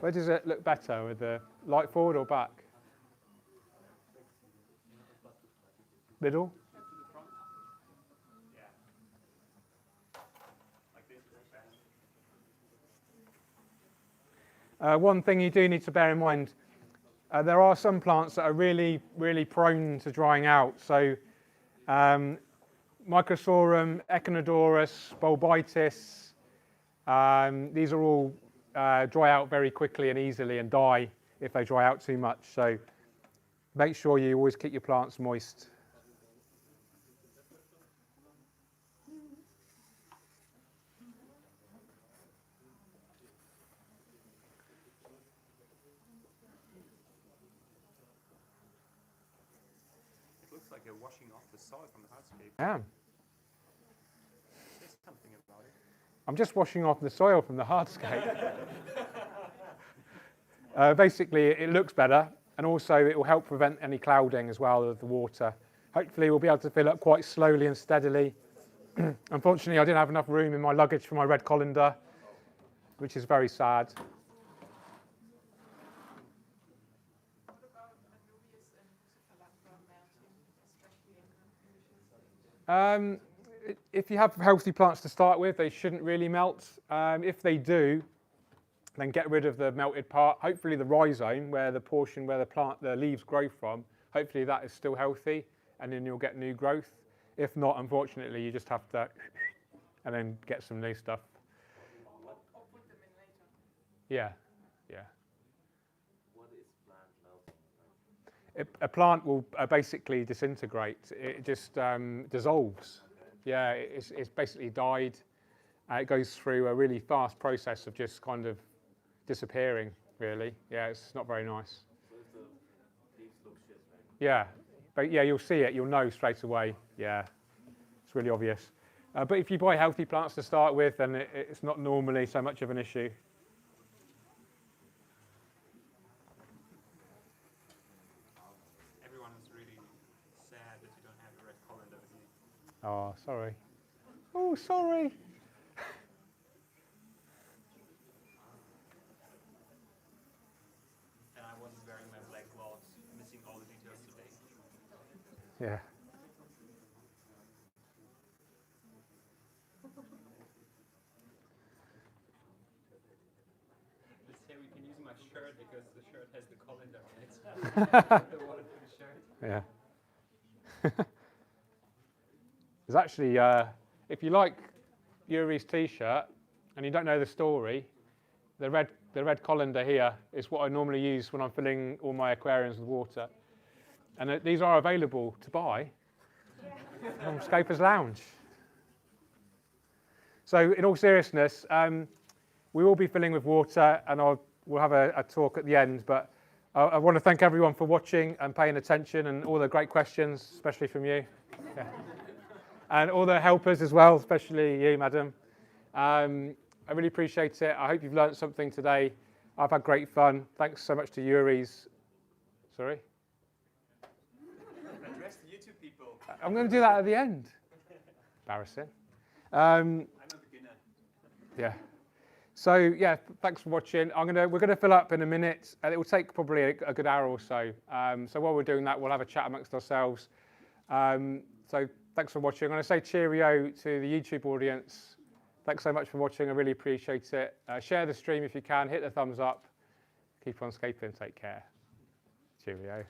Where does it look better, with the light forward or back? Middle? One thing you do need to bear in mind, there are some plants that are really, really prone to drying out. So Microsorum, Echinodorus, Bulbitis, these are all dry out very quickly and easily and die if they dry out too much. So make sure you always keep your plants moist. It looks like you're washing off the soil from the hardscape. Yeah. Say something about it. I'm just washing off the soil from the hardscape. Basically, it looks better, and also it will help prevent any clouding as well of the water. Hopefully, we'll be able to fill up quite slowly and steadily. Unfortunately, I didn't have enough room in my luggage for my red colander, which is very sad. If you have healthy plants to start with, they shouldn't really melt. If they do, then get rid of the melted part. Hopefully the rhizome, where the portion where the leaves grow from, hopefully that is still healthy, and then you'll get new growth. If not, unfortunately, you just have to and then get some new stuff. Or put them in later. Yeah. What is plant melting? A plant will basically disintegrate. It just dissolves. Yeah, it's basically died. It goes through a really fast process of just kind of disappearing, really. Yeah, it's not very nice. So if the leaves look shit, right? Yeah, but yeah, you'll see it. You'll know straight away. Yeah, it's really obvious. But if you buy healthy plants to start with, then it's not normally so much of an issue. Everyone is really sad that you don't have a red colander with you. Oh, sorry. Oh, sorry. And I wasn't wearing my black gloves, missing all the details today. Yeah. This here we can use my shirt because the shirt has the colander on it. The waterproof shirt. Yeah. There's actually, if you like Yuri's t-shirt and you don't know the story, the red colander here is what I normally use when I'm filling all my aquariums with water. And these are available to buy from Scapers Lounge. So in all seriousness, we will be filling with water, and we'll have a talk at the end, but I want to thank everyone for watching and paying attention, and all the great questions, especially from you. Yeah. And all the helpers as well, especially you, madam. I really appreciate it. I hope you've learned something today. I've had great fun. Thanks so much to Yuri's. Sorry? Address the YouTube people. I'm going to do that at the end. Embarrassing. I'm a beginner. Yeah. So yeah, thanks for watching. We're gonna fill up in a minute, and it will take probably a good hour or so. So while we're doing that, we'll have a chat amongst ourselves. So thanks for watching. I'm going to say cheerio to the YouTube audience. Thanks so much for watching. I really appreciate it. Share the stream if you can. Hit the thumbs up. Keep on scaping. Take care. Cheerio.